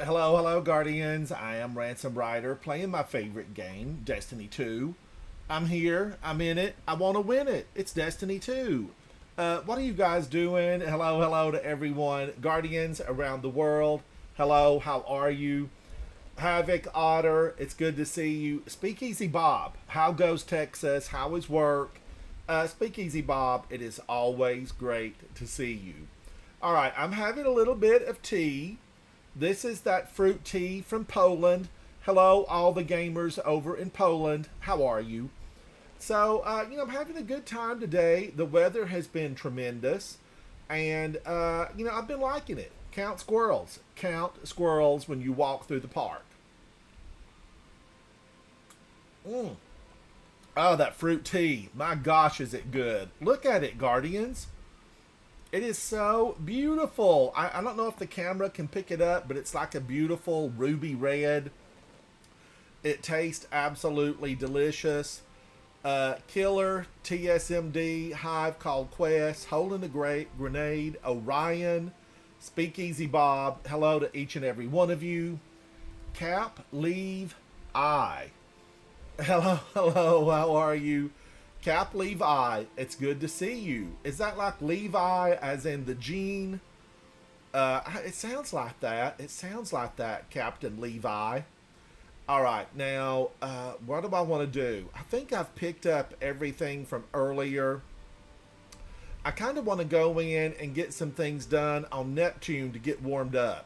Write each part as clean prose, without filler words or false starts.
Hello, hello, Guardians. I am Ransom Rider playing my favorite game, Destiny 2. I'm here. I'm in it. I want to win it. It's Destiny 2. What are you guys doing? Hello, hello to everyone. Guardians around the world. Hello, how are you? Havoc Otter, it's good to see you. Speakeasy Bob, how goes Texas? How is work? Speakeasy Bob, it is always great to see you. All right, I'm having a little bit of tea. This is that fruit tea from Poland. Hello, all the gamers over in Poland. How are you? So, I'm having a good time today. The weather has been tremendous. And, I've been liking it. Count squirrels. Count squirrels when you walk through the park. Mm. Oh, that fruit tea. My gosh, is it good. Look at it, Guardians. It is so beautiful. I don't know if the camera can pick it up, but it's like a beautiful ruby red. It tastes absolutely delicious. Killer, TSMD, Hive Called Quest, Holding a Great Grenade, Orion, Speakeasy Bob. Hello to each and every one of you. Cap, Leave, I. Hello, hello, how are you? Cap Levi, it's good to see you. Is that like Levi as in the gene? It sounds like that. It sounds like that, Captain Levi. All right, now, what do I want to do? I think I've picked up everything from earlier. I kind of want to go in and get some things done on Neptune to get warmed up.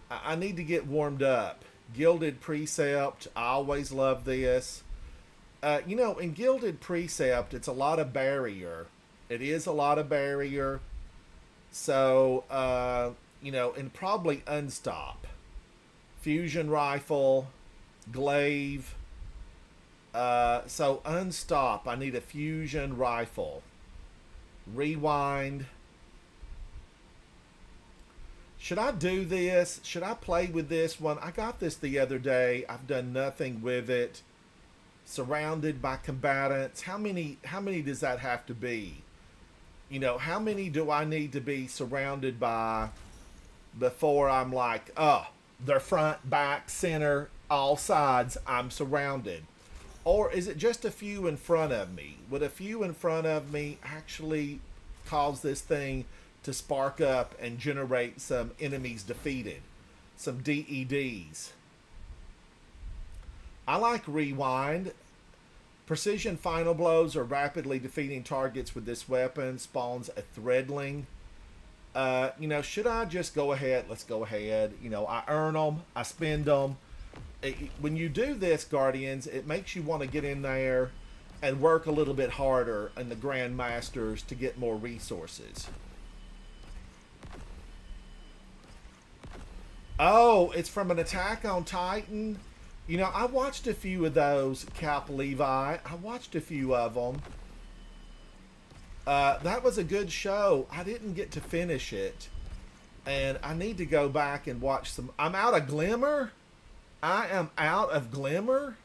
I need to get warmed up. Gilded Precept, I always love this. In Gilded Precept, it's a lot of barrier. It is a lot of barrier. So, and probably Unstop. Fusion Rifle, Glaive. So Unstop, I need a Fusion Rifle. Rewind. Should I do this? Should I play with this one? I got this the other day. I've done nothing with it. Surrounded by combatants. How many does that have to be? How many do I need to be surrounded by before I'm like, oh, they're front, back, center, all sides, I'm surrounded? Or is it just a few in front of me? Would a few in front of me actually cause this thing to spark up and generate some enemies defeated? Some DEDs. I like Rewind. Precision final blows or rapidly defeating targets with this weapon spawns a threadling. Should I just go ahead? Let's go ahead. I earn them, I spend them. When you do this, Guardians, it makes you want to get in there and work a little bit harder in the Grandmasters to get more resources. Oh, it's from an Attack on Titan. I watched a few of those, Cap Levi. I watched a few of them. That was a good show. I didn't get to finish it. And I need to go back and watch some. I'm out of Glimmer? I am out of Glimmer?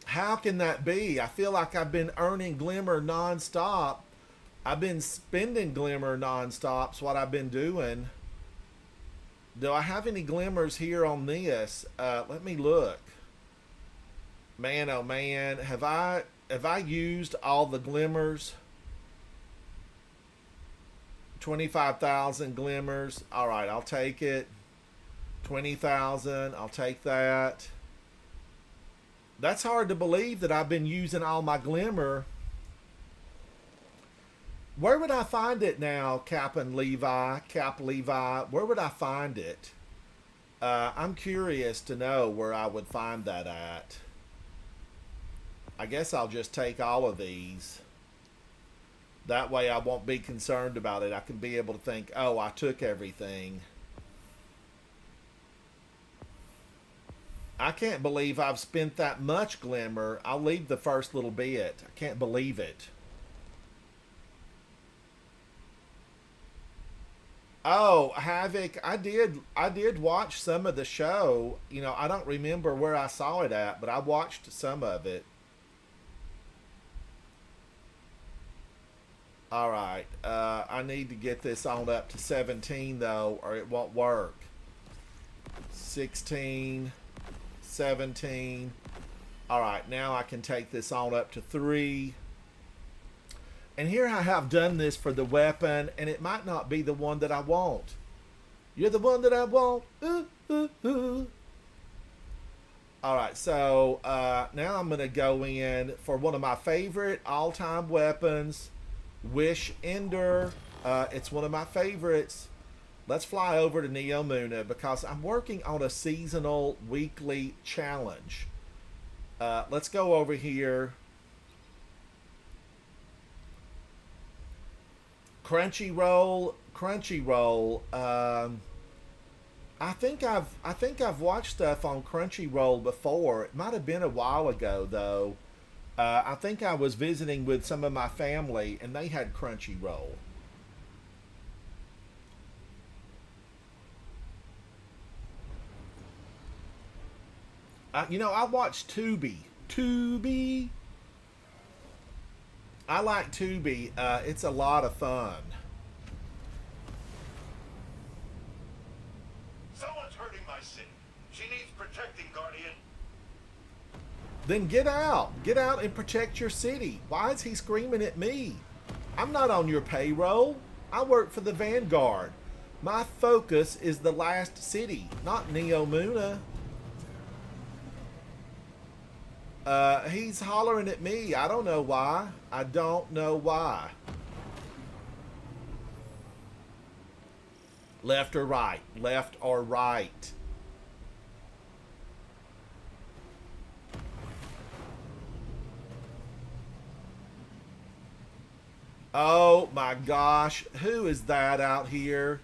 How can that be? I feel like I've been earning Glimmer nonstop. I've been spending Glimmer nonstop. That's what I've been doing. Do I have any glimmers here on this? Let me look. Man, oh man, have I used all the glimmers? 25,000 glimmers. All right, I'll take it. 20,000. I'll take that. That's hard to believe that I've been using all my glimmer. Where would I find it now, Cap and Levi? Cap Levi, where would I find it? I'm curious to know where I would find that at. I guess I'll just take all of these. That way I won't be concerned about it. I can be able to think, oh, I took everything. I can't believe I've spent that much glimmer. I'll leave the first little bit. I can't believe it. Oh, Havoc, I did watch some of the show. I don't remember where I saw it at, but I watched some of it. All right. I need to get this on up to 17 though, or it won't work. 16, 17. All right, now I can take this on up to 3. And here I have done this for the weapon, and it might not be the one that I want. You're the one that I want. Ooh, ooh, ooh. All right, so now I'm going to go in for one of my favorite all-time weapons, Wish Ender. It's one of my favorites. Let's fly over to Neomuna because I'm working on a seasonal weekly challenge. Let's go over here. Crunchyroll. I think I've watched stuff on Crunchyroll before. It might have been a while ago though. I think I was visiting with some of my family and they had Crunchyroll. I watch Tubi. Tubi. I like Tubi. It's a lot of fun. Someone's hurting my city. She needs protecting, Guardian. Then get out. Get out and protect your city. Why is he screaming at me? I'm not on your payroll. I work for the Vanguard. My focus is the last city, not Neomuna. He's hollering at me. I don't know why. I don't know why. Left or right? Left or right? Oh my gosh. Who is that out here?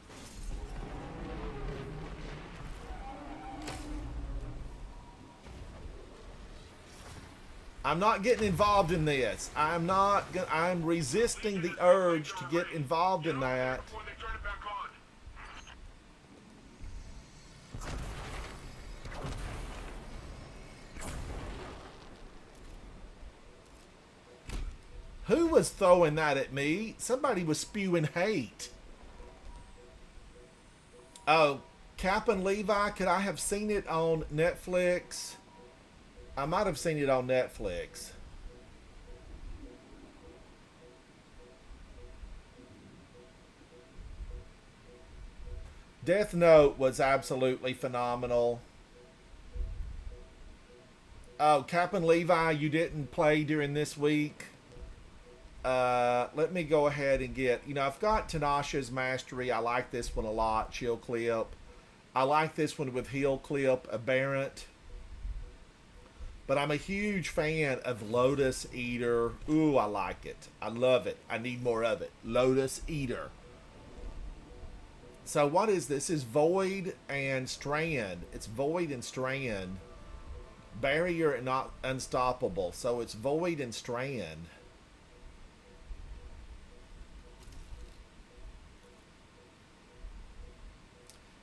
I'm not getting involved in this. I'm resisting the urge to get involved in that. Who was throwing that at me? Somebody was spewing hate. Oh, Cap and Levi, could I have seen it on Netflix? I might have seen it on Netflix. Death Note was absolutely phenomenal. Oh, Cap and Levi, you didn't play during this week. Let me go ahead and get, I've got Tanasha's Mastery. I like this one a lot. Chill Clip. I like this one with Heel Clip, Aberrant. But I'm a huge fan of Lotus Eater. Ooh, I like it. I love it. I need more of it. Lotus Eater. So what is this? This is Void and Strand. It's Void and Strand. Barrier and not Unstoppable. So it's Void and Strand.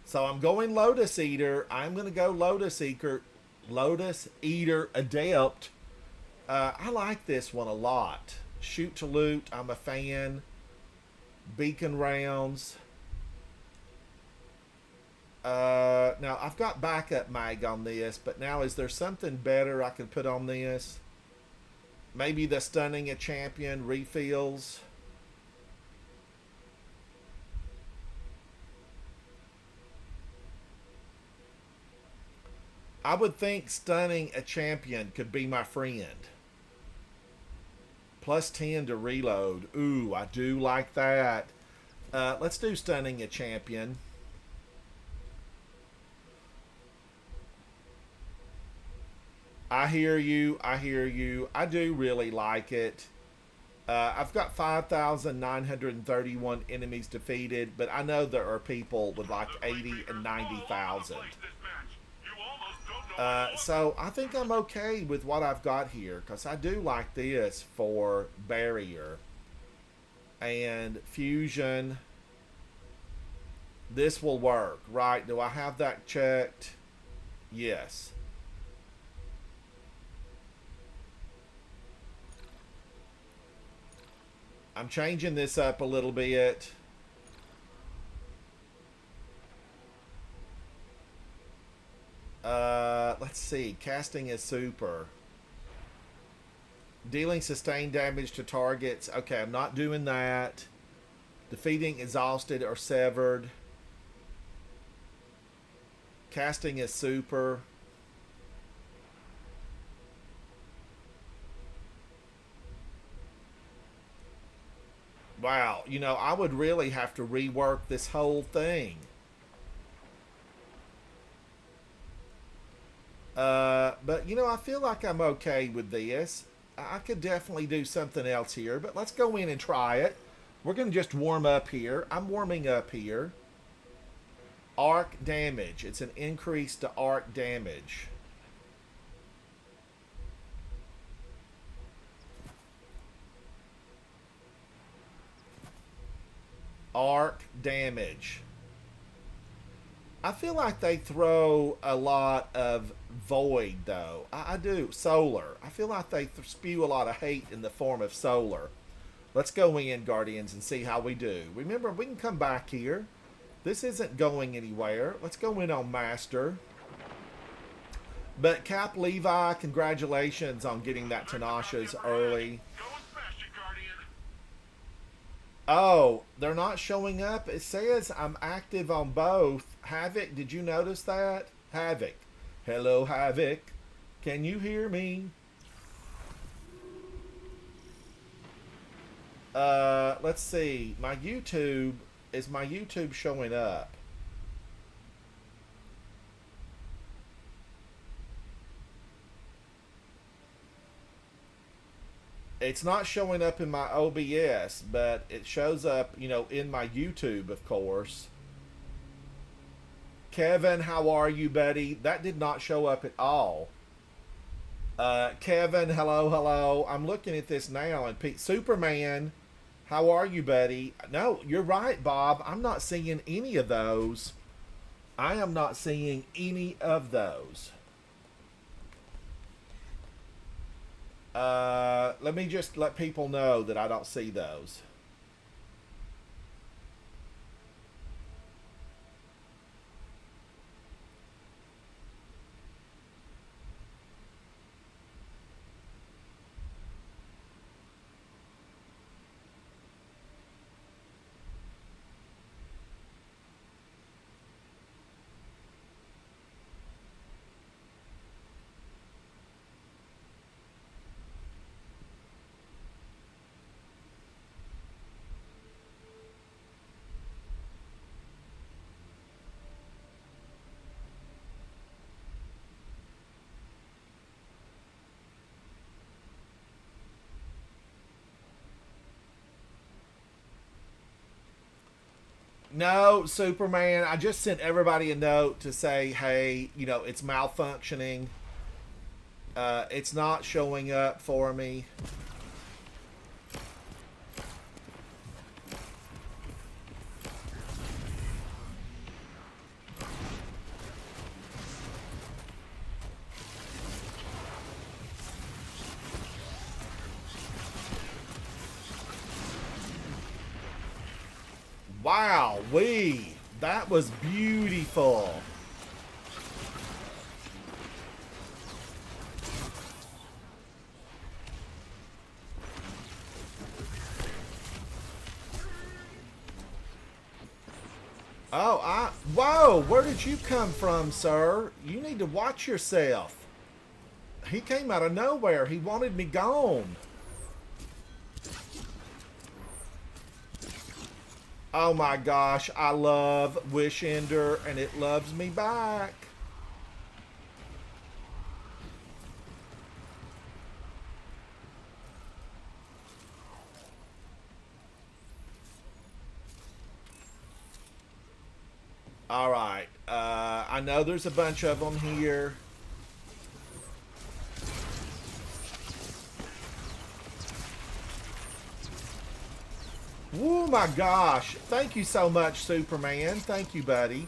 So I'm going Lotus Eater. I'm going to go Lotus Eater. Lotus Eater Adept. I like this one a lot. Shoot to Loot. I'm a fan. Beacon Rounds. Now I've got backup mag on this, but now is there something better I can put on this? Maybe the Stunning a Champion refills. I would think Stunning a Champion could be my friend. Plus 10 to reload. Ooh, I do like that. Let's do Stunning a Champion. I hear you. I hear you. I do really like it. I've got 5,931 enemies defeated, but I know there are people with like 80 and 90,000. So I think I'm okay with what I've got here because I do like this for Barrier and Fusion. This will work, right? Do I have that checked? Yes. I'm changing this up a little bit. Let's see. Casting is super. Dealing sustained damage to targets. Okay, I'm not doing that. Defeating exhausted or severed. Casting is super. Wow, you know, I would really have to rework this whole thing. But, you know, I feel like I'm okay with this. I could definitely do something else here, but let's go in and try it. We're going to just warm up here. I'm warming up here. Arc damage. It's an increase to arc damage. Arc damage. I feel like they throw a lot of void, though. I do. Solar. I feel like they spew a lot of hate in the form of solar. Let's go in, Guardians, and see how we do. Remember, we can come back here. This isn't going anywhere. Let's go in on Master. But Cap Levi, congratulations on getting that Tanasha's early. Oh, they're not showing up. It says I'm active on both. Havoc, did you notice that? Havoc. Hello, Havoc. Can you hear me? Let's see. My YouTube, is my YouTube showing up? It's not showing up in my OBS, but it shows up, you know, in my YouTube, of course. Kevin, how are you, buddy? That did not show up at all. Kevin, hello, hello. I'm looking at this now, and Superman, how are you, buddy? No, you're right, Bob. I'm not seeing any of those. I am not seeing any of those. Let me just let people know that I don't see those. No, Superman, I just sent everybody a note to say, hey, you know, it's malfunctioning. It's not showing up for me. Wow, that was beautiful. Oh, whoa, where did you come from, sir? You need to watch yourself. He came out of nowhere. He wanted me gone. Oh my gosh, I love Wish Ender, and it loves me back. All right, I know there's a bunch of them here. Oh my gosh. Thank you so much, Superman. Thank you, buddy.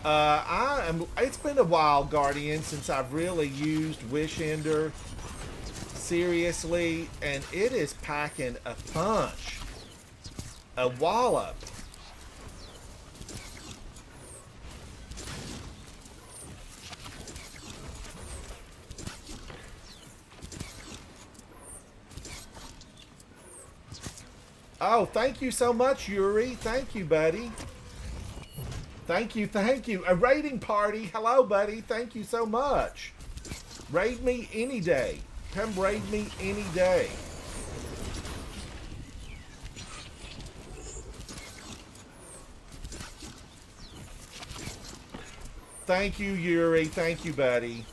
It's been a while, Guardian, since I've really used Wish Ender seriously, and it is packing a punch. A wallop. Oh, thank you so much, Yuri. Thank you, buddy. Thank you, thank you. A raiding party. Hello, buddy. Thank you so much. Raid me any day. Come raid me any day. Thank you, Yuri. Thank you, buddy.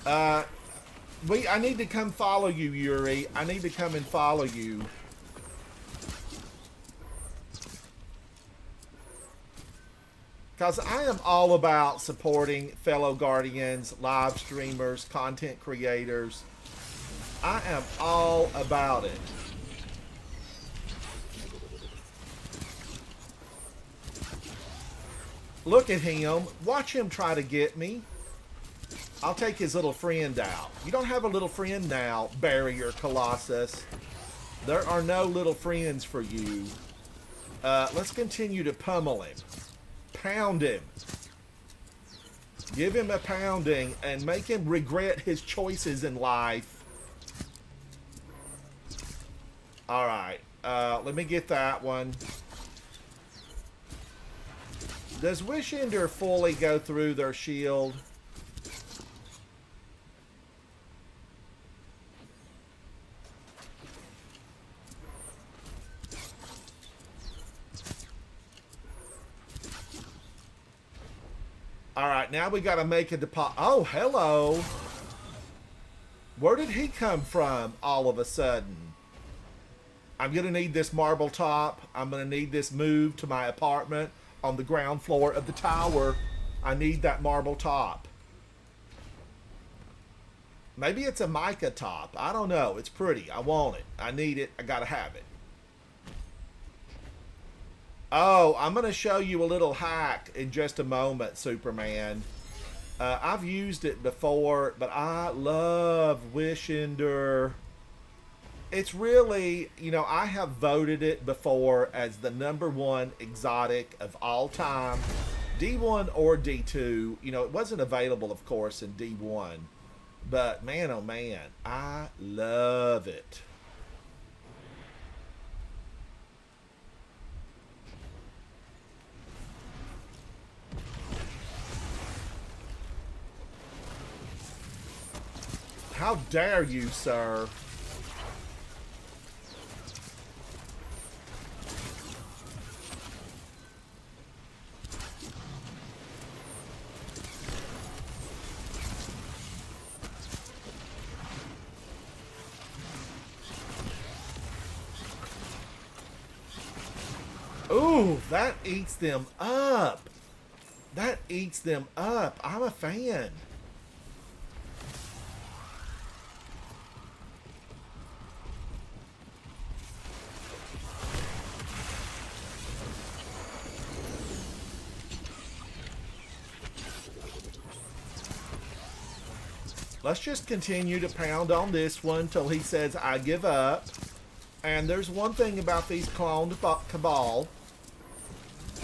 I need to come follow you, Yuri. I need to come and follow you. Because I am all about supporting fellow Guardians, live streamers, content creators. I am all about it. Look at him. Watch him try to get me. I'll take his little friend out. You don't have a little friend now, Barrier Colossus. There are no little friends for you. Let's continue to pummel him. Pound him. Give him a pounding and make him regret his choices in life. Alright. Let me get that one. Does Wish Ender fully go through their shield? Alright, now we gotta make a deposit. Oh, hello. Where did he come from all of a sudden? I'm gonna need this marble top. I'm gonna need this move to my apartment on the ground floor of the tower. I need that marble top. Maybe it's a mica top. I don't know. It's pretty. I want it. I need it. I gotta have it. Oh, I'm going to show you a little hack in just a moment, Superman. I've used it before, but I love Wish Ender. It's really, you know, I have voted it before as the #1 exotic of all time. D1 or D2. You know, it wasn't available, of course, in D1. But, man, oh, man, I love it. How dare you, sir? Ooh, that eats them up. That eats them up. I'm a fan. Let's just continue to pound on this one till he says, I give up. And there's one thing about these cloned Cabal.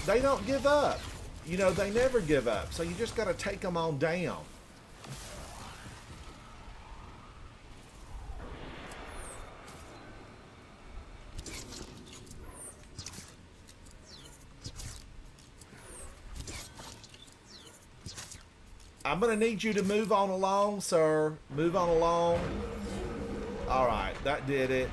They don't give up. You know, they never give up. So you just got to take them on down. I'm going to need you to move on along, sir. Move on along. All right, that did it.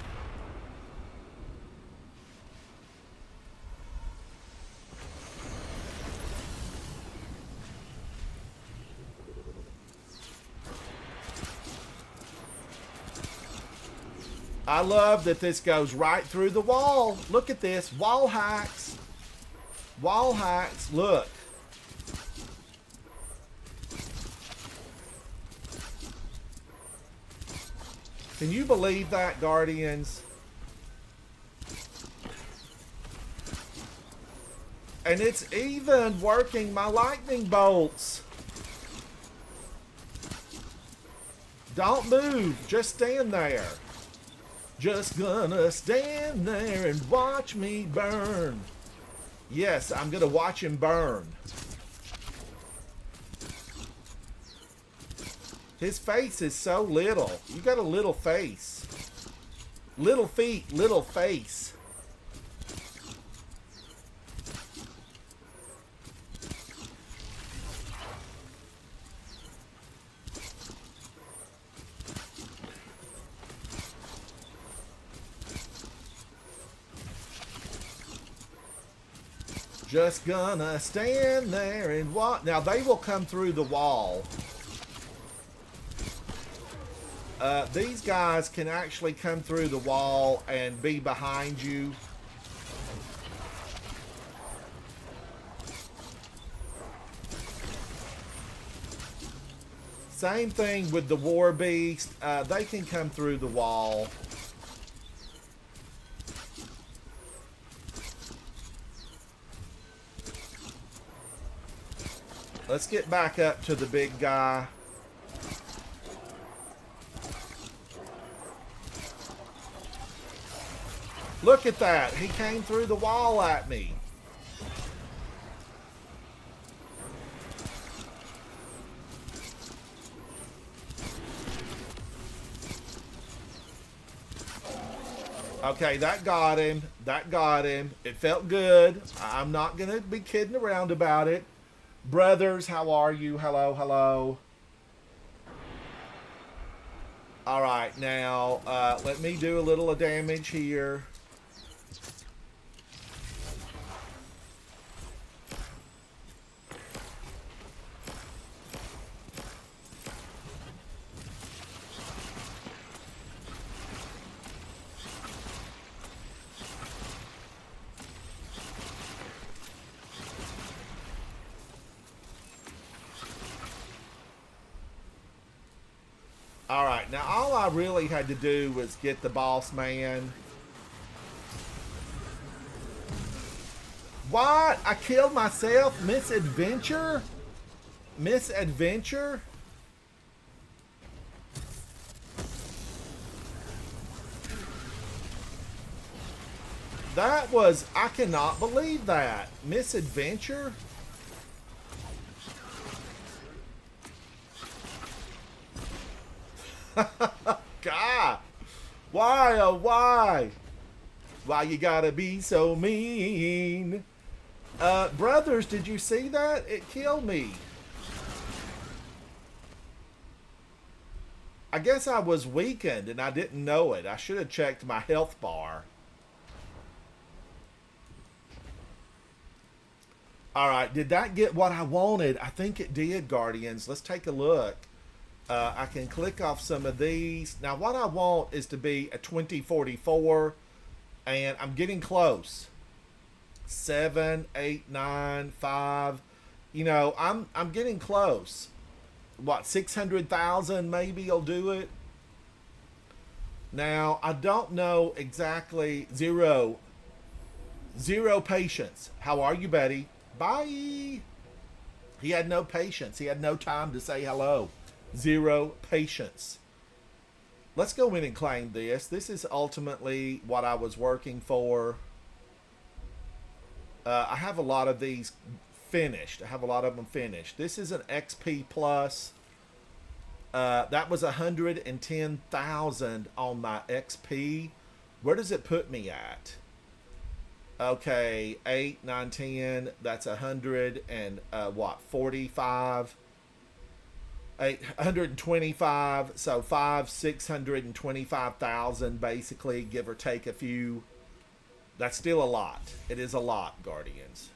I love that this goes right through the wall. Look at this. Wall hacks. Wall hacks. Look. Can you believe that, Guardians? And it's even working my lightning bolts. Don't move. Just stand there. Just gonna stand there and watch me burn. Yes, I'm gonna watch him burn. His face is so little. You got a little face. Little feet, little face. Just gonna stand there and watch. Now they will come through the wall. These guys can actually come through the wall and be behind you. Same thing with the war beast. They can come through the wall. Let's get back up to the big guy. Look at that. He came through the wall at me. Okay, that got him. That got him. It felt good. I'm not going to be kidding around about it. Brothers, how are you? Hello, hello. All right, now let me do a little of damage here. All right, now all I really had to do was get the boss man. What? I killed myself? Misadventure? Misadventure? That was... I cannot believe that. Misadventure? God, why, oh why? Why you gotta be so mean? Brothers, did you see that? It killed me. I guess I was weakened and I didn't know it. I should have checked my health bar. Alright, did that get what I wanted? I think it did, Guardians. Let's take a look. I can click off some of these. Now, what I want is to be a 2044, and I'm getting close. 7, 8, 9, 5. You know, I'm getting close. What, 600,000 maybe will do it? Now, I don't know exactly. Zero patience. How are you, Betty? Bye. He had no patience. He had no time to say hello. 0 patience. Let's go in and claim this. This is ultimately what I was working for. I have a lot of these finished. I have a lot of them finished. This is an XP plus. That was 110,000 on my XP. Where does it put me at? Okay, 8, 9, 10. That's 100 and what? 45. 825, so 625,000 basically, give or take a few. That's still a lot. It is a lot, Guardians.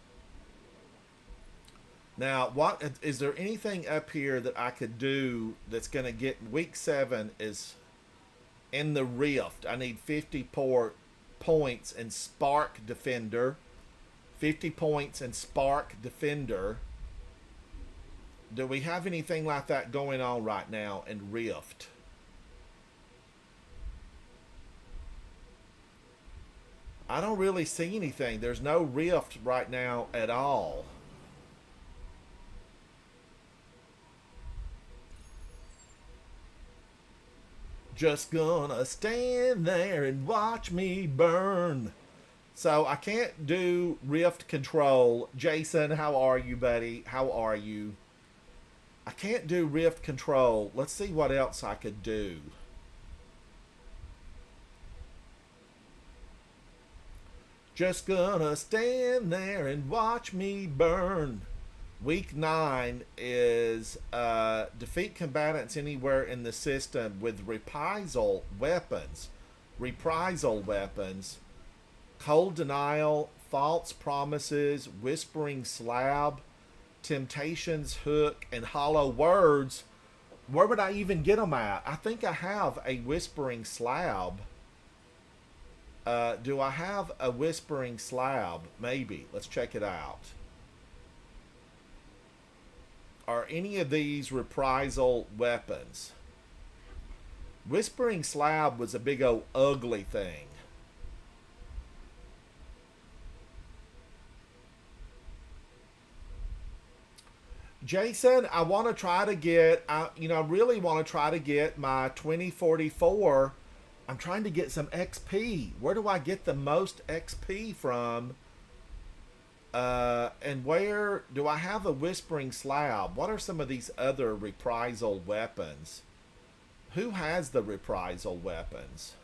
Now, what is there anything up here that I could do that's going to get week 7 is in the Rift. I need 50 points in Spark Defender. 50 points in Spark Defender. Do we have anything like that going on right now in Rift? I don't really see anything. There's no rift right now at all. Just gonna stand there and watch me burn. So I can't do rift control. Jason, how are you, buddy? How are you? I can't do rift control. Let's see what else I could do. Just gonna stand there and watch me burn. Week 9 is defeat combatants anywhere in the system with reprisal weapons. Reprisal weapons. Cold denial, false promises, whispering slab, temptation's hook, and hollow words. Where would I even get them at? I think I have a whispering slab. Do I have a whispering slab? Maybe. Let's check it out. Are any of these reprisal weapons? Whispering slab was a big old ugly thing. Jason, I want to try to get, I really want to try to get my 2044. I'm trying to get some XP. Where do I get the most XP from? And where do I have a whispering slab? What are some of these other reprisal weapons? Who has the reprisal weapons?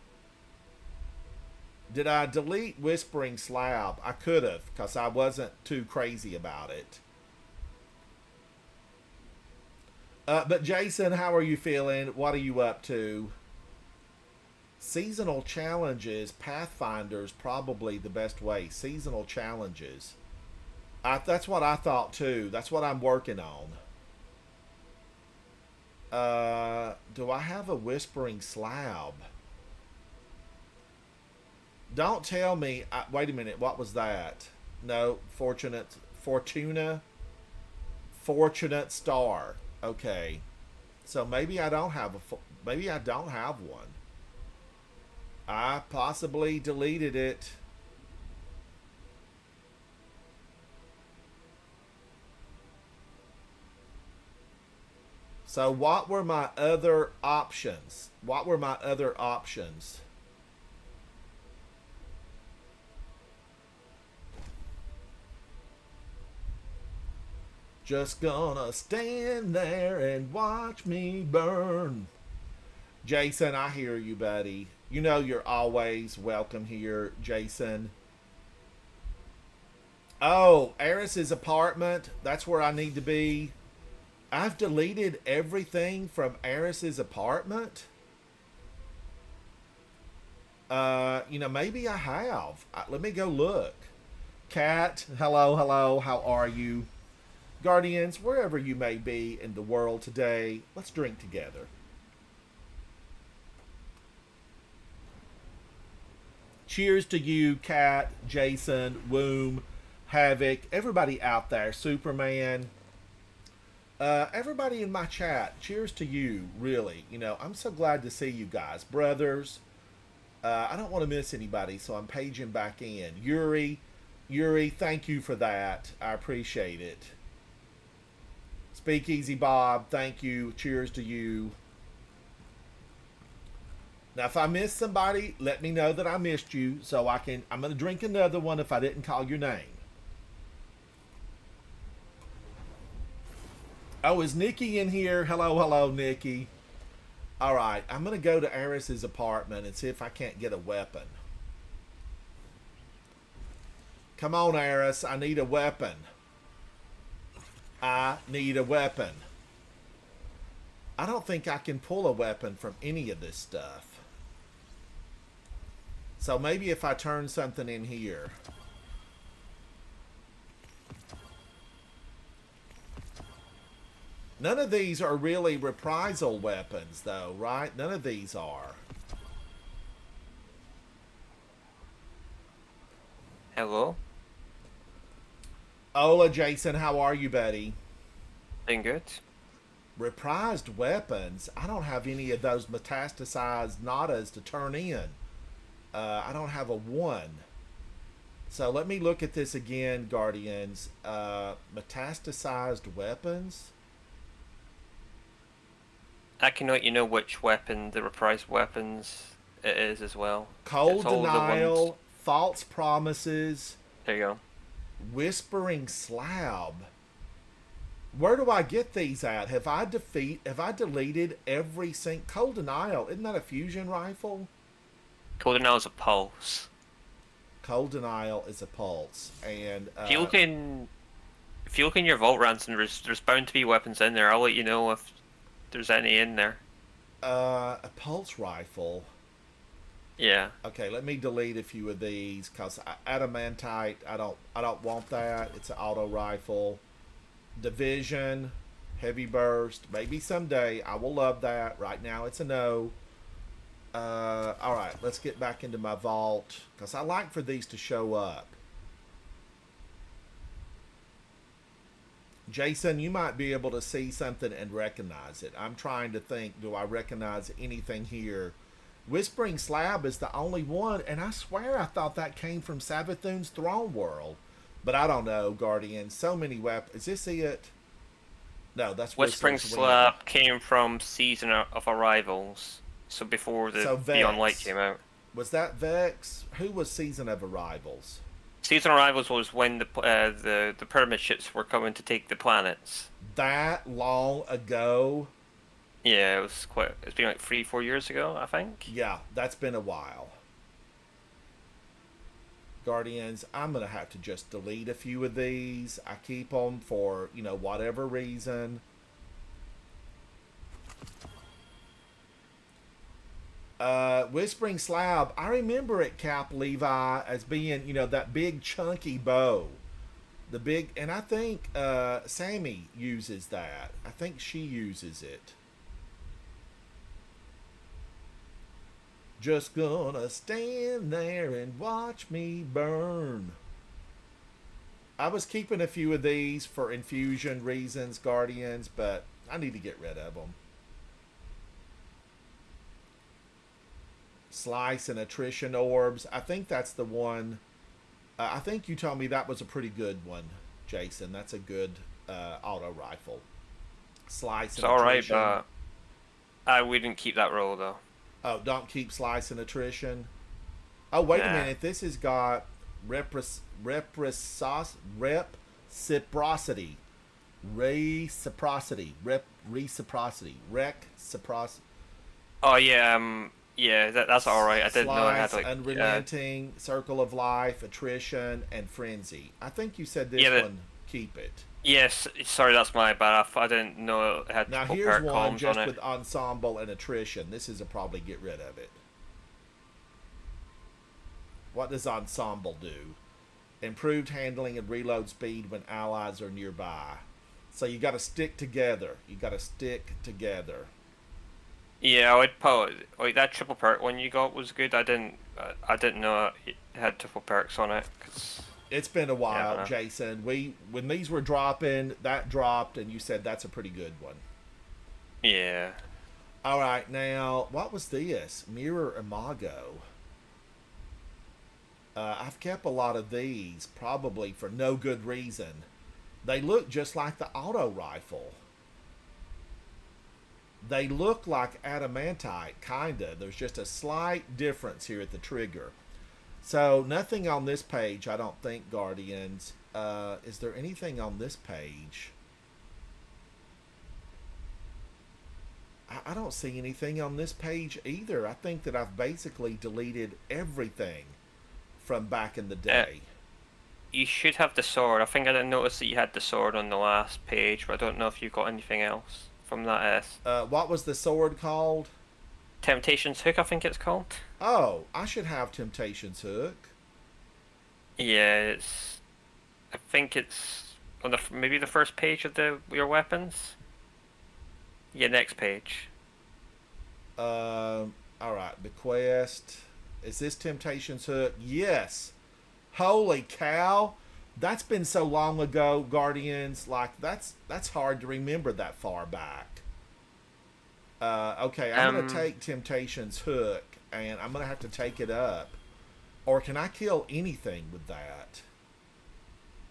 Did I delete whispering slab? I could have, because I wasn't too crazy about it. But Jason, how are you feeling? What are you up to? Seasonal challenges, Pathfinder's probably the best way. Seasonal challenges. That's what I thought too. That's what I'm working on. Do I have a whispering slab? Don't tell me. Wait a minute. What was that? No, Fortunate Star. Okay, so maybe I don't have maybe I don't have one. I possibly deleted it. So what were my other options? What were my other options? Just gonna stand there and watch me burn. Jason, I hear you, buddy. You know you're always welcome here, Jason. Oh, Eris's apartment. That's where I need to be. I've deleted everything from Eris's apartment. Maybe I have. Let me go look. Cat, hello, hello. How are you? Guardians, wherever you may be in the world today, let's drink together. Cheers to you, Kat, Jason, Woom, Havoc, everybody out there, Superman, everybody in my chat. Cheers to you, really. I'm so glad to see you guys, brothers. I don't want to miss anybody, so I'm paging back in. Yuri, thank you for that. I appreciate it. Speakeasy Bob, thank you. Cheers to you. Now, if I missed somebody, let me know that I missed you so I'm going to drink another one if I didn't call your name. Oh, is Nikki in here? Hello, hello, Nikki. All right, I'm going to go to Eris's apartment and see if I can't get a weapon. Come on, Eris, I need a weapon. I need a weapon. I don't think I can pull a weapon from any of this stuff. So maybe if I turn something in here. None of these are really reprisal weapons, though, right? None of these are. Hello. Hola, Jason. How are you, buddy? Doing good. Reprised weapons? I don't have any of those metastasized nadas to turn in. I don't have a one. So let me look at this again, Guardians. Metastasized weapons. I can let you know which weapon, the reprised weapons, it is as well. Cold It's all the ones. denial, false promises, There you go. whispering slab. Where do I get these at? Have I deleted every single cold denial? Isn't that a fusion rifle? Golden now is a pulse. Cold denial is a pulse, and If you look in, your vault ransom, there's bound to be weapons in there. I'll let you know if there's any in there. a pulse rifle. Yeah. Okay, let me delete a few of these because adamantite. I don't want that. It's an auto rifle. Division, heavy burst. Maybe someday I will love that. Right now it's a no. All right, let's get back into my vault because I like for these to show up. Jason, you might be able to see something and recognize it. I'm trying to think, do I recognize anything here? Whispering Slab is the only one, and I swear I thought that came from Savathun's Throne World. But I don't know, Guardian. So many weapons. Is this it? No, that's Whispering Slab came from Season of Arrivals. So before the Beyond Light came out. Was that Vex? Who was Season of Arrivals? Season of Arrivals was when the pyramid ships were coming to take the planets. That long ago? Yeah, it's been like 3-4 years ago, I think. Yeah, that's been a while. Guardians, I'm going to have to just delete a few of these. I keep them for, whatever reason. Whispering Slab, I remember it, Cap Levi, as being, that big chunky bow. The big, and I think Sammy uses that. I think she uses it. Just gonna stand there and watch me burn. I was keeping a few of these for infusion reasons, Guardians, but I need to get rid of them. Slice and attrition orbs. I think that's the one. I think you told me that was a pretty good one, Jason. That's a good auto rifle. Slice and attrition. It's alright, but I wouldn't keep that roll though. Oh, don't keep slice and attrition. Oh, wait a minute. This has got reciprocity. Reciprocity. Oh yeah, yeah, that's alright. I didn't know I had like unrelenting, circle of life, attrition, and frenzy. I think you said this one. Keep it. Yes, sorry, that's my bad. I didn't know it had. Now here's one just with ensemble and attrition. This is a probably get rid of it. What does ensemble do? Improved handling and reload speed when allies are nearby. So you got to stick together. Yeah, I would probably like that triple perk one you got was good. I didn't know it had triple perks on it. It's been a while, Jason. When these were dropping, that dropped, and you said that's a pretty good one. Yeah. All right, now what was this? Mirror Imago. I've kept a lot of these, probably for no good reason. They look just like the auto rifle. They look like adamantite, kinda. There's just a slight difference here at the trigger. So nothing on this page, I don't think, Guardians. Is there anything on this page? I don't see anything on this page either. I think that I've basically deleted everything from back in the day. You should have the sword. I think I didn't notice that you had the sword on the last page, but I don't know if you got anything else from that. What was the sword called? Temptation's Hook, I think it's called. Oh, I should have Temptation's Hook. Yeah, I think it's on maybe the first page of your weapons. Yeah, next page. All right, the quest. Is this Temptation's Hook? Yes. Holy cow! That's been so long ago, Guardians. Like that's hard to remember that far back. Okay, I'm going to take Temptation's Hook, and I'm going to have to take it up. Or can I kill anything with that?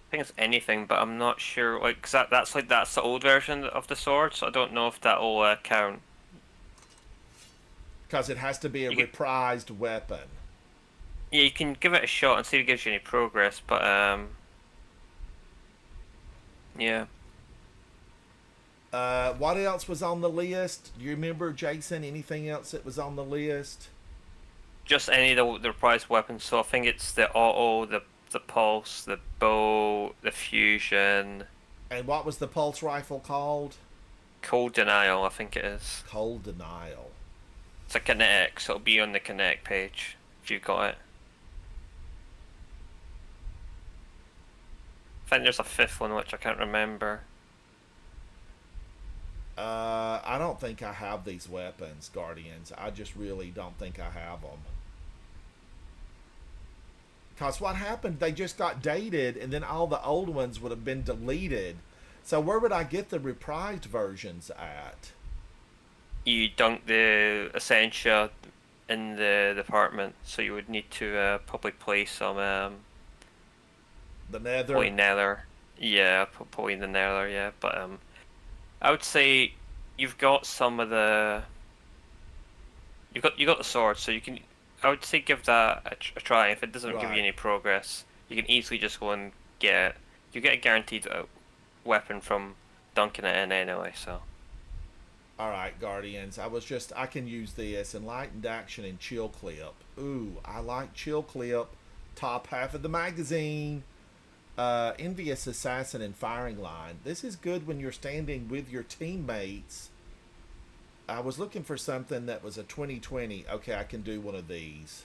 I think it's anything, but I'm not sure. Like, 'cause that's the old version of the sword, so I don't know if that'll count. Because it has to be a You can, reprised weapon. yeah, you can give it a shot and see if it gives you any progress, but yeah. What else was on the list? Do you remember, Jason? Anything else that was on the list? Just any of the reprised weapons. So I think it's the auto, the pulse, the bow, the fusion, And what was the pulse rifle called? cold denial. I think it is. Cold Denial. It's a kinetic, so it'll be on the kinetic page if you've got it. I think there's a fifth one which I can't remember. I don't think I have these weapons, Guardians. I just really don't think I have them. Because what happened, they just got dated, and then all the old ones would have been deleted. So where would I get the reprised versions at? You dunk the Essentia in the department, so you would need to probably play some The Nether? probably Nether. Yeah, probably the Nether. Yeah, but I would say you've got some of the you got the sword, so you can. I would say give that a try. If it doesn't give Right. you any progress, you can easily just go and get it. You get a guaranteed weapon from dunking it in anyway. So Alright, Guardians. I can use this. Enlightened Action and Chill Clip. Ooh, I like Chill Clip. Top half of the magazine. Envious Assassin and Firing Line. This is good when you're standing with your teammates. I was looking for something that was a 2020. Okay, I can do one of these.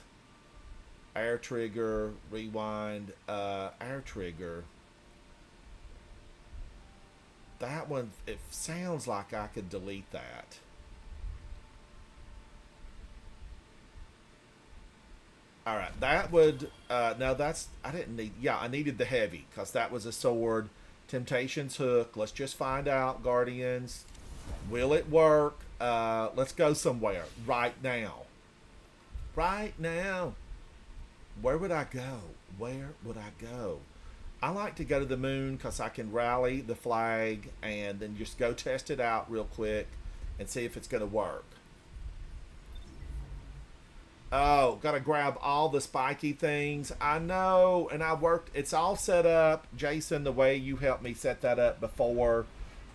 Air Trigger, Rewind, Air Trigger. That one, it sounds like I could delete that. Alright, that would, no, I didn't need, yeah, I needed the heavy, because that was a sword. Temptation's Hook, let's just find out, Guardians. Will it work? Let's go somewhere, right now. Right now. Where would I go? Where would I go? I like to go to the moon because I can rally the flag and then just go test it out real quick and see if it's going to work. Oh, got to grab all the spiky things. I know, and it's all set up, Jason, the way you helped me set that up before,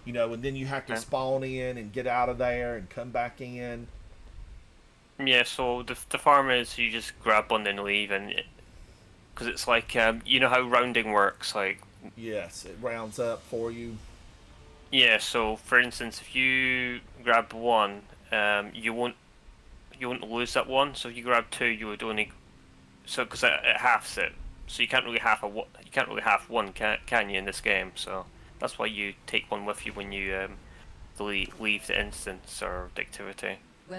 and then you have to spawn in and get out of there and come back in. yeah, so the farm is you just grab one and leave, and because it's like you know how rounding works, like Yes, it rounds up for you. yeah. So for instance, if you grab one, you won't lose that one. So if you grab two, you would only because it halves it. So you can't really half one, can you, in this game? So that's why you take one with you when you leave the instance or the activity.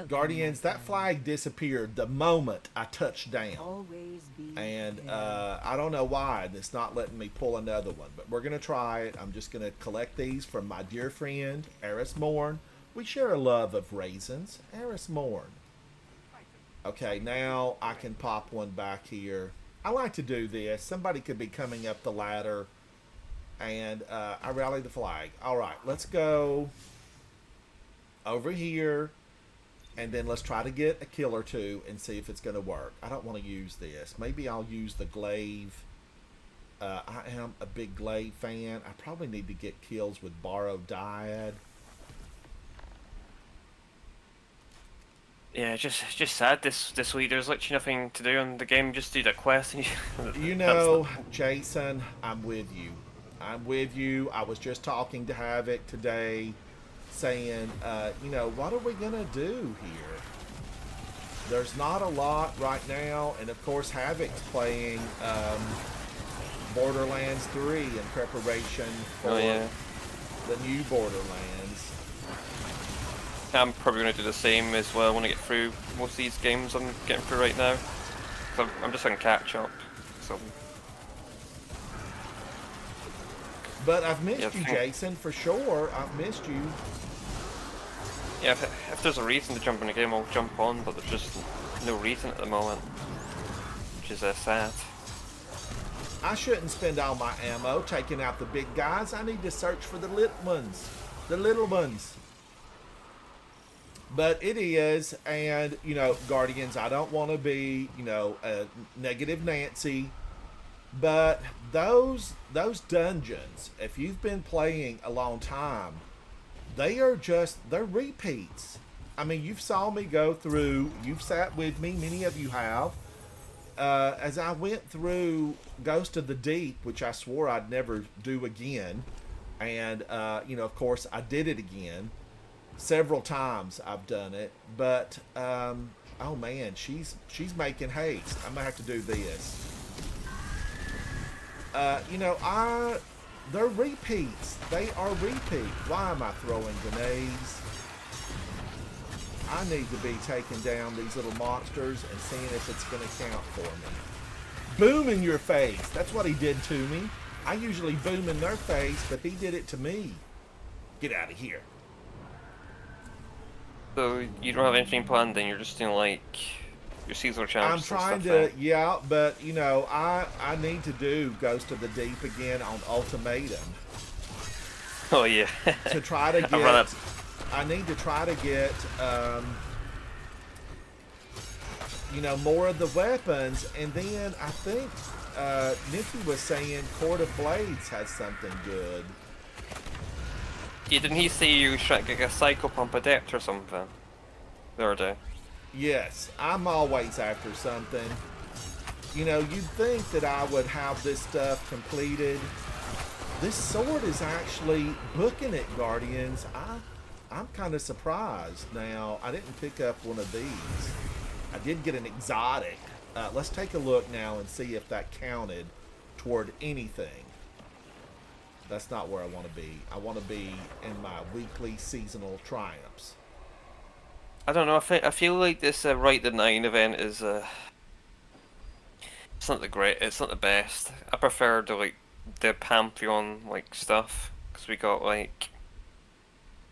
Guardians, that flag disappeared the moment I touched down. Always be And prepared. I don't know why it's not letting me pull another one, but we're going to try it. I'm just going to collect these from my dear friend, Eris Morn. We share a love of raisins. Eris Morn. Okay, now I can pop one back here. I like to do this. Somebody could be coming up the ladder, and I rally the flag. All right, let's go over here. And then let's try to get a kill or two and see if it's going to work. I don't want to use this. Maybe I'll use the glaive. I am a big glaive fan. I probably need to get kills with borrowed dyad. Yeah, just sad this week. There's literally nothing to do in the game. Just do that quest. And Jason, I'm with you. I'm with you. I was just talking to Havoc today, saying, what are we gonna do here? There's not a lot right now, and of course Havoc's playing Borderlands 3 in preparation for the new Borderlands. I'm probably going to do the same as well when I get through most of these games I'm getting through right now. So I'm just on catch up. So. But I've missed you, Jason, for sure. I've missed you. Yeah, if there's a reason to jump in a game, I'll jump on, but there's just no reason at the moment. which is sad. I shouldn't spend all my ammo taking out the big guys. I need to search for the little ones. The little ones. But it is, and, you know, Guardians, I don't want to be, you know, a negative Nancy, but those dungeons, if you've been playing a long time, they're repeats. I mean, you've saw me go through, you've sat with me, many of you have, as I went through Ghost of the Deep, which I swore I'd never do again, and, you know, of course, I did it again. Several times I've done it, but oh man, she's making haste. I'm gonna have to do this. You know, they're repeats. They are repeats. Why am I throwing grenades? I need to be taking down these little monsters and seeing if it's gonna count for me. Boom in your face. That's what he did to me. I usually boom in their face, but he did it to me. Get out of here. So you don't have anything planned then, you're just doing like your Caesar challenges. I'm trying to, yeah, but you know, I need to do Ghost of the Deep again on Ultimatum. Oh yeah. To try to get, I need to try to get, you know, more of the weapons, and then I think Nikki was saying Court of Blades has something good. Yeah, didn't he say you should get a Psycho Pump Adept or something the other day? Yes, I'm always after something. You know, you'd think that I would have this stuff completed. This sword is actually booking it, Guardians. I'm kind of surprised. Now, I didn't pick up one of these. I did get an exotic. Let's take a look now and see if that counted toward anything. That's not where I want to be. I want to be in my weekly seasonal triumphs. I don't know. I feel like this Right the 9 event is it's not it's not the best. I prefer the Pantheon stuff, because we got that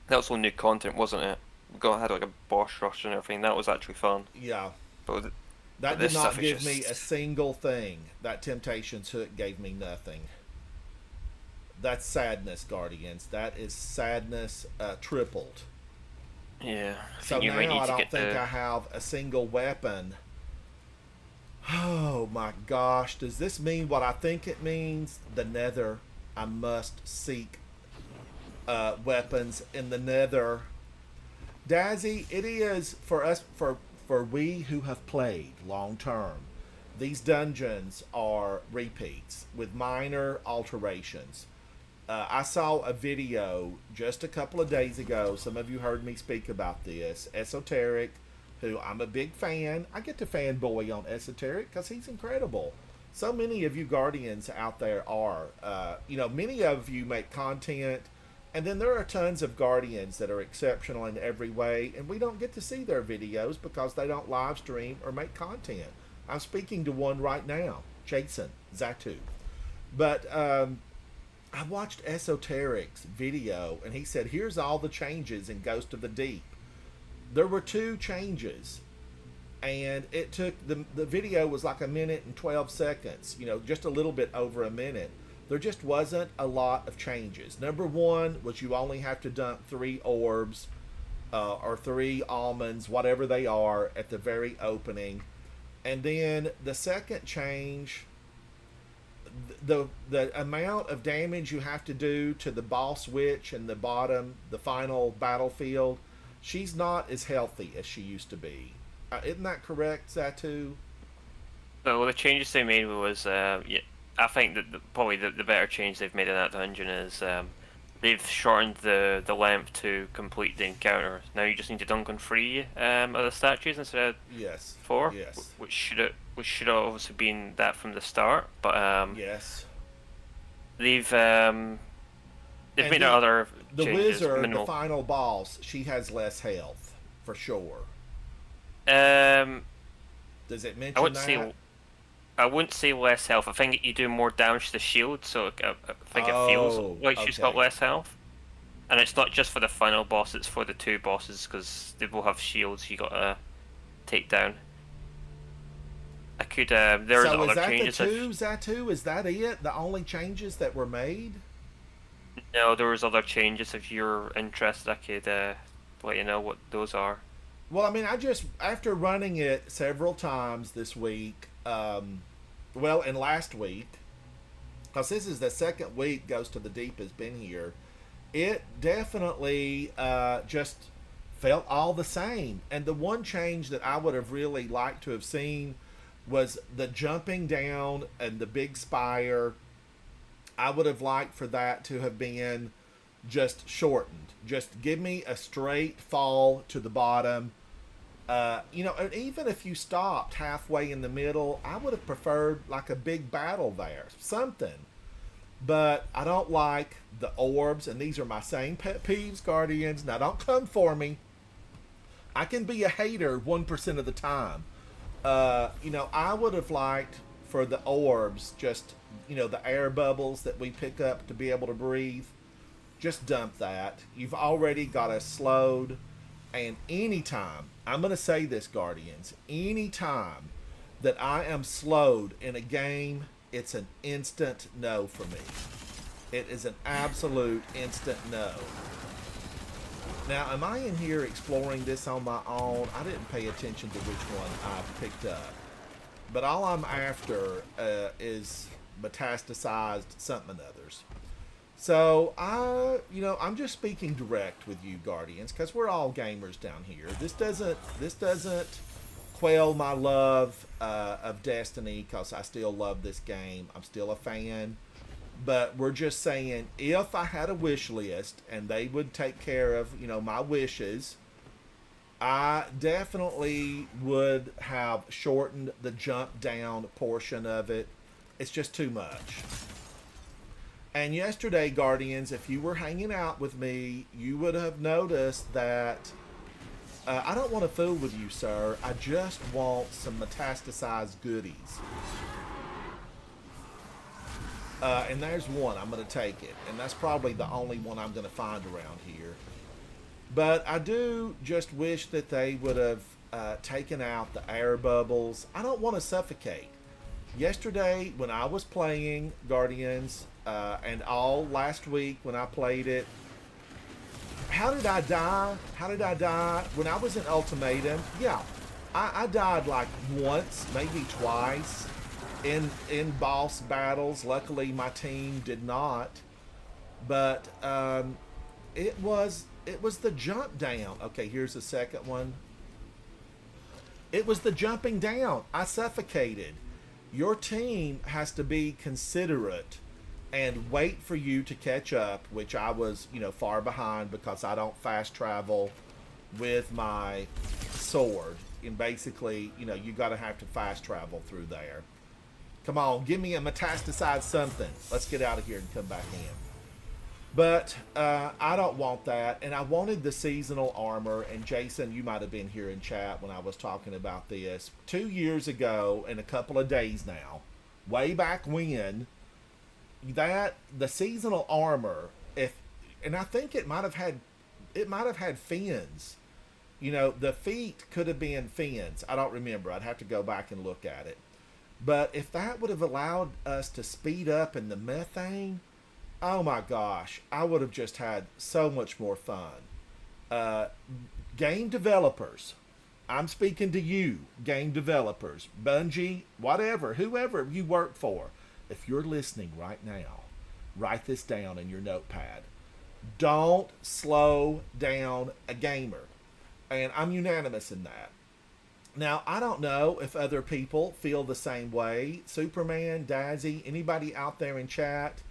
was all new content, wasn't it? We had like a boss rush and everything. That was actually fun. Yeah. But that did not give me a single thing. That Temptations hook gave me nothing. That's sadness, Guardians. That is sadness tripled. Yeah. So now I don't think I have a single weapon. Oh my gosh. Does this mean what I think it means? The Nether. I must seek weapons in the Nether. Dazzy, it is for us, for we who have played long term. These dungeons are repeats with minor alterations. I saw a video just a couple of days ago. Some of you heard me speak about this. Esoteric, who I'm a big fan. I get to fanboy on Esoteric because he's incredible. So many of you Guardians out there are. You know, many of you make content, and then there are tons of Guardians that are exceptional in every way, and we don't get to see their videos because they don't live stream or make content. I'm speaking to one right now, Jason Zatu. But I watched Esoteric's video, and he said, here's all the changes in Ghost of the Deep. There were 2 changes, and it took, the video was like 1 minute and 12 seconds, you know, just a little bit over a minute. There just wasn't a lot of changes. Number 1 was you only have to dump 3 orbs, or 3 almonds, whatever they are, at the very opening. And then the second change, the amount of damage you have to do to the boss witch in the bottom, the final battlefield, she's not as healthy as she used to be. Isn't that correct, Zatu? So the changes they made was, yeah, I think that probably the better change they've made in that dungeon is they've shortened the length to complete the encounter. Now you just need to dunk on 3 of the statues instead of 4. Yes. Which should have obviously been that from the start, but yes. They've made other the changes. Wizard, minimal. the final boss, she has less health for sure. Does it mention that? I wouldn't say less health. I think you do more damage to the shield, so I think it feels like she's got less health. And it's not just for the final boss; it's for the 2 bosses, because they both have shields you got to take down. I could. There's So is other that the changes. two, Zatu? Is that it? The only changes that were made? No, there was other changes. If you're interested, I could let you know what those are. Well, I mean, I just after running it several times this week, well, and last week, because this is the second week Ghost to the Deep has been here, it definitely just felt all the same. And the one change that I would have really liked to have seen was the jumping down and the big spire. I would have liked for that to have been just shortened. Just give me a straight fall to the bottom. And even if you stopped halfway in the middle, I would have preferred like a big battle there, something. But I don't like the orbs, and these are my same pet peeves, Guardians. Now, don't come for me. I can be a hater 1% of the time. I would have liked for the orbs, just, the air bubbles that we pick up to be able to breathe. Just dump that. You've already got us slowed. And anytime, I'm going to say this, Guardians, anytime that I am slowed in a game, it's an instant no for me. It is an absolute instant no. Now, am I in here exploring this on my own? I didn't pay attention to which one I picked up. But all I'm after is metastasized something others. So I'm just speaking direct with you, Guardians, because we're all gamers down here. This doesn't quell my love of Destiny, because I still love this game. I'm still a fan. But we're just saying, if I had a wish list and they would take care of, my wishes, I definitely would have shortened the jump down portion of it. It's just too much. And yesterday, Guardians, if you were hanging out with me, you would have noticed that I don't want to fool with you, sir. I just want some metastasized goodies. And there's one. I'm going to take it. And that's probably the only one I'm going to find around here. But I do just wish that they would have taken out the air bubbles. I don't want to suffocate. Yesterday, when I was playing Guardians, and all last week when I played it, how did I die? When I was in Ultimatum, yeah, I died like once, maybe twice in boss battles. Luckily, my team did not. But it was the jump down. Okay, here's the second one. It was the jumping down. I suffocated. Your team has to be considerate and wait for you to catch up, which I was, far behind because I don't fast travel with my sword. And basically, you got to have to fast travel through there. Come on, give me a metastasized something. Let's get out of here and come back in. But I don't want that. And I wanted the seasonal armor. And Jason, you might have been here in chat when I was talking about this. 2 years ago, in a couple of days now, way back when, that the seasonal armor, and I think it might have had fins. The feet could have been fins. I don't remember. I'd have to go back and look at it. But if that would have allowed us to speed up in the methane, oh my gosh, I would have just had so much more fun. Game developers, I'm speaking to you, game developers, Bungie, whatever, whoever you work for. If you're listening right now, write this down in your notepad. Don't slow down a gamer. And I'm unanimous in that. Now, I don't know if other people feel the same way. Superman, Dazzy, anybody out there in chat,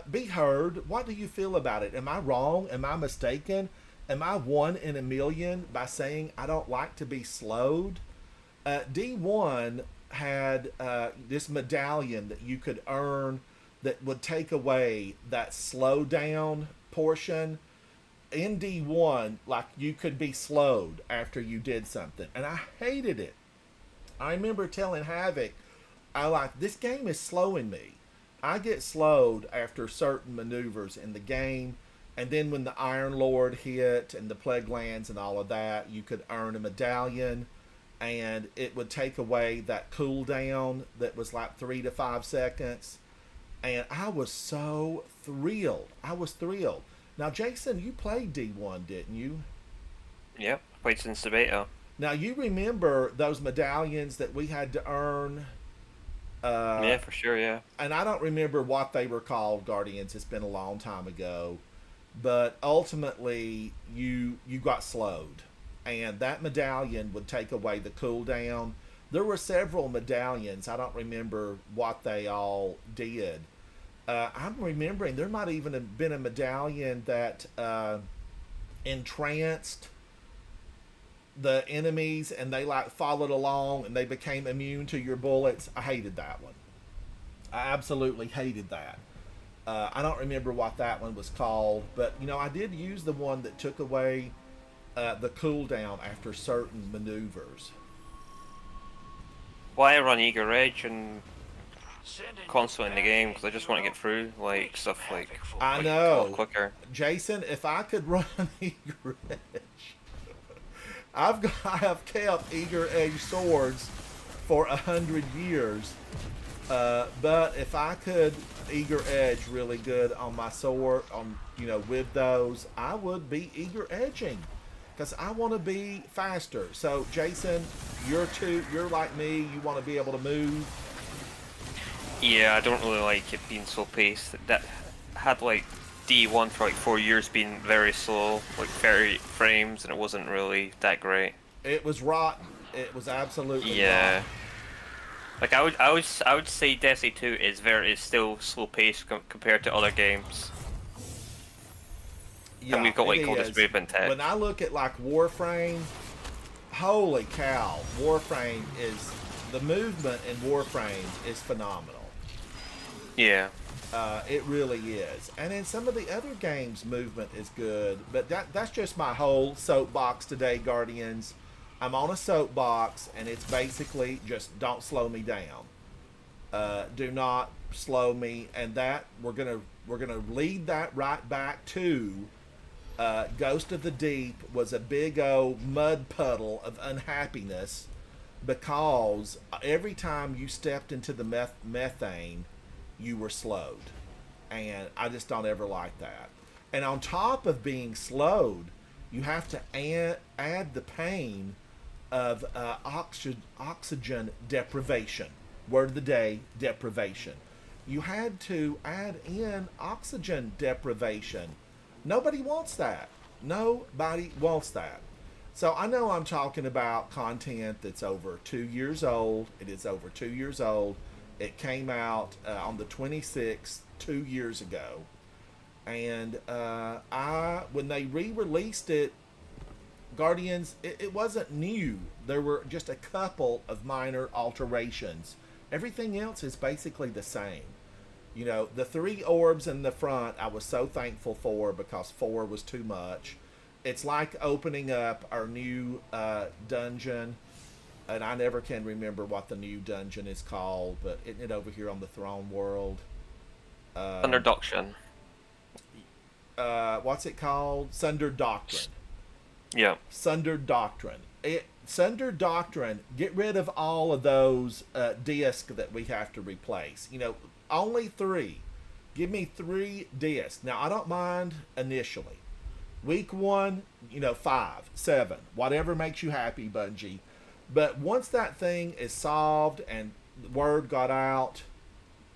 be heard. What do you feel about it? Am I wrong? Am I mistaken? Am I one in a million by saying I don't like to be slowed? D1 had this medallion that you could earn that would take away that slow down portion. In D1, like, you could be slowed after you did something, and I hated it. I remember telling Havoc, this game is slowing me. I get slowed after certain maneuvers in the game, and then when the Iron Lord hit and the Plague Lands and all of that, you could earn a medallion, and it would take away that cooldown that was like 3 to 5 seconds. And I was so thrilled. I was thrilled. Now, Jason, you played D1, didn't you? Yep, played since the beta. Now, you remember those medallions that we had to earn? Yeah, for sure, yeah. And I don't remember what they were called, Guardians. It's been a long time ago. But ultimately, you got slowed. And that medallion would take away the cooldown. There were several medallions. I don't remember what they all did. I'm remembering there might even have been a medallion that entranced the enemies, and they like followed along and they became immune to your bullets. I hated that one. I absolutely hated that. I don't remember what that one was called, but I did use the one that took away the cooldown after certain maneuvers. Well, I run Eager Edge and constantly in the game because I just want to get through like stuff like I like, know, a lot quicker. Jason. If I could run Eager Edge, I have kept Eager Edge swords for 100 years. But if I could Eager Edge really good on my sword, with those, I would be Eager Edging because I want to be faster. So, Jason, you're like me. You want to be able to move. Yeah, I don't really like it being so paced. That had like D1 for like 4 years being very slow, like 30 frames, and it wasn't really that great. It was rotten. It was absolutely Yeah. rotten. Like I would say Destiny 2 is still slow paced compared to other games. Yeah, and we've got like it all this is. movement tech. When I look at like Warframe, holy cow, Warframe is the movement in Warframe is phenomenal. Yeah. It really is. And in some of the other games, movement is good. But that's just my whole soapbox today, Guardians. I'm on a soapbox, and it's basically just don't slow me down. Do not slow me, and that we're gonna lead that right back to Ghost of the Deep was a big old mud puddle of unhappiness because every time you stepped into the methane, you were slowed, and I just don't ever like that. And on top of being slowed, you have to add the pain of oxygen deprivation. Word of the day, deprivation. You had to add in oxygen deprivation. Nobody wants that. Nobody wants that. So I know I'm talking about content that's over 2 years old. It is over 2 years old. It came out on the 26th 2 years ago. And when they re-released it, Guardians, it wasn't new. There were just a couple of minor alterations. Everything else is basically the same. The 3 orbs in the front, I was so thankful for because 4 was too much. It's like opening up our new dungeon, and I never can remember what the new dungeon is called, but isn't it over here on the Throne World? Under Doctrine. What's it called? Sundered Doctrine. Yeah. Sundered Doctrine. Sundered Doctrine, get rid of all of those discs that we have to replace. Only 3. Give me 3 discs. Now, I don't mind initially. Week 1, 5, 7, whatever makes you happy, Bungie. But once that thing is solved and the word got out,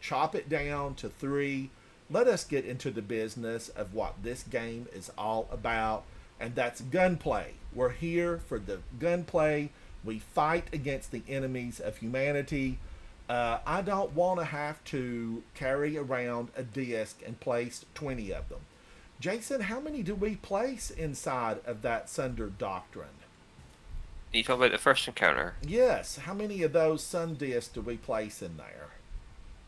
chop it down to 3. Let us get into the business of what this game is all about, and that's gunplay. We're here for the gunplay. We fight against the enemies of humanity. I don't want to have to carry around a disc and place 20 of them. Jason, how many do we place inside of that Sundered Doctrine? You talk about the first encounter. Yes, how many of those sun discs do we place in there?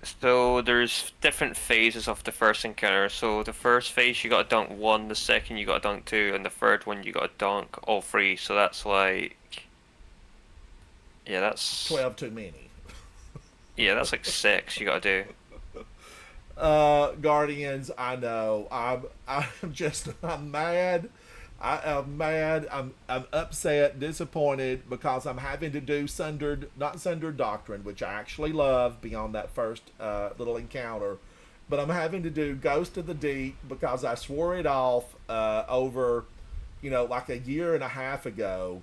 So there's different phases of the first encounter. So the first phase you got to dunk 1, the second you got to dunk 2, and the third one you got to dunk all 3. So that's like, yeah, that's 12 too many. Yeah, that's like 6 you got to do. Guardians, I know. I'm mad. I am mad. I'm upset, disappointed because I'm having to do not Sundered Doctrine, which I actually love beyond that first little encounter, but I'm having to do Ghost of the Deep because I swore it off over, like a year and a half ago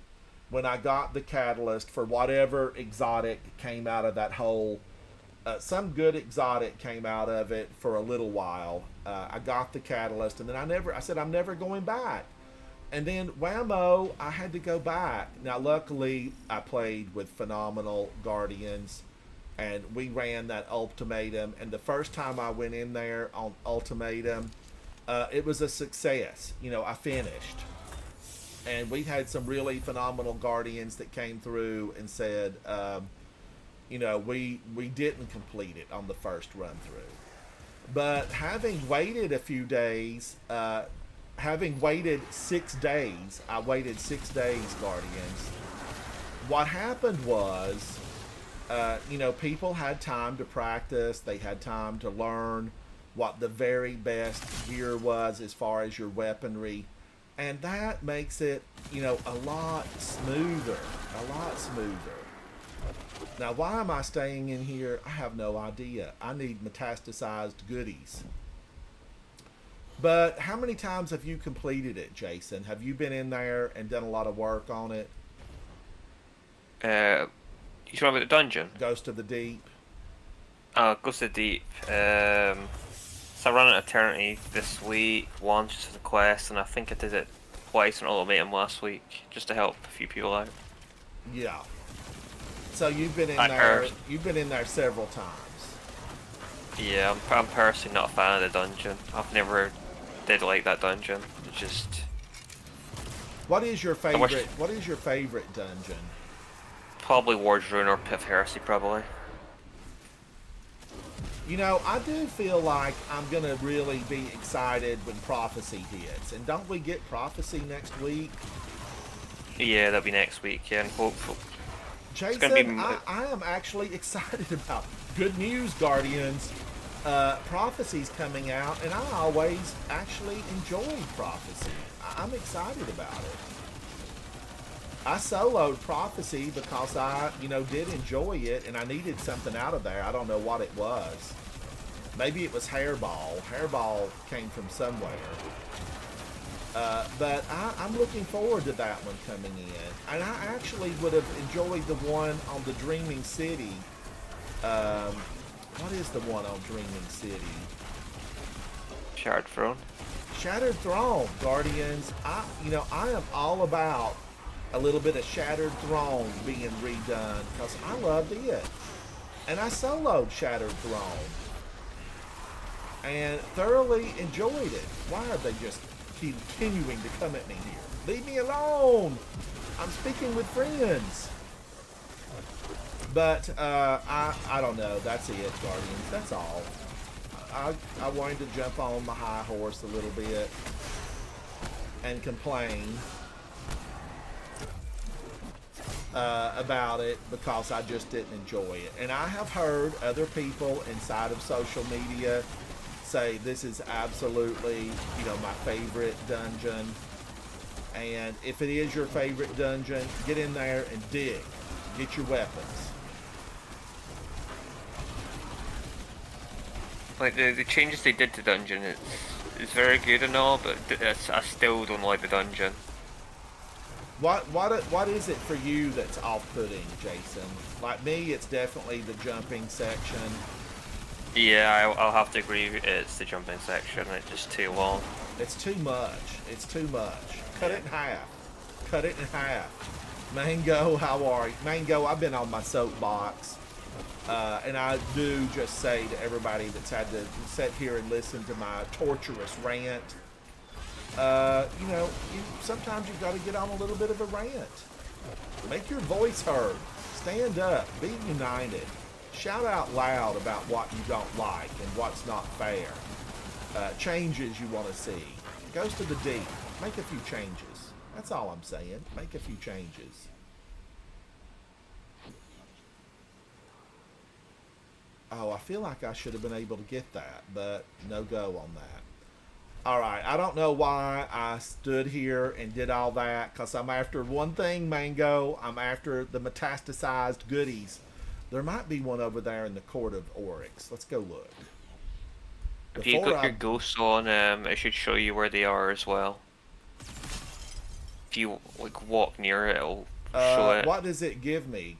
when I got the catalyst for whatever exotic came out of that whole. Some good exotic came out of it for a little while. I got the catalyst, and then I said I'm never going back. And then whammo, I had to go back. Now, luckily, I played with phenomenal Guardians, and we ran that ultimatum. And the first time I went in there on ultimatum, it was a success. I finished, and we had some really phenomenal Guardians that came through and said, we didn't complete it on the first run through. But having waited a few days, having waited 6 days, I waited 6 days, Guardians. What happened was, people had time to practice. They had time to learn what the very best gear was as far as your weaponry. And that makes it, a lot smoother. A lot smoother. Now, why am I staying in here? I have no idea. I need metastasized goodies. But how many times have you completed it, Jason? Have you been in there and done a lot of work on it? You talking about the dungeon? Ghost of the Deep? Ghost of the Deep. So I ran an Eternity this week, once just for the quest, and I think I did it twice on Ultimatum last week, just to help a few people out. Yeah. So you've been in there. You've been in there several times. Yeah, I'm personally not a fan of the dungeon. I've never did like that dungeon. It's just. What is your favorite? What is your favorite dungeon? Probably Ward's Ruin or Pit of Heresy, probably. I do feel like I'm gonna really be excited when Prophecy hits, and don't we get Prophecy next week? Yeah, that'll be next week. Yeah, and hopefully. Jason, I am actually excited about good news, Guardians. Prophecy's coming out, and I always actually enjoyed Prophecy. I'm excited about it. I soloed Prophecy because I, did enjoy it, and I needed something out of there. I don't know what it was. Maybe it was Hairball. Hairball came from somewhere. But I'm looking forward to that one coming in. And I actually would have enjoyed the one on the Dreaming City. What is the one on Dreaming City? Shattered Throne. Shattered Throne, Guardians. I am all about a little bit of Shattered Throne being redone because I loved it. And I soloed Shattered Throne. And thoroughly enjoyed it. Why are they just continuing to come at me here? Leave me alone. I'm speaking with friends. But I don't know. That's it, Guardians. That's all. I wanted to jump on my high horse a little bit and complain about it because I just didn't enjoy it. And I have heard other people inside of social media say this is absolutely, my favorite dungeon. And if it is your favorite dungeon, get in there and dig. Get your weapons. Like the changes they did to dungeon, it's very good and all, but I still don't like the dungeon. What is it for you that's off-putting, Jason? Like me, it's definitely the jumping section. Yeah, I'll have to agree. It's the jumping section. It's just too long. It's too much. It's too much. Cut it in half. Cut it in half. Mango, how are you? Mango, I've been on my soapbox. And I do just say to everybody that's had to sit here and listen to my torturous rant, sometimes you've got to get on a little bit of a rant. Make your voice heard. Stand up. Be united. Shout out loud about what you don't like and what's not fair. Changes you want to see. Ghost of the Deep. Make a few changes. That's all I'm saying. Make a few changes. Oh, I feel like I should have been able to get that, but no go on that. All right, I don't know why I stood here and did all that because I'm after one thing, Mango. I'm after the metastasized goodies. There might be one over there in the Court of Oryx. Let's go look. If you Before got your I, ghosts on, it should show you where they are as well. If you like walk near it, it'll show it. what does it give me?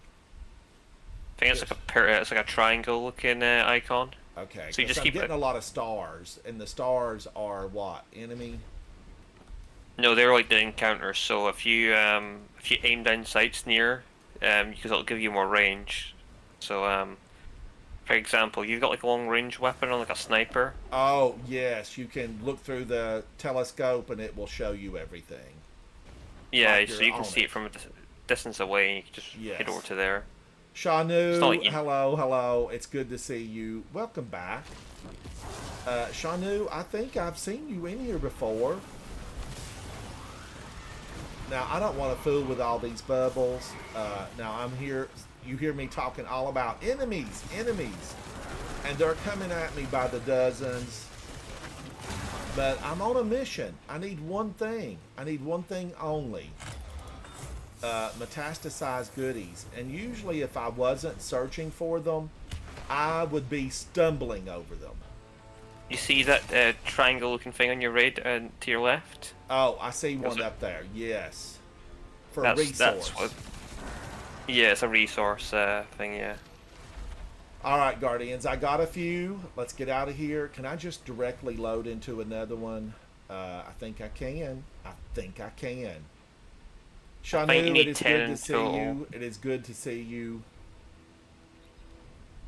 I think it's like it's like a triangle looking icon. Okay, So you 'cause just I'm keep getting it. a lot of stars, and the stars are what? Enemy? No, they're like the encounters. So if you aim down sights near, because it'll give you more range. So for example, you've got like a long range weapon on like a sniper. Oh, yes, you can look through the telescope and it will show you everything. Yeah, Like so you're you can on see it. it from a distance away, and you can just Yes. head over to there. It's not Shanu, like you- hello, hello. It's good to see you. Welcome back. Shanu, I think I've seen you in here before. Now, I don't want to fool with all these bubbles. Now, I'm here. You hear me talking all about enemies, enemies. And they're coming at me by the dozens. But I'm on a mission. I need one thing. I need one thing only. Metastasized goodies. And usually if I wasn't searching for them, I would be stumbling over them. You see that triangle looking thing on your right and to your left? Oh, I see one it- up there. Yes. For That's resource. what. Yeah, it's a resource thing. Yeah. All right, Guardians, I got a few. Let's get out of here. Can I just directly load into another one? I think I can. I think I can. think you Shanu, need it is 10 good to see total. you. It is good to see you.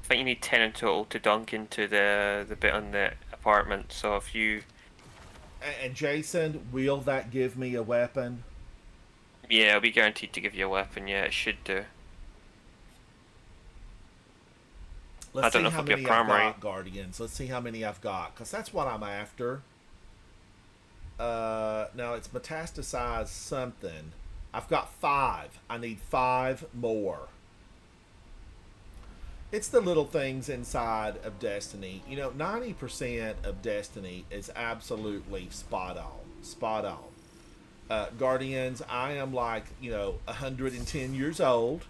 I think you need 10 in total to dunk into the bit on the apartment. So if you, And Jason, will that give me a weapon? yeah, it'll be guaranteed to give you a weapon. Yeah, it should do. Let's I don't see know if how it'll be a many I've primary. got, Guardians. Let's see how many I've got, because that's what I'm after. Now it's metastasized something. I've got 5. I need 5 more. It's the little things inside of Destiny. You know, 90% of Destiny is absolutely spot on. Spot on. Guardians, I am like, 110 years old.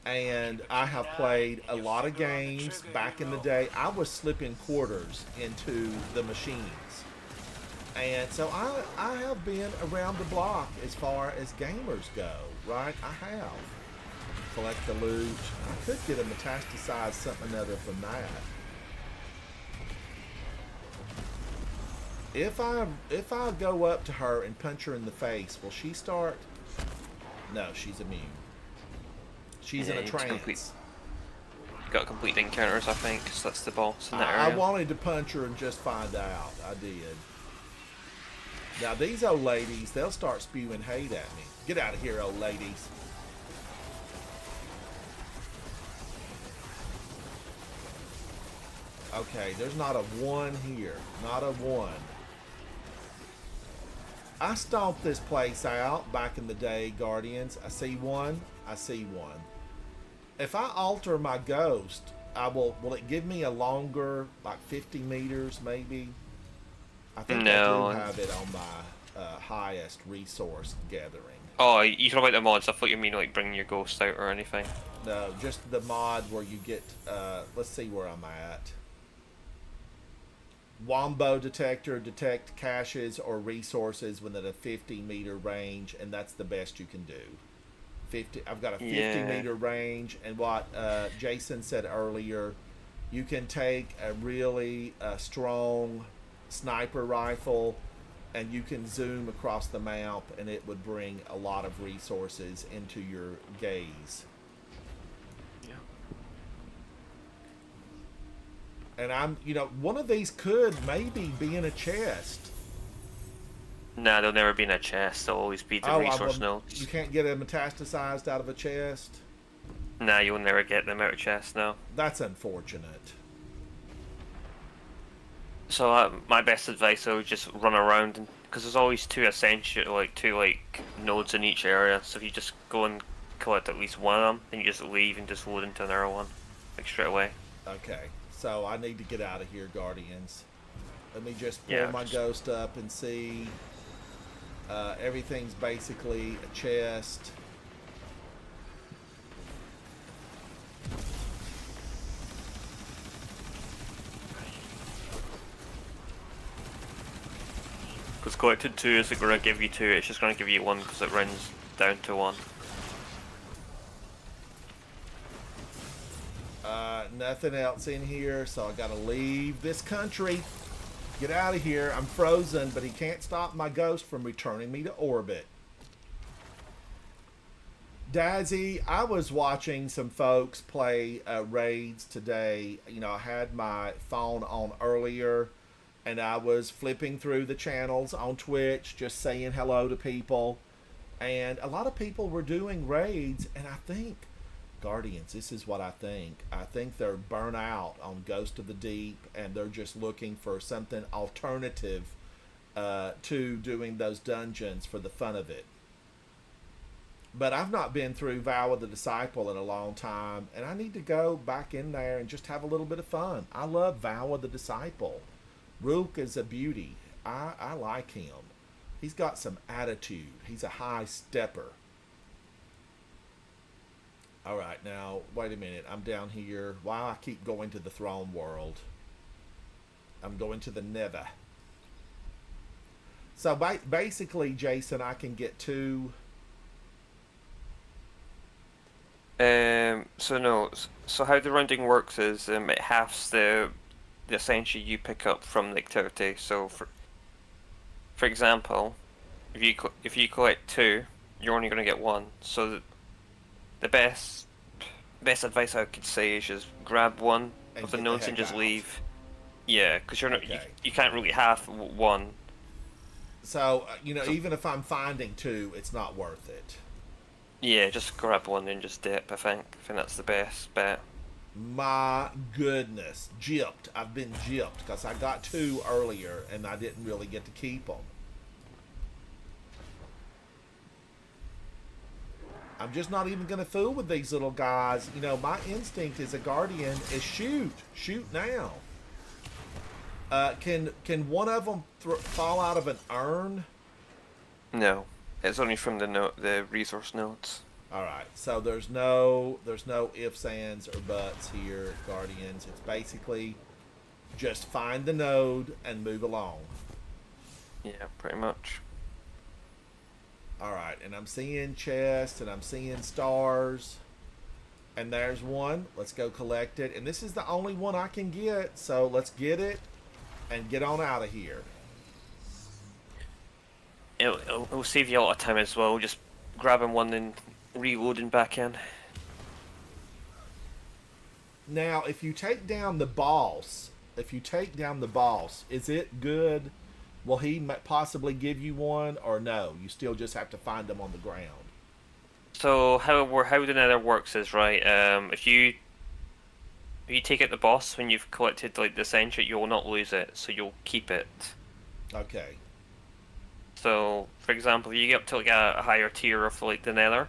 And I have played a lot of games back in the day. I was slipping quarters into the machines. And so I have been around the block as far as gamers go, right? I have. Collect the loot. I could get a metastasized something or other from that. If I go up to her and punch her in the face, will she start? No, she's immune. She's Yeah, in a you have to trance. got complete encounters, I think, because that's the boss in that I area. wanted to punch her and just find out. I did. Now these old ladies, they'll start spewing hate at me. Get out of here, old ladies. Okay, there's not a one here. Not a one. I stomped this place out back in the day, Guardians. I see one. I see one. If I alter my ghost, will it give me a longer, like 50 meters maybe? I think No. I do have it on my highest resource gathering. Oh, you talk about the mods. I thought you mean like bringing your ghost out or anything. No, just the mod where you get, let's see where I'm at. Wombo detector, detect caches or resources within a 50-meter range, and that's the best you can do. 50. I've got a 50-meter range, and what Jason said earlier, you can take a really strong sniper rifle, and you can zoom across the map, and it would bring a lot of resources into your gaze. Yeah. And I'm, one of these could maybe be in a chest. Nah, they'll never be in a chest. They'll always be the resource nodes. You can't get it metastasized out of a chest. Nah, you'll never get them out of chest. No. That's unfortunate. So my best advice, I would just run around, because there's always two nodes in each area. So if you just go and collect at least one of them, then you just leave and just load into another one, like straight away. Okay, so I need to get out of here, Guardians. Let me just pull Yeah, my ghost up and see. Everything's basically a chest. because collected 2 isn't going to give you 2, it's just going to give you 1 because it runs down to 1. Nothing else in here, so I gotta leave this country. Get out of here. I'm frozen, but he can't stop my ghost from returning me to orbit. Dazzy, I was watching some folks play raids today. You know, I had my phone on earlier, and I was flipping through the channels on Twitch, just saying hello to people. And a lot of people were doing raids, and I think, Guardians, this is what I think. I think they're burnt out on Ghost of the Deep, and they're just looking for something alternative to doing those dungeons for the fun of it. But I've not been through Vow of the Disciple in a long time, and I need to go back in there and just have a little bit of fun. I love Vow of the Disciple. Rook is a beauty. I like him. He's got some attitude. He's a high stepper. All right, now, wait a minute. I'm down here. Why I keep going to the throne world? I'm going to the Nether. So basically, Jason, I can get 2... So how the rounding works is it halves the essentially you pick up from the activity. So for example, if you collect 2, you're only going to get 1. So the best advice I could say is just grab 1 And of the get the nodes and heck just out. leave. Yeah, because you're not Okay. you can't really have 1. So, you know, even if I'm finding 2, it's not worth it. Yeah, just grab 1 and just dip. I think that's the best bet. My goodness. Gypped. I've been gypped because I got 2 earlier and I didn't really get to keep them. I'm just not even going to fool with these little guys. You know, my instinct as a guardian is shoot. Shoot now. Can one of them fall out of an urn? No, it's only from the resource nodes. All right, so there's no ifs, ands, or buts here, Guardians. It's basically just find the node and move along. Yeah, pretty much. All right, and I'm seeing chests and I'm seeing stars. And there's one. Let's go collect it. And this is the only one I can get, so let's get it and get on out of here. It'll save you a lot of time as well, just grabbing 1 and reloading back in. Now, if you take down the boss, is it good? Will he possibly give you one, or no? You still just have to find them on the ground. So how the Nether works is right. If you take out the boss when you've collected like the essential, you will not lose it, so you'll keep it. Okay. So, for example, if you get up to like a higher tier of like the Nether,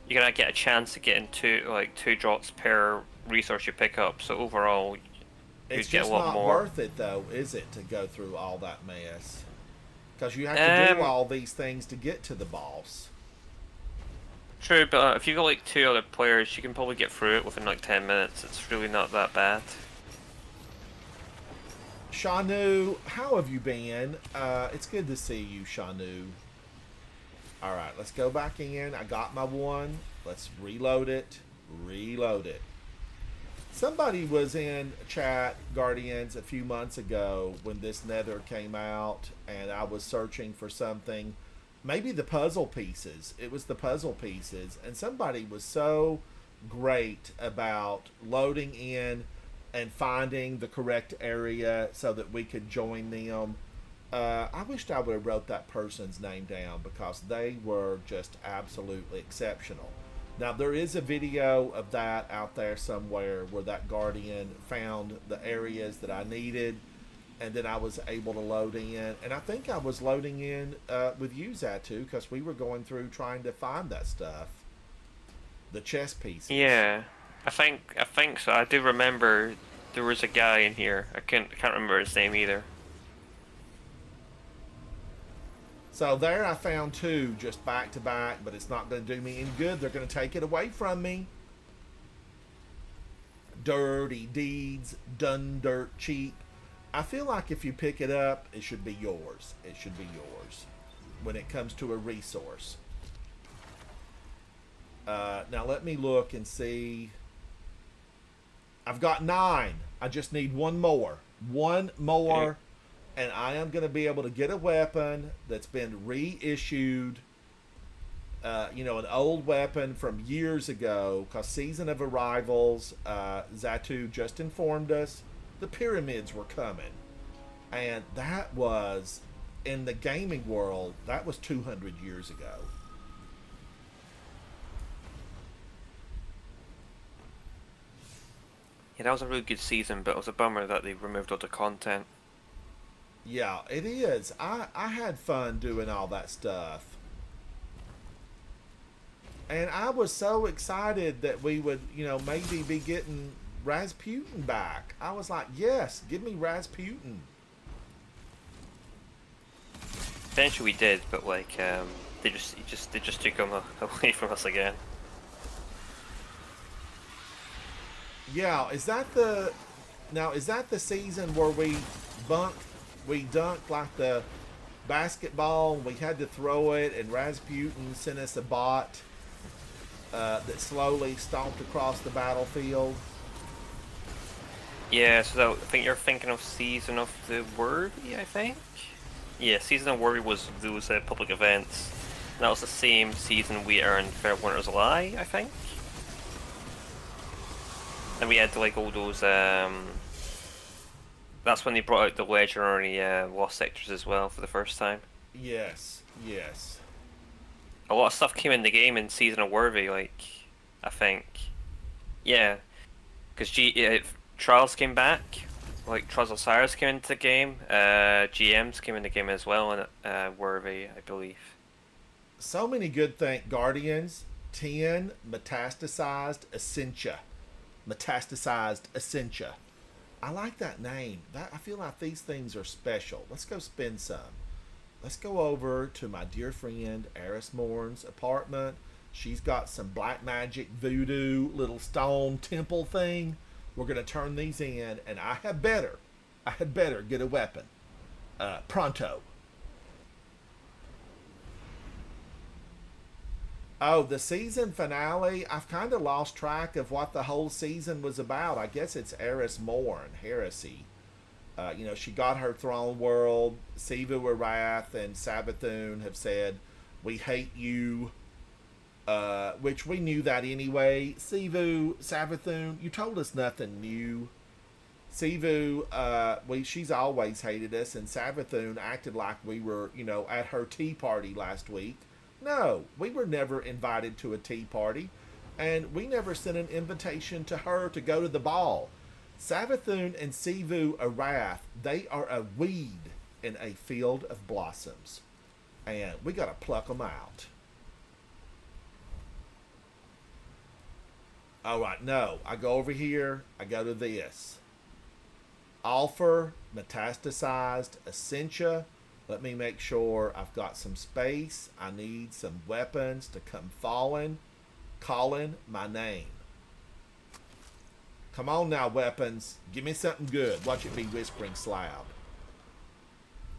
you're gonna get a chance to get into like 2 drops per resource you pick up. So overall, It's you'd get just a lot not more. worth it, though, is it, to go through all that mess? Because you have to do all these things to get to the boss. True, but if you got like 2 other players, you can probably get through it within like 10 minutes. It's really not that bad. Shanu, how have you been? It's good to see you, Shanu. All right, let's go back in. I got my 1. Let's reload it. Reload it. Somebody was in chat, Guardians, a few months ago when this Nether came out, and I was searching for something. Maybe the puzzle pieces. It was the puzzle pieces. And somebody was so great about loading in and finding the correct area so that we could join them. I wished I would have wrote that person's name down because they were just absolutely exceptional. Now, there is a video of that out there somewhere where that Guardian found the areas that I needed, and then I was able to load in. And I think I was loading in with you, Zatu, because we were going through trying to find that stuff. The chess pieces. Yeah, I think so. I do remember there was a guy in here. I can't remember his name either. So there I found 2 just back to back, but it's not going to do me any good. They're going to take it away from me. Dirty deeds, done dirt cheap. I feel like if you pick it up, it should be yours. It should be yours when it comes to a resource. Now let me look and see. I've got 9. I just need one more. One more. Okay. And I am going to be able to get a weapon that's been reissued. An old weapon from years ago. Because Season of Arrivals, Zatu just informed us the pyramids were coming. And that was, in the gaming world, that was 200 years ago. Yeah, that was a really good season, but it was a bummer that they removed all the content. Yeah, it is. I had fun doing all that stuff. And I was so excited that we would, maybe be getting Rasputin back. I was like, yes, give me Rasputin. Eventually we did, but like they just took him away from us again. Yeah, is that the season where we dunked like the basketball, we had to throw it, and Rasputin sent us a bot that slowly stomped across the battlefield? Yeah, so I think you're thinking of Season of the Worthy, I think? Yeah, Season of Worthy was those public events. And that was the same season we earned Fair Winter's Lie, I think? And we had like all those, that's when they brought out the legendary Lost Sectors as well for the first time. Yes. A lot of stuff came in the game in Season of Worthy, like, I think. Yeah, because Trials came back, like Trials of Cyrus came into the game, GMs came in the game as well, and Worthy, I believe. So many good things. Guardians, 10, Metastasized Essentia. I like that name. I feel like these things are special. Let's go spend some. Let's go over to my dear friend Eris Morn's apartment. She's got some black magic voodoo little stone temple thing. We're going to turn these in, and I had better get a weapon. Pronto. Oh, the season finale, I've kind of lost track of what the whole season was about. I guess it's Eris Morn, Heresy. She got her throne world. Sivu Arath and Savathun have said, we hate you. Which we knew that anyway. Sivu, Savathun, you told us nothing new. Sivu, she's always hated us, and Savathun acted like we were, at her tea party last week. No, we were never invited to a tea party, and we never sent an invitation to her to go to the ball. Savathun and Sivu Arath, they are a weed in a field of blossoms, and we gotta pluck them out. Alright, no, I go over here, I go to this. Offer, Metastasized, Essentia. Let me make sure I've got some space. I need some weapons to come calling my name. Come on now, weapons. Give me something good. Watch it be Whispering Slab.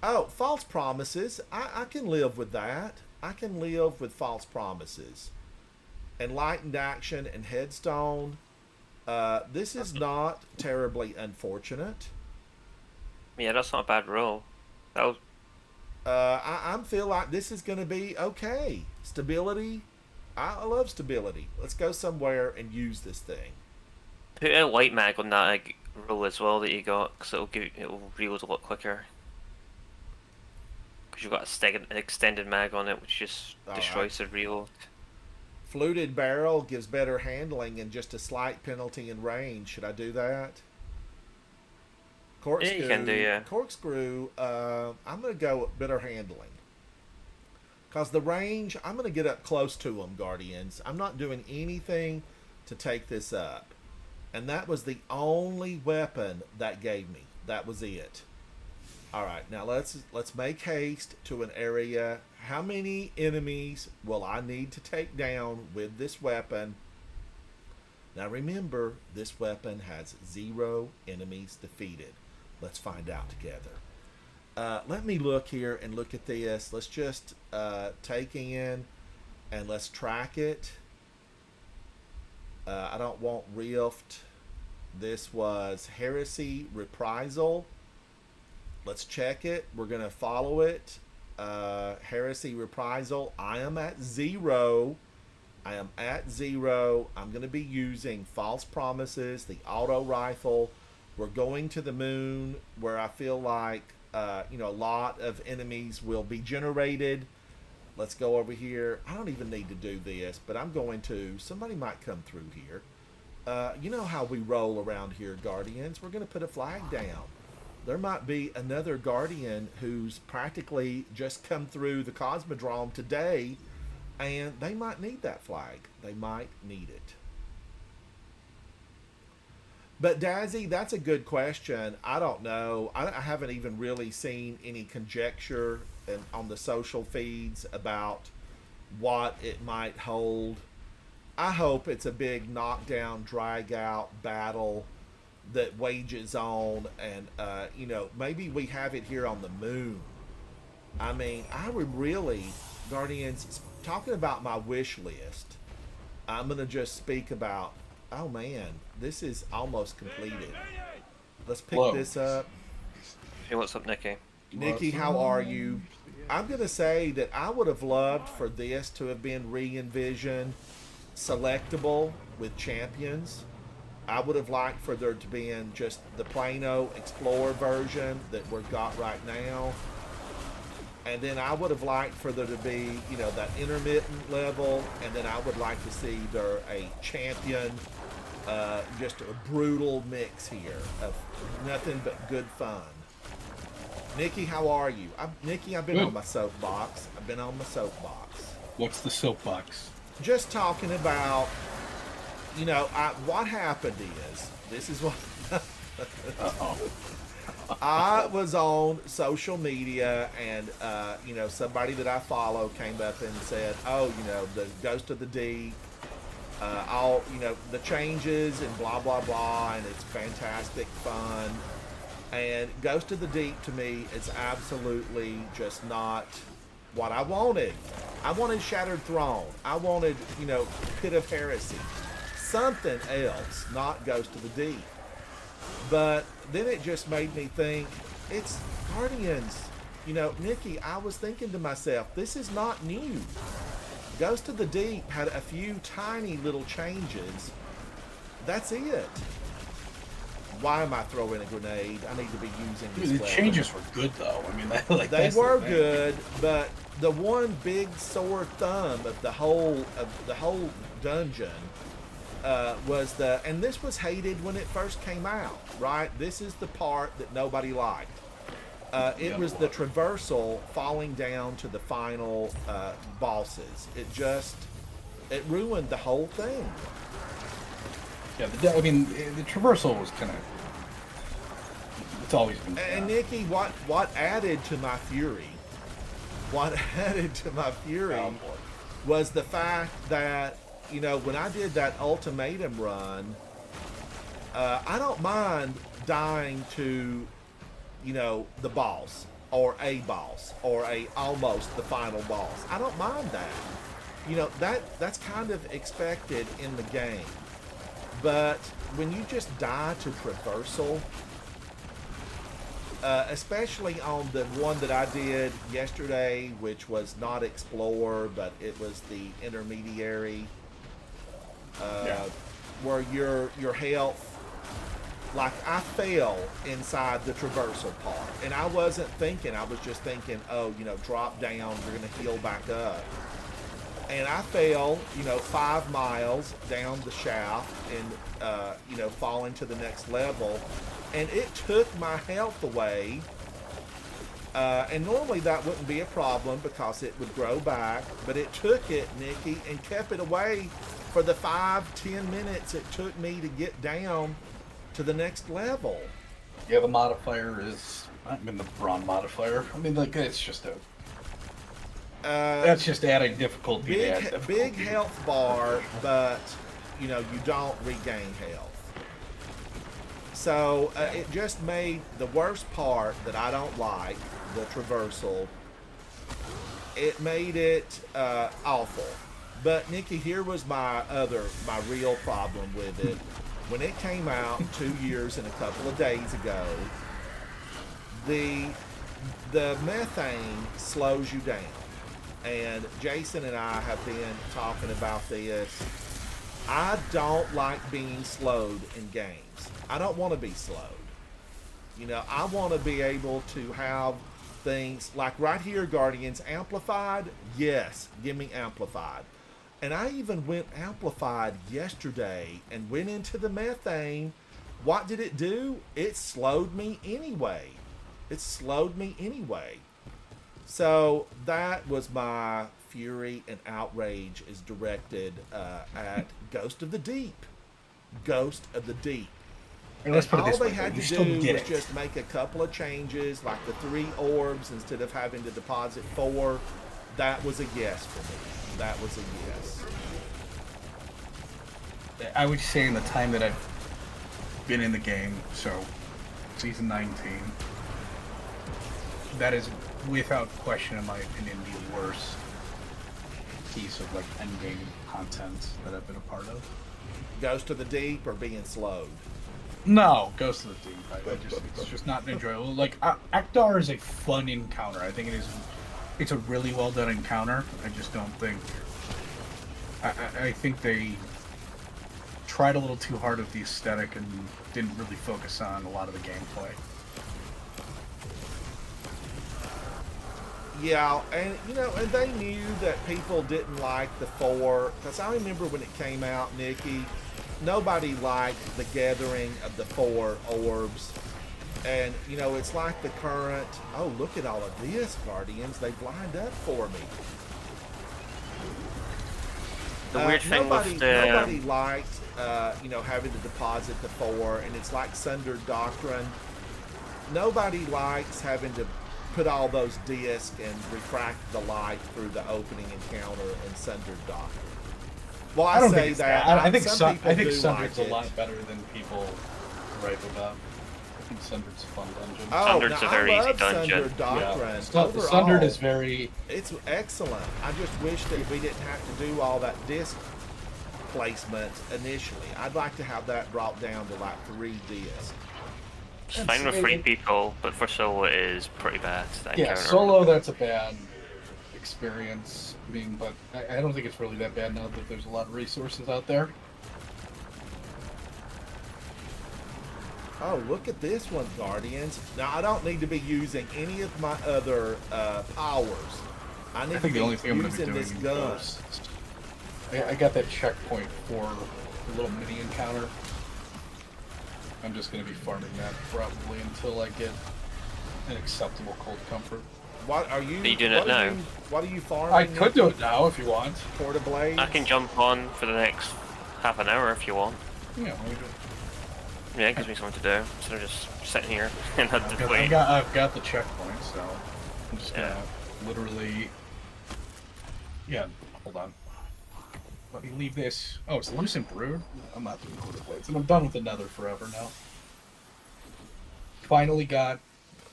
Oh, false promises. I can live with that. I can live with false promises. Enlightened action and headstone. This is not terribly unfortunate. Yeah, that's not a bad roll. That was... I feel like this is going to be okay. Stability. I love stability. Let's go somewhere and use this thing. Put a light mag on that roll as well that you got, because it'll reload a lot quicker. Because you've got an extended mag on it, which just destroys the reload. Fluted barrel gives better handling and just a slight penalty in range. Should I do that? Corkscrew. Yeah, you can do, yeah. Corkscrew, I'm going to go with better handling. Because the range, I'm going to get up close to them, Guardians. I'm not doing anything to take this up. And that was the only weapon that gave me. That was it. All right, now let's make haste to an area. How many enemies will I need to take down with this weapon? Now remember, this weapon has 0 enemies defeated. Let's find out together. Let me look here and look at this. Let's just take in and let's track it. I don't want Rift. This was Heresy Reprisal. Let's check it. We're going to follow it. Heresy Reprisal. I am at 0. I am at 0. I'm going to be using False Promises, the auto rifle. We're going to the moon where I feel like, a lot of enemies will be generated. Let's go over here. I don't even need to do this, but I'm going to. Somebody might come through here. You know how we roll around here, Guardians. We're going to put a flag down. There might be another Guardian who's practically just come through the Cosmodrome today, and they might need that flag. They might need it. But Dazzy, that's a good question. I don't know. I haven't even really seen any conjecture on the social feeds about what it might hold. I hope it's a big knockdown, drag out battle that wages on, and maybe we have it here on the moon. I mean, I would really, Guardians, talking about my wish list, I'm gonna just speak about, oh man, this is almost completed. Let's pick this up. Hey, what's up, Nikki? Nikki, how are you? I'm gonna say that I would have loved for this to have been re-envisioned selectable with champions. I would have liked for there to be in just the Plano Explorer version that we've got right now. And then I would have liked for there to be, that intermittent level. And then I would like to see there a champion, just a brutal mix here of nothing but good fun. Nikki, how are you? Nikki, I've been on my soapbox. What's the soapbox? Just talking about, what happened is, this is what I was on social media, and somebody that I follow came up and said, oh, the Ghost of the Deep, all, the changes and blah blah blah, and it's fantastic fun. And Ghost of the Deep to me is absolutely just not what I wanted. I wanted Shattered Throne. I wanted, Pit of Heresy. Something else, not Ghost of the Deep. But then it just made me think, it's Guardians. Nikki, I was thinking to myself, this is not new. Ghost of the Deep had a few tiny little changes. That's it. Why am I throwing a grenade? I need to be using this The weapon. changes were good, though. I mean, they were good, but the one big sore thumb of the whole dungeon was and this was hated when it first came out, right? This is the part that nobody liked. It was the traversal falling down to the final bosses. It ruined the whole thing. Yeah, the traversal was kind of... It's always been... And Nikki, what added to my fury? Was the fact that, when I did that ultimatum run, I don't mind dying to, the boss, or a boss, or almost the final boss. I don't mind that. That's kind of expected in the game. But when you just die to traversal, especially on the one that I did yesterday, which was not Explorer, but it was the Intermediary, where your health, like I fell inside the traversal part, and I wasn't thinking, I was just thinking, oh, drop down, you're going to heal back up. And I fell, 5 miles down the shaft and, falling to the next level. And it took my health away. And normally that wouldn't be a problem because it would grow back. But it took it, Nikki, and kept it away for the 5-10 minutes it took me to get down to the next level. Yeah, the modifier is. I mean, the brawn modifier. I mean, like it's just a. That's just adding difficulty. Big health bar, but you don't regain health. So it just made the worst part that I don't like, the traversal. It made it awful. But Nikki, here was my real problem with it. When it came out 2 years and a couple of days ago, the methane slows you down. And Jason and I have been talking about this. I don't like being slowed in games. I don't want to be slowed. I want to be able to have things like right here, Guardians, amplified. Yes, give me amplified. And I even went amplified yesterday and went into the methane. What did it do? It slowed me anyway. So that was my fury and outrage is directed at Ghost of the Deep. And let's put it all this they way, had you to still do get was it. just make a couple of changes, like the 3 orbs instead of having to deposit 4. That was a yes for me. That was a yes. I would say in the time that I've been in the game, so season 19, that is without question, in my opinion, the worst piece of like endgame content that I've been a part of. Ghost of the Deep or being slowed? No, Ghost of the Deep. It's just not enjoyable. Like Akdar is a fun encounter. I think it's a really well done encounter. I just don't think. I think they tried a little too hard with the aesthetic and didn't really focus on a lot of the gameplay. Yeah, and and they knew that people didn't like the 4, because I remember when it came out, Nikki, nobody liked the gathering of the 4 orbs. And it's like the current, oh, look at all of this, Guardians, they've lined up for me. The weird thing with the... Nobody liked having to deposit the 4, and it's like Sundered Doctrine. Nobody likes having to put all those discs and refract the light through the opening encounter in Sundered Doctrine. Well, I don't say think that. I think Sundered's like a lot better than people write about. I think Sundered's a fun dungeon. Sundered's a very easy love dungeon. Sundered Doctrine. Yeah. Overall, Sundered is very... It's excellent. I just wish that we didn't have to do all that disc placement initially. I'd like to have that brought down to like 3 discs. It's fine with 3 people, but for solo it is pretty bad. That Yeah, encounter. solo, that's a bad experience. I mean, but I don't think it's really that bad now that there's a lot of resources out there. Oh, look at this one, Guardians. Now, I don't need to be using any of my other powers. I need I think to the only be thing I'm going to be using doing this is gun. ghosts. I got that checkpoint for the little mini encounter. I'm just going to be farming that probably until I get an acceptable cold comfort. What are you? Are you doing it now? What are you farming? I could do it now if you want. Porta Blades? I can jump on for the next half an hour if you want. Yeah, we do. Yeah, it gives me something to do instead of just sitting here and have to wait. I've got the checkpoint, so I'm just gonna Yeah. literally. Yeah, hold on. Let me leave this. Oh, it's loose and brewed? I'm not doing quarter blades. And I'm done with the nether forever now. Finally got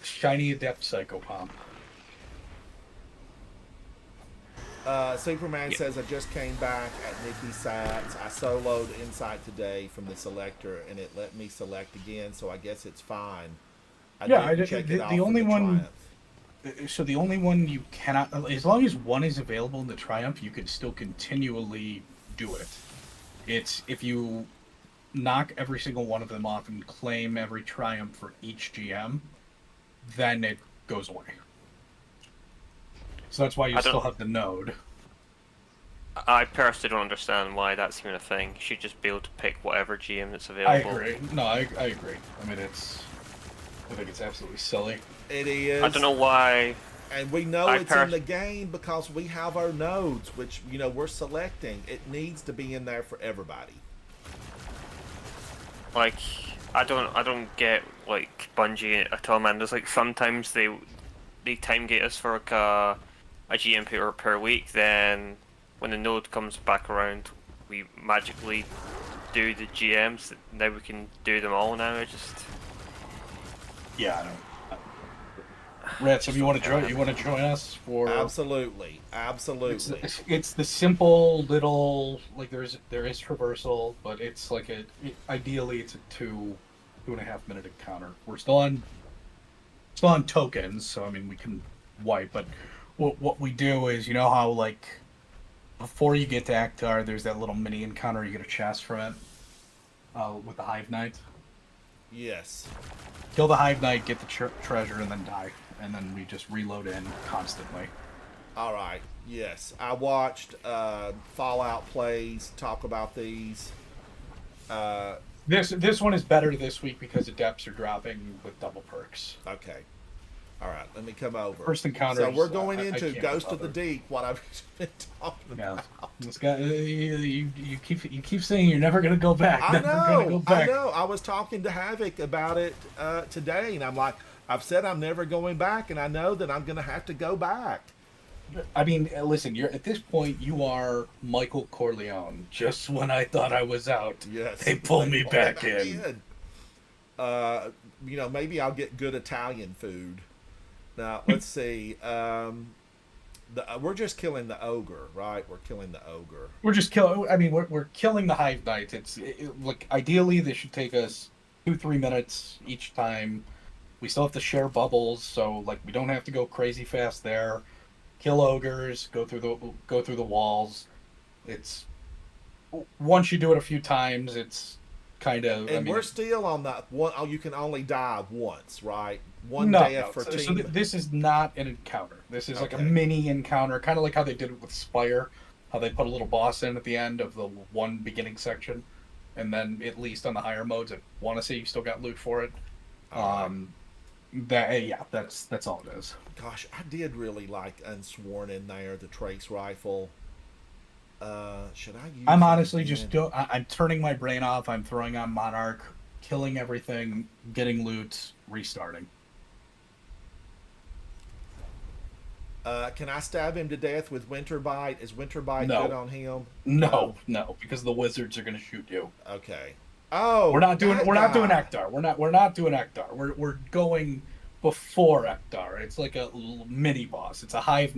shiny adept psychopomp. Superman says, I just came back at Nikki Sats. I soloed Insight today from the selector, and it let me select again, so I guess it's fine. The only one... So the only one you cannot... As long as one is available in the Triumph, you can still continually do it. It's if you knock every single one of them off and claim every Triumph for each GM, then it goes away. So that's why you still have the node. I personally don't understand why that's even a thing. You should just be able to pick whatever GM that's I available. agree. No, I agree. I mean, I think it's absolutely silly. It is. I don't know why. And we know it's in the game because we have our nodes, which, we're selecting. It needs to be in there for everybody. Like, I don't get like Bungie at all, man. There's like sometimes they time gate us for like a GM per week. Then when the node comes back around, we magically do the GMs. Now we can do them all now. I just Yeah, I know. Rats, if you want to join, us for Absolutely. It's the simple little like there is traversal, but it's like ideally it's a 2.5 minute encounter. We're still on tokens, so I mean we can wipe, but what we do is, you know how like before you get to Aktar, there's that little mini encounter, you get a chest from it with the Hive Knight. Yes. Kill the Hive Knight, get the treasure, and then die. And then we just reload in constantly. All right. Yes. I watched Fallout plays talk about these. This one is better this week because the depths are dropping with double perks. Okay. All right. Let me come over. First encounter. So we're going into Ghost of the Deep. What I've been talking about. This guy, you keep saying you're never gonna go back. I know. I was talking to Havoc about it today, and I'm like, I've said I'm never going back, and I know that I'm gonna have to go back. I mean, listen, you're at this point. You are Michael Corleone. Just when I thought I was out, yes, they pull me back in. Maybe I'll get good Italian food. Now let's see. We're just killing the ogre, right? We're killing the ogre. We're just killing. I mean, we're killing the Hive Knight. Like ideally, this should take us 2-3 minutes each time. We still have to share bubbles, so like we don't have to go crazy fast there. Kill ogres, go through the walls. It's once you do it a few times, it's kind of. And we're still on that one. Oh, you can only die once, right? One death for team. So this is not an encounter. This is like a mini encounter, kind of like how they did it with Spire, how they put a little boss in at the end of the one beginning section, and then at least on the higher modes, I want to say you still got loot for it. That's all it is. Gosh, I did really like Unsworn in there, the trace rifle. Should I use I'm honestly I'm turning my brain off. I'm throwing on Monarch, killing everything, getting loot, restarting. Can I stab him to death with Winterbite? Is Winterbite good on him? No, because the wizards are going to shoot you. Okay. Oh, we're not doing Ektar. We're not doing Ektar. We're going before Ektar. It's like a mini boss. It's a hive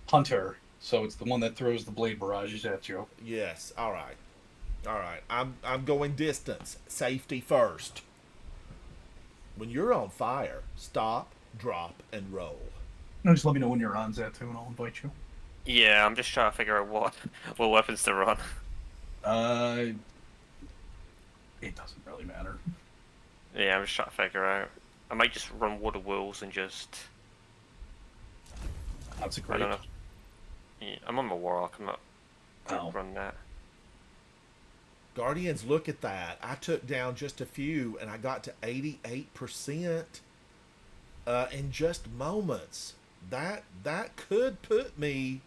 hunter. So it's the one that throws the blade barrages at you. Yes. All right. I'm going distance. Safety first. When you're on fire, stop, drop, and roll. No, just let me know when you're on, Zat, too, and I'll invite you. Yeah, I'm just trying to figure out what weapons to run. It doesn't really matter. Yeah, I'm just trying to figure out. I might just run Wood of Wolves and just. That's a great. I don't know. Yeah, I'm on my Warlock. I'm not gonna run that. Guardians, look at that. I took down just a few, and I got to 88% in just moments. That could put me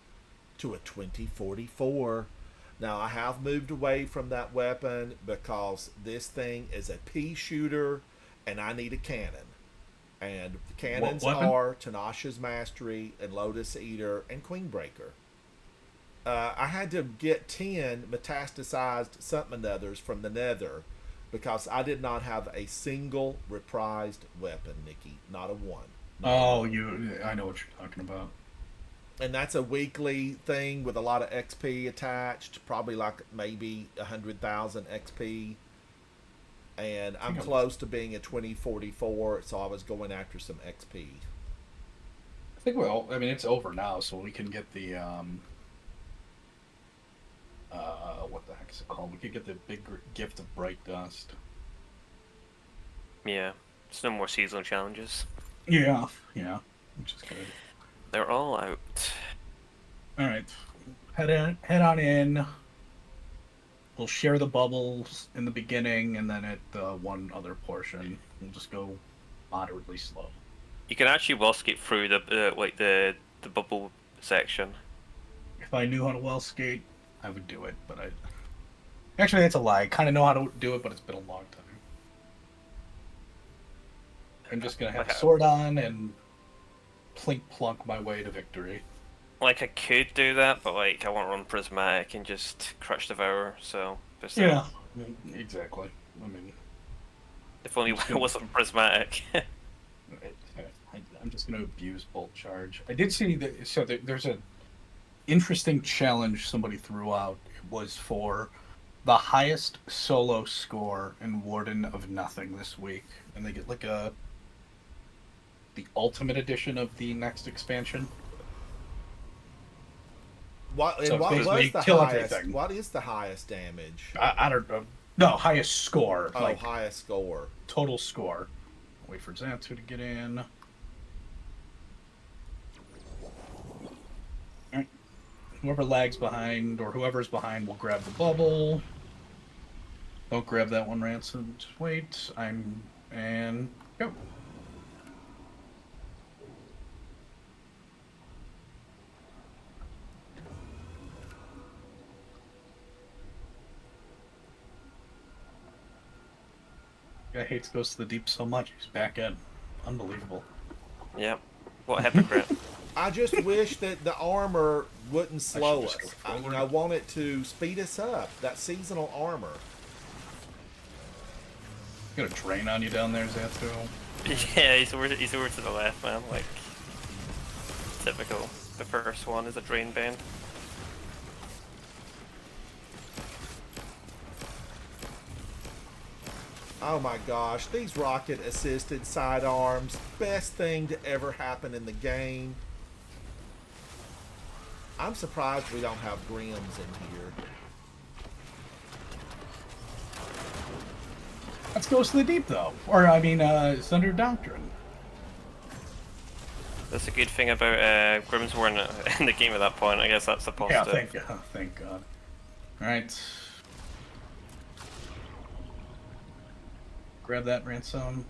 to a 2044. Now, I have moved away from that weapon because this thing is a pea shooter, and I need a cannon. And the cannons are Tanasha's Mastery and Lotus Eater and Queenbreaker. I had to get 10 metastasized something others from the Nether because I did not have a single reprised weapon, Nikki. Not a one. I know what you're talking about. And that's a weekly thing with a lot of XP attached, probably like maybe 100,000 XP. And I'm close to being a 2044, so I was going after some XP. I think it's over now, so we can get the what the heck is it called? We could get the big gift of bright dust. Yeah, it's no more seasonal challenges. Yeah, which is good. They're all out. All right, head on in. We'll share the bubbles in the beginning, and then at the one other portion, we'll just go moderately slow. You can actually well skate through the bubble section. If I knew how to well skate, I would do it, but Actually, that's a lie. I kind of know how to do it, but it's been a long time. I'm just gonna have a sword on and plink plunk my way to victory. Like, I could do that, but like, I want to run prismatic and just crush devour. So yeah, exactly. I mean, if only it wasn't prismatic. I'm just gonna abuse bolt charge. I did see that. So there's a interesting challenge somebody threw out. It was for the highest solo score in Warden of Nothing this week, and they get like the ultimate edition of the next expansion. What was the highest? What is the highest damage? I don't know. No, highest score. Oh, like highest score. Total score. Wait for Xantu to get in. Alright. Whoever lags behind, or whoever's behind, will grab the bubble. Don't grab that one, Ransom. Just wait. And go. Guy hates Goes to the Deep so much. He's back in. Unbelievable. Yep. What hypocrite. I just wish that the armor wouldn't slow us. I want it to speed us up. That seasonal armor. Got a drain on you down there, Xantu. Yeah, he's over to the left, man. Like, typical. The first one is a drain bane. Oh my gosh, these rocket-assisted sidearms, best thing to ever happen in the game. I'm surprised we don't have Grims in here. Let's Goes to the Deep, though. Or, I mean, Thunder Doctrine. That's a good thing about Grims weren't in the game at that point. I guess that's a positive. Yeah, thank God. Alright. Grab that, Ransom.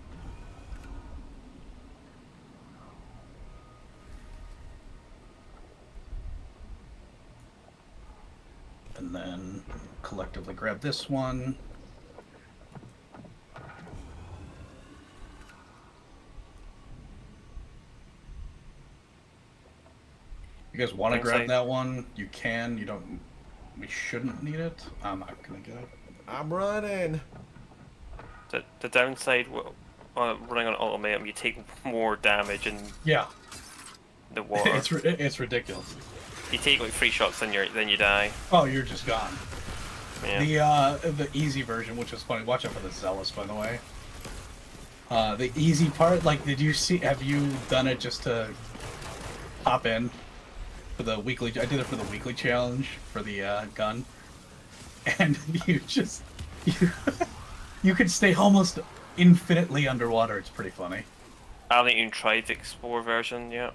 And then collectively grab this one. You guys want to grab that one? You can. You don't. We shouldn't need it. I'm not gonna get it. I'm running. The downside, running on ultimatum, you take more damage and the water. It's ridiculous. You take like 3 shots, then you die. Oh, you're just gone. Yeah. The easy version, which is funny. Watch out for the Zealous, by the way. The easy part, like, have you done it just to hop in for the weekly? I did it for the weekly challenge for the gun, and you could stay almost infinitely underwater. It's pretty funny. I haven't even tried the Explore version yet.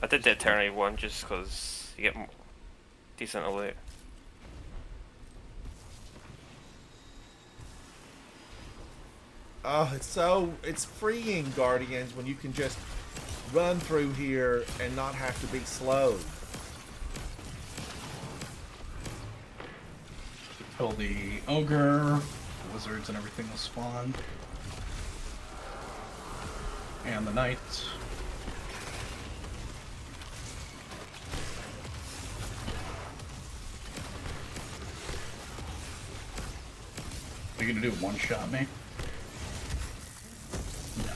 I did the Eternity one just because you get decent loot. Oh, it's freeing, Guardians, when you can just run through here and not have to be slowed. Kill the ogre, wizards, and everything will spawn, and the knight. Are you gonna do one-shot me? No.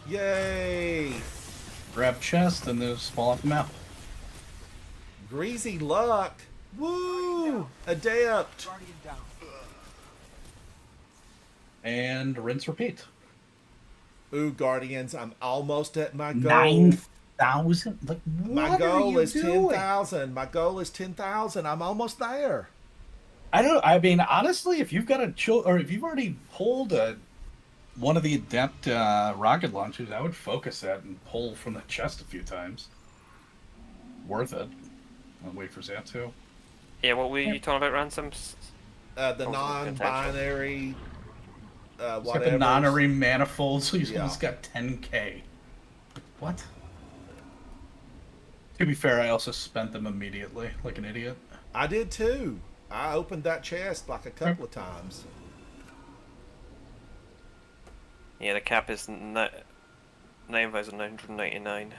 Yay! Grab chest and then fall off the map. Greasy luck! Woo! Adept! And rinse, repeat. Ooh, Guardians, I'm almost at my goal. 9,000? Like, my goal is 10,000. My goal is 10,000. I'm almost there. I mean, honestly, if you've got or if you've already pulled a one of the adept rocket launchers, I would focus that and pull from the chest a few times. Worth it. I'll wait for Zap too. Yeah, what were you talking about, Ransoms? The non-binary. It's got the non-array manifold, so he's almost got 10k. What? To be fair, I also spent them immediately, like an idiot. I did too. I opened that chest like a couple of times. Yeah, the cap is 9,999.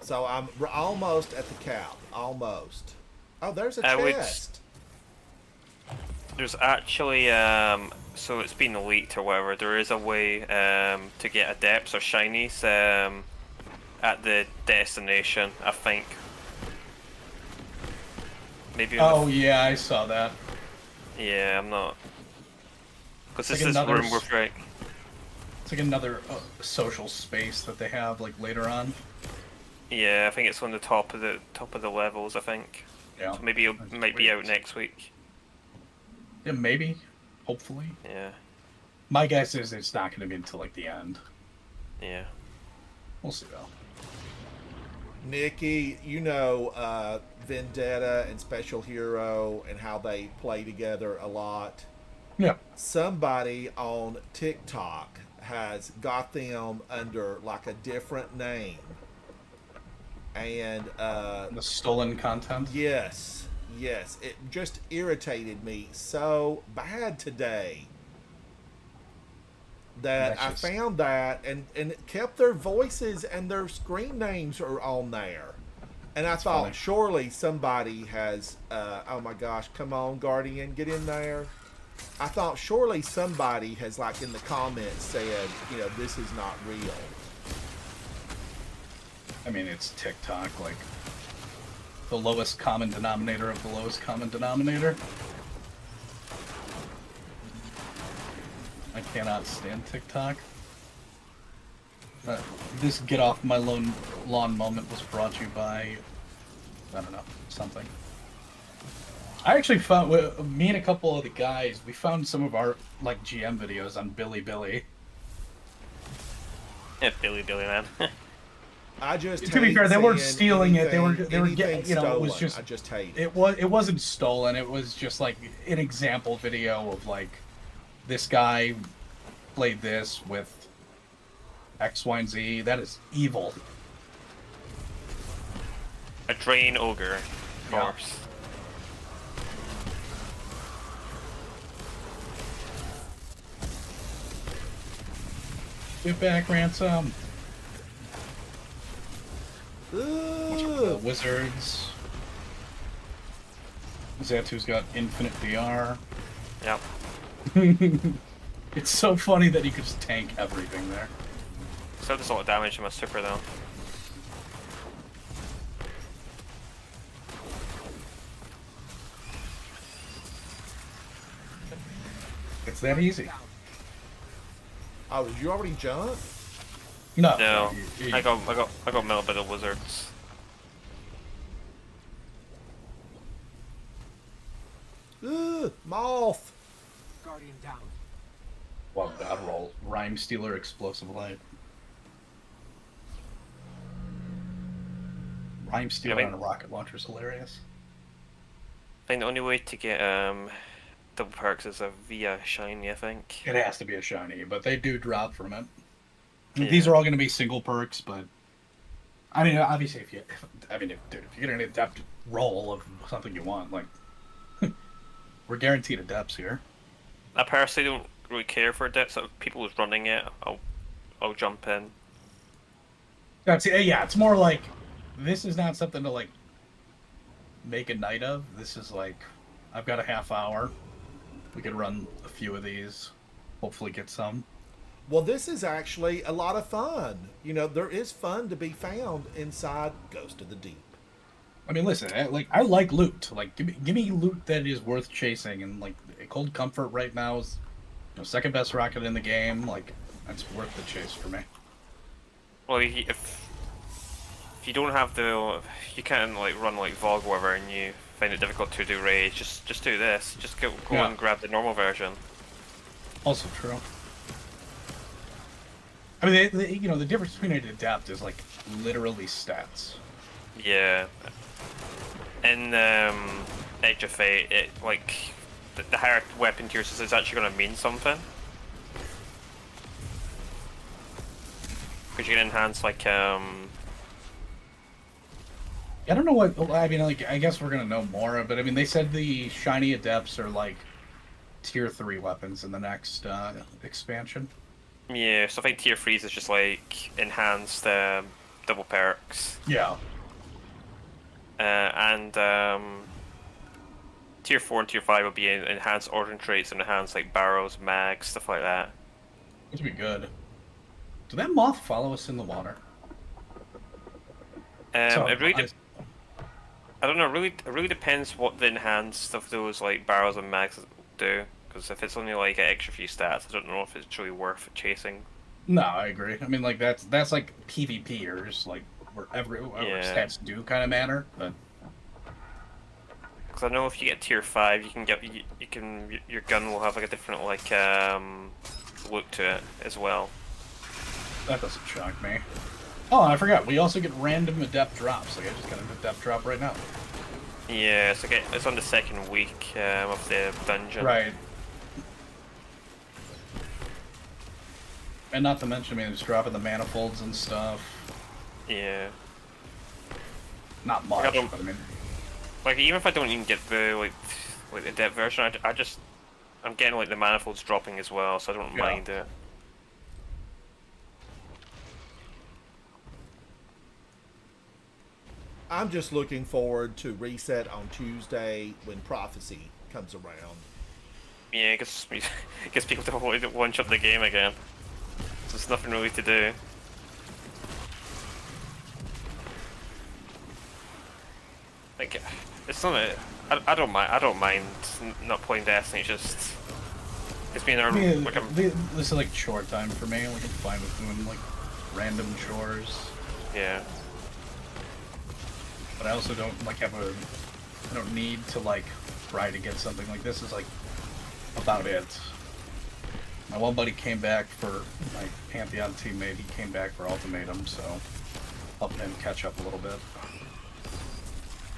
So we're almost at the cap. Almost. Oh, there's a chest. There's actually, so it's been leaked or whatever, there is a way to get adepts or shinies at the destination, I think. Maybe. Oh, yeah, I saw that. Yeah, I'm not. Because It's this like is room we're break. It's like another social space that they have, like, later on. Yeah, I think it's on the top of the levels, I think. Yeah. So maybe it might be out next week. Yeah, maybe. Hopefully. Yeah. My guess is it's not going to be until, like, the end. Yeah. We'll see, though. Nikki, you know Vendetta and Special Hero and how they play together a lot. Yeah. Somebody on TikTok has got them under like a different name. And the stolen content? Yes. It just irritated me so bad today that I found that and it kept their voices and their screen names are on there. And I thought, funny. Surely somebody has, oh my gosh, come on, Guardian, get in there. I thought surely somebody has, like, in the comments said, you know, this is not real. I mean, it's TikTok, like, the lowest common denominator of the lowest common denominator. I cannot stand TikTok. This get off my lawn moment was brought to you by, I don't know, something. I actually found, me and a couple of the guys, we found some of our, like, GM videos on Billy. Yeah, Billy, man. I just to be fair, they weren't stealing it. They were getting, you know, stolen. it was just. I just hate it. It wasn't stolen. It was just like an example video of like, this guy played this with X, Y, and Z. That is evil. A drain ogre, of course. Get back, Ransom. Ooh. Wizards. Zatu's got infinite VR. Yep. It's so funny that he could just tank everything there. So does a lot of damage to my super though. It's that easy. Oh, did you already jump? No. I got melted by the wizards. Moth. Guardian down. Wow, god roll. Rhyme Stealer, Explosive Light. Rhyme Stealer on a rocket launcher is hilarious. I think the only way to get double perks is via shiny, I think. It has to be a shiny, but they do drop from it. Yeah. These are all going to be single perks, but I mean, obviously, if you get an adept roll of something you want, like we're guaranteed adepts here. I personally don't really care for adepts. So if people is running it, I'll jump in. Yeah, it's more like this is not something to like make a night of. This is like I've got a half hour. We could run a few of these, hopefully get some. Well, this is actually a lot of fun. You know, there is fun to be found inside Ghost of the Deep. I mean, listen, I like loot. Like, give me loot that is worth chasing, and like Cold Comfort right now is, you know, second best rocket in the game. Like, that's worth the chase for me. Well, if you don't have the, you can't like run like Vogue or whatever, and you find it difficult to do raids, just do this. Just go and grab the normal version. Also true. I mean, you know, the difference between an adept is like literally stats. Yeah. In Edge of Fate, it like the higher weapon tiers is actually going to mean something. Because you can enhance like I don't know what I mean. Like, I guess we're gonna know more, but I mean, they said the shiny adepts are like tier 3 weapons in the next expansion. Yeah, so I think tier 3 is just like enhanced double perks. Yeah. And tier 4 and tier 5 will be enhanced ordering traits and enhanced like barrels, mags, stuff like that. Which would be good. Did that moth follow us in the water? It really I don't know. It really depends what the enhanced of those like barrels and mags do. Because if it's only like an extra few stats, I don't know if it's really worth chasing. No, I agree. I mean, like that's like PvPers, like wherever stats do kind of matter. But because I know if you get tier 5, you can get your gun will have like a different like look to it as well. That doesn't shock me. Oh, and I forgot. We also get random adept drops. Like I just got an adept drop right now. Yeah, it's on the second week of the dungeon. Right. And not to mention, I mean, just dropping the manifolds and stuff. Yeah. Not much, but I mean... Like, even if I don't even get the, like the depth version, I'm getting, like, the manifolds dropping as well, so I don't mind it. I'm just looking forward to reset on Tuesday when Prophecy comes around. Yeah, it gets people to one-shot the game again. So there's nothing really to do. Like, it's not a... I don't mind not playing Destiny, it's just... It's been a... This is like chore time for me, like I'm fine with doing like random chores. Yeah. But I also don't like I don't need to like try to get something like this is like about it. My one buddy came back for my Pantheon teammate, he came back for Ultimatum, so helping him catch up a little bit.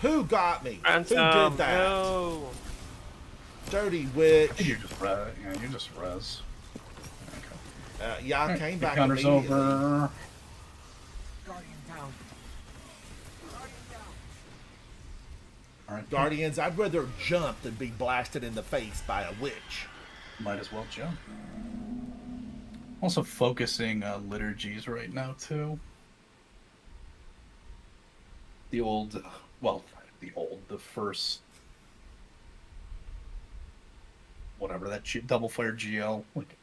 Who got me? And, Who did that? No. Dirty witch. You're just res. Okay. Yeah, I came back Counter's immediately. over. Guardian down. Alright. Guardians, I'd rather jump than be blasted in the face by a witch. Might as well jump. Also focusing on liturgies right now too. The first, whatever, that double fire GL, like,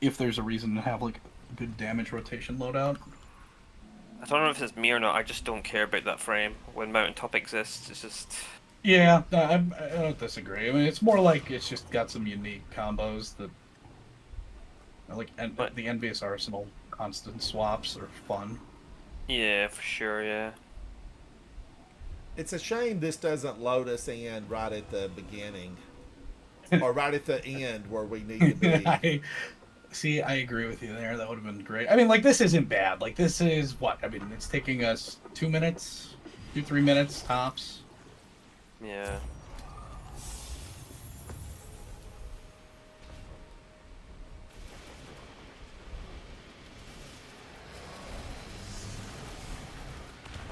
if there's a reason to have, like, good damage rotation loadout. I don't know if it's me or not, I just don't care about that frame. When Mountaintop exists, it's just... Yeah, I don't disagree. I mean, it's more like it's just got some unique combos that, like, the Envious Arsenal constant swaps are fun. Yeah, for sure, yeah. It's a shame this doesn't load us in right at the beginning. Or right at the end where we need to be. I agree with you there. That would have been great. I mean, like, this isn't bad. Like, this is what? I mean, it's taking us 2 minutes, 2-3 minutes tops. Yeah.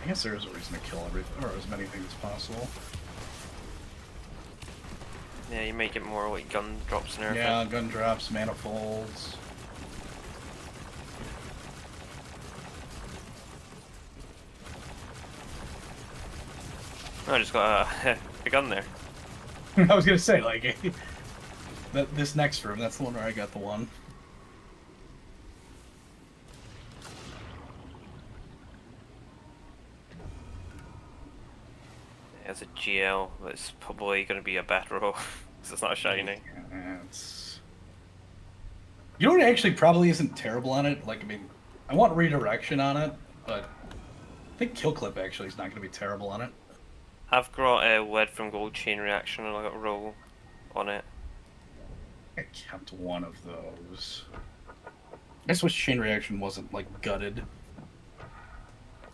I guess there is a reason to kill everything, or as many things as possible. Yeah, you make it more like gun drops and everything. Yeah, gun drops, manifolds. Oh, I just got a gun there. I was gonna say, like, this next room, that's the one where I got the one. It's a GL, but it's probably going to be a battle roll, because it's not a shiny. Yeah, you know what actually probably isn't terrible on it? Like, I mean, I want redirection on it, but I think kill clip actually is not going to be terrible on it. I've got a lead from gold chain reaction and I got a roll on it. I kept one of those. I just wish chain reaction wasn't like gutted.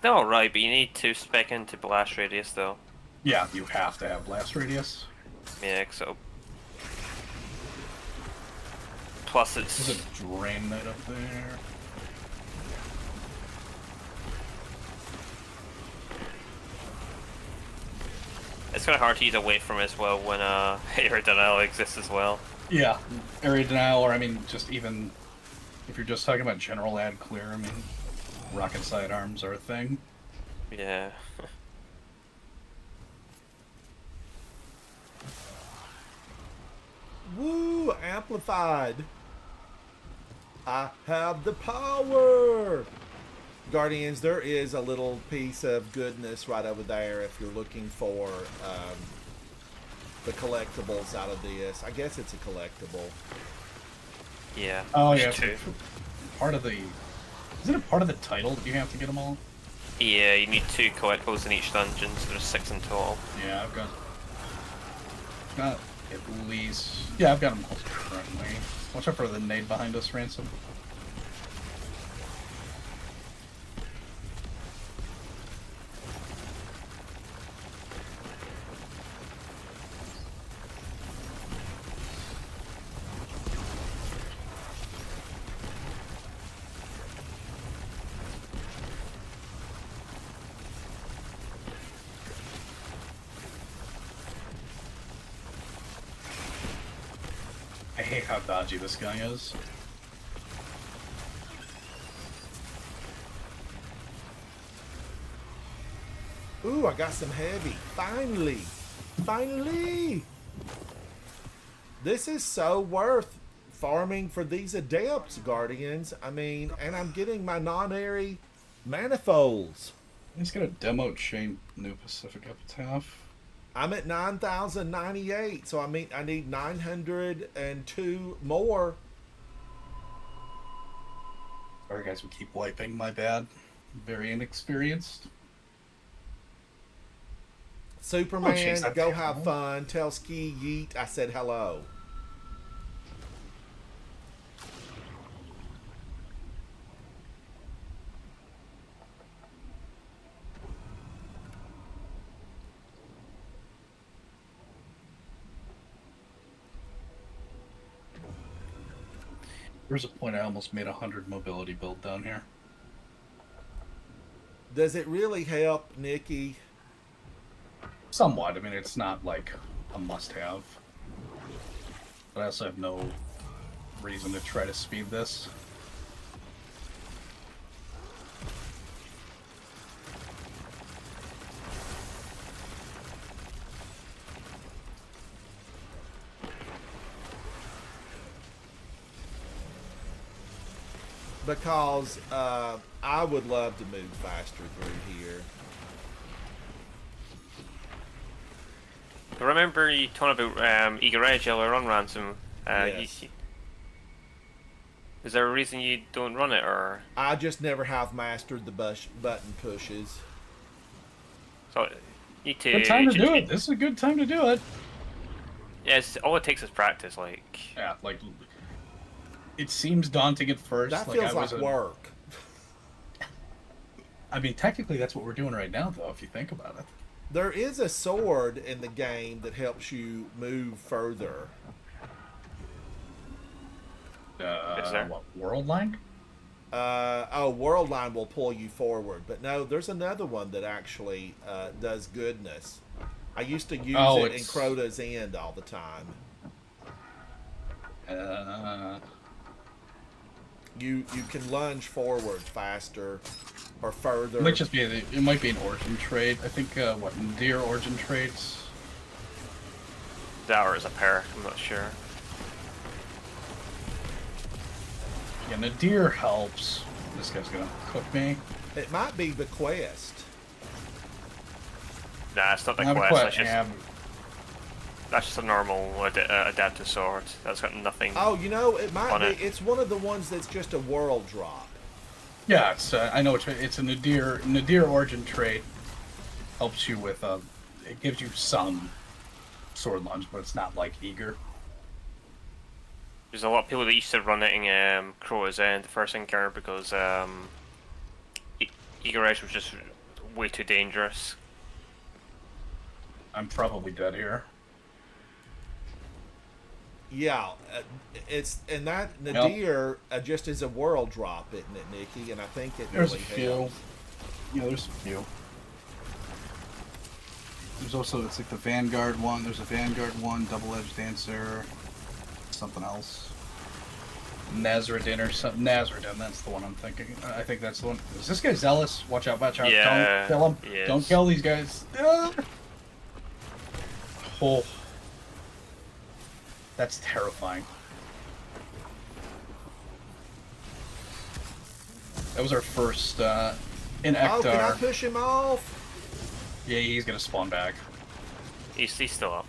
They're alright, but you need to spec into blast radius though. Yeah, you have to have blast radius. Yeah, so. Plus it's. There's a drain knight up there. It's kind of hard to use away from as well when area denial exists as well. Yeah, area denial, or I mean, just even if you're just talking about general ad clear, I mean, rocket sidearms are a thing. Yeah. Woo! Amplified. I have the power. Guardians, there is a little piece of goodness right over there if you're looking for the collectibles out of this. I guess it's a collectible. Yeah. Oh there's yeah, two. part of the. Is it a part of the title that you have to get them all? Yeah, you need 2 collectibles in each dungeon, so there's 6 in total. Yeah, I've got at least. Yeah, I've got them all currently. Watch out for the nade behind us, Ransom. I hate how dodgy this guy is. Ooh, I got some heavy. Finally. Finally. This is so worth farming for these adepts, Guardians. I mean, and I'm getting my non-airy manifolds. He's got a demo chain New Pacific Epitaph. I'm at 9,098, so I mean I need 902 more. Sorry guys, we keep wiping, my bad. Very inexperienced. Superman, jeez, go have fun. Tell Ski Yeet I said hello. There's a point I almost made 100 mobility build down here. Does it really help, Nikki? Somewhat. I mean, it's not like a must-have. But I also have no reason to try to speed this. Because I would love to move faster through here. Remember you talking about Eager Edge earlier on, Ransom? Yes. Is there a reason you don't run it, or? I just never have mastered the button pushes. So, you need to... Good time to do it. This is a good time to do it. Yes, all it takes is practice, like... Yeah, like... It seems daunting at first. That like feels like work. I mean, technically that's what we're doing right now, though, if you think about it. There is a sword in the game that helps you move further. Is there? What, World Line? World Line will pull you forward. But no, there's another one that actually does goodness. I used to use it in Crota's End all the time. You can lunge forward faster or further. It might just be it might be an origin trait. I think what Deer origin traits. That or is a pair, I'm not sure. Yeah, Nadir helps. This guy's gonna cook me. It might be the quest. Nah, it's not the Not a quest. quest. That's just a normal adaptive sword. That's got nothing. Oh, you know, it might On be. it. It's one of the ones that's just a world drop. Yeah, it's I know it's a Nadir origin trait. Helps you with it gives you some sword lunge, but it's not like eager. There's a lot of people that used to run it in Crow's End, the first encounter, because Eager Edge was just way too dangerous. I'm probably dead here. Yeah, it's and that Nadir just is a world drop, isn't it, Nikki? And I think it There's really a few. helps. Yeah, there's a few. There's also it's like the Vanguard one. There's a Vanguard one, double-edged dancer, something else. Nazareth or something. Nazareth, that's the one I'm thinking. I think that's the one. Is this guy zealous? Watch out! Watch out! Yeah, don't kill him! he is. Don't kill these guys! Ah! Oh, that's terrifying. That was our first in Ektar. Oh, can I push him off? Yeah, he's gonna spawn back. He's still up.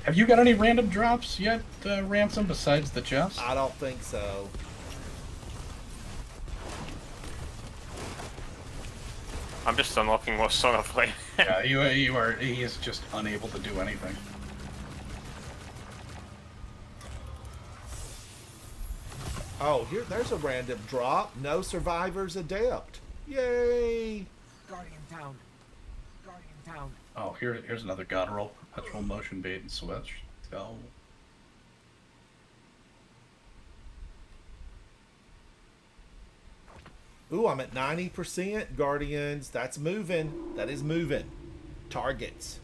Have you got any random drops yet, Ransom, besides the chest? I don't think so. I'm just unlocking what song I play. Yeah, you are. He is just unable to do anything. Oh, there's a random drop. No survivors adept. Yay! Guardian down. Guardian down. Oh, here's another god roll. Perpetual motion bait and switch. Go. Ooh, I'm at 90%. Guardians, that's moving. That is moving. Targets.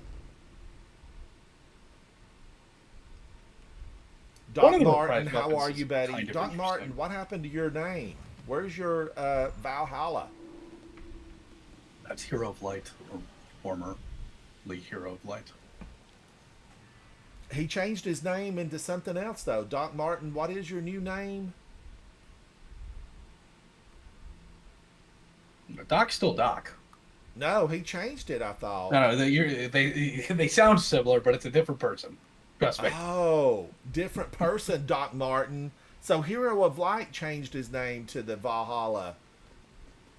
Doc Martin, how are you, buddy? Kind of Doc Martin, what happened to your name? Where's your Valhalla? That's Hero of Light, or formerly Hero of Light. He changed his name into something else, though. Doc Martin, what is your new name? Doc's still Doc. No, he changed it, I thought. No, they sound similar, but it's a different person. Trust me. Oh, different person, Doc Martin. So Hero of Light changed his name to the Valhalla.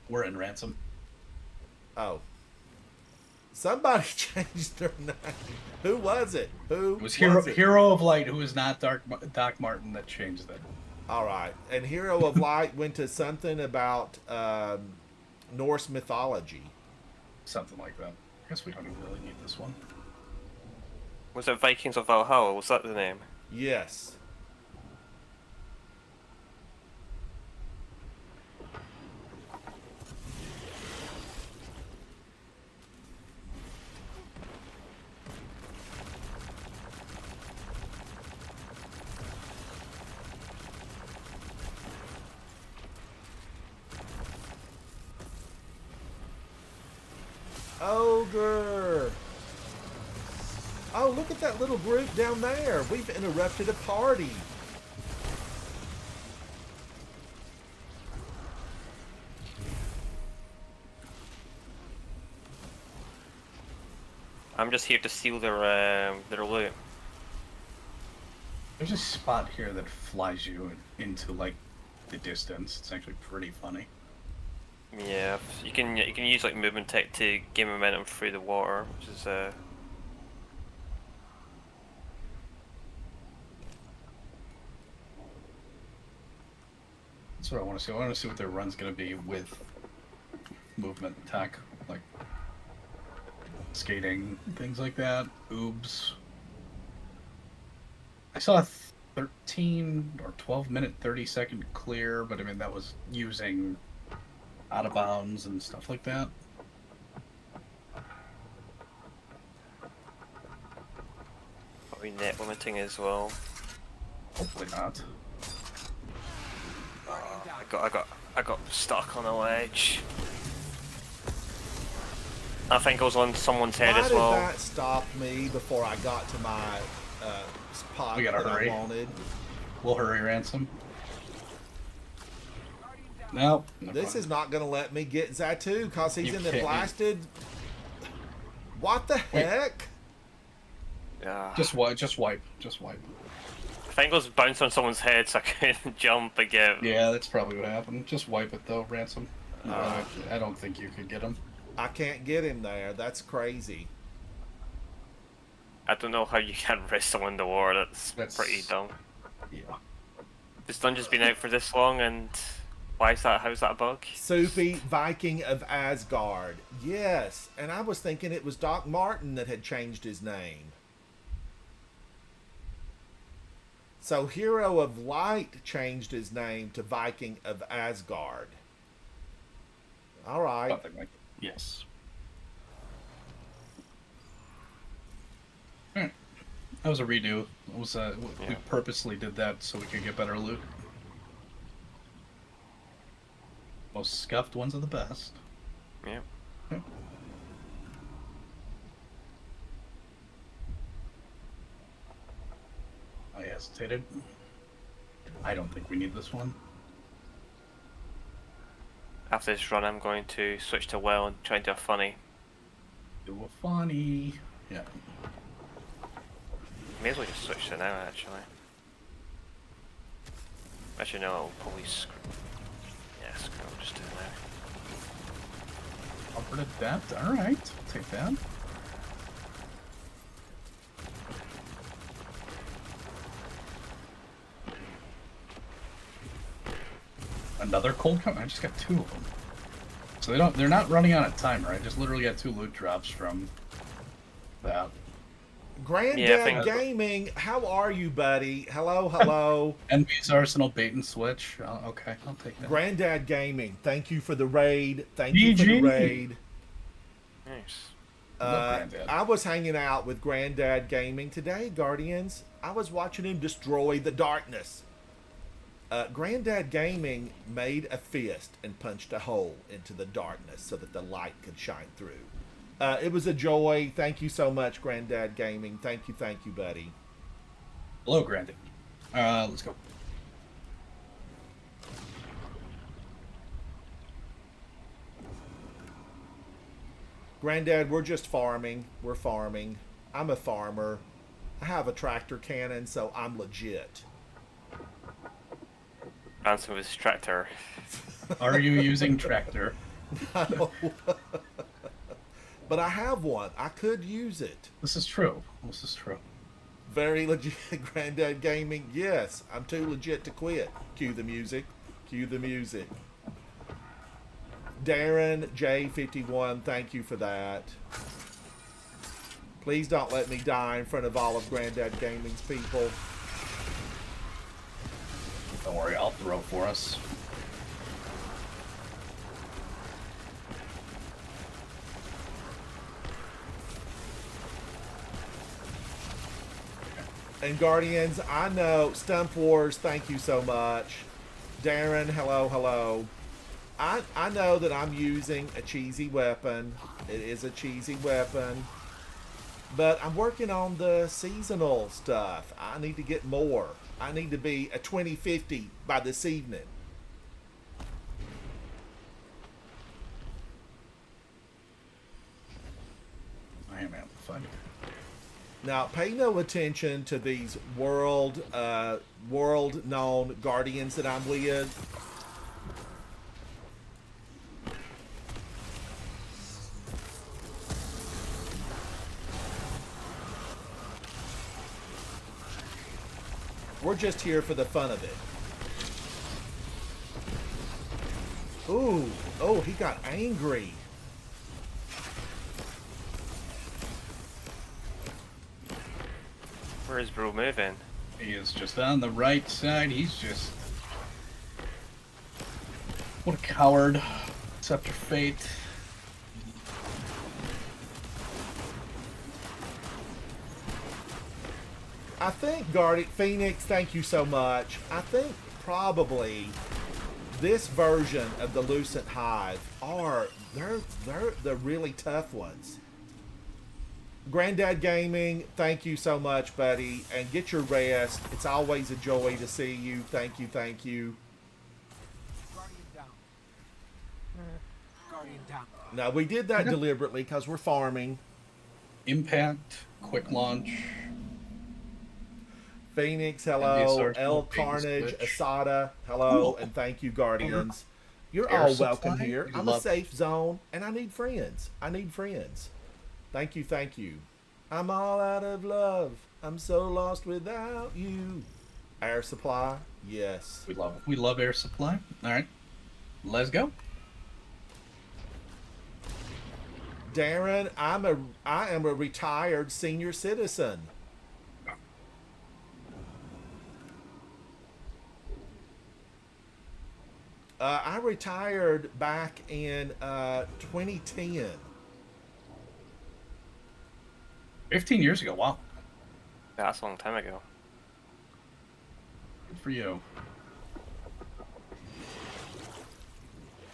We're in Ransom. Oh. Somebody changed their name. Who was it? Who It was was it? Hero of Light, who is not Doc Martin, that changed it. All right. And Hero of Light went to something about Norse mythology. Something like that. I guess we don't even really need this one. Was it Vikings of Valhalla? Was that the name? Yes. Ogre. Oh, look at that little group down there. We've interrupted a party. I'm just here to steal their loot. There's a spot here that flies you into like the distance. It's actually pretty funny. Yeah, you can use like movement tech to gain momentum through the water, which is That's what I want to see. I want to see what their run's going to be with movement attack, like skating, things like that. Oobs. I saw a 13 or 12-minute, 30-second clear, but I mean that was using out of bounds and stuff like that. probably net limiting as well. Hopefully not. I got stuck on a ledge. I think I was on someone's head as well. Why did that stop me before I got to my spot We gotta that hurry. I wanted? We'll hurry, Ransom. Nope. This is not going to let me get Zatu because he's You in the can't- blasted... What the Wait. heck? Just wipe. I think it was bounce on someone's head so I couldn't jump again. Yeah, that's probably what happened. Just wipe it though, Ransom. I don't think you could get him. I can't get him there. That's crazy. I don't know how you can risk someone in the war. That's pretty dumb. Yeah. This dungeon's been out for this long, and why is that? How's that a bug? Soupy, Viking of Asgard. Yes, and I was thinking it was Doc Martin that had changed his name. So Hero of Light changed his name to Viking of Asgard. All right. Something like yes. Alright. That was a redo. It was we purposely did that so we could get better loot. Most scuffed ones are the best. Yeah. I hesitated. I don't think we need this one. After this run, I'm going to switch to well and try and do a funny. Do a funny. Yeah. May as well just switch to now, actually. Actually, no, I'll probably screw. Yeah, screw. I'll just do it now. Upward adapt. All right, I'll take that. Another cold come. I just got 2 of them. So they're not running out of timer. I just literally got 2 loot drops from that. Granddad Gaming, how are you, buddy? Hello. Envy's Arsenal bait and switch. Okay, I'll take that. Granddad Gaming, thank you for the raid. Thank you for the raid. Nice. I was hanging out with Granddad Gaming today, Guardians. I was watching him destroy the darkness. Granddad Gaming made a fist and punched a hole into the darkness so that the light could shine through. It was a joy. Thank you so much, Granddad Gaming. Thank you, buddy. Hello, Granddad. Let's go. Granddad, we're just farming. We're farming. I'm a farmer. I have a tractor cannon, so I'm legit. Answer with tractor. Are you using tractor? No. But I have one. I could use it. This is true. Very legit, Granddad Gaming. Yes, I'm too legit to quit. Cue the music. Darren J51, thank you for that. Please don't let me die in front of all of Granddad Gaming's people. Don't worry, I'll throw for us. And Guardians, I know, Stump Wars, thank you so much. Darren, hello. I know that I'm using a cheesy weapon. It is a cheesy weapon. But I'm working on the seasonal stuff. I need to get more. I need to be a 2050 by this evening. I am amplified. Now, pay no attention to these world-known guardians that I'm with. We're just here for the fun of it. Ooh, oh, he got angry. Where is bro moving? He is just on the right side. He's just... What a coward. Accept your fate. I think, Guardian Phoenix, thank you so much. I think probably this version of the Lucent Hive they're the really tough ones. Granddad Gaming, thank you so much, buddy, and get your rest. It's always a joy to see you. Thank you. Guardian down. Guardian down. Now, we did that deliberately because we're farming. Impact, quick launch, Phoenix, And the hello. Arsenal El being Carnage, switched. Asada, hello. Oh. And thank you, Guardians. You're Air all welcome supply? here. We I'm a love- safe zone, and I need friends. I need friends. Thank you, thank you. I'm all out of love. I'm so lost without you. Air supply, yes. We love air supply. All right, let's go. Darren, I am a retired senior citizen. I retired back in 2010. 15 years ago. Wow, Yeah, that's a long time ago. good for you.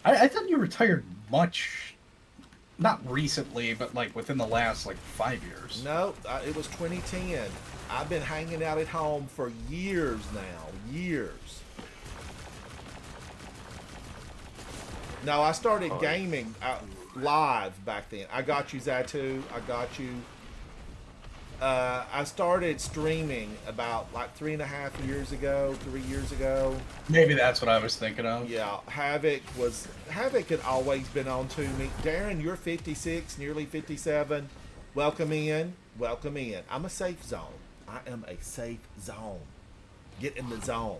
I thought you retired much, not recently, but like within the last like 5 years. No, it was 2010. I've been hanging out at home for years now. Years. No, I started gaming live back then. I got you, Zatu. I got you. I started streaming about like 3.5 years ago, 3 years ago. Maybe that's what I was thinking of. Yeah, Havoc had always been on to me. Darren, you're 56, nearly 57. Welcome in. Welcome in. I'm a safe zone. I am a safe zone. Get in the zone.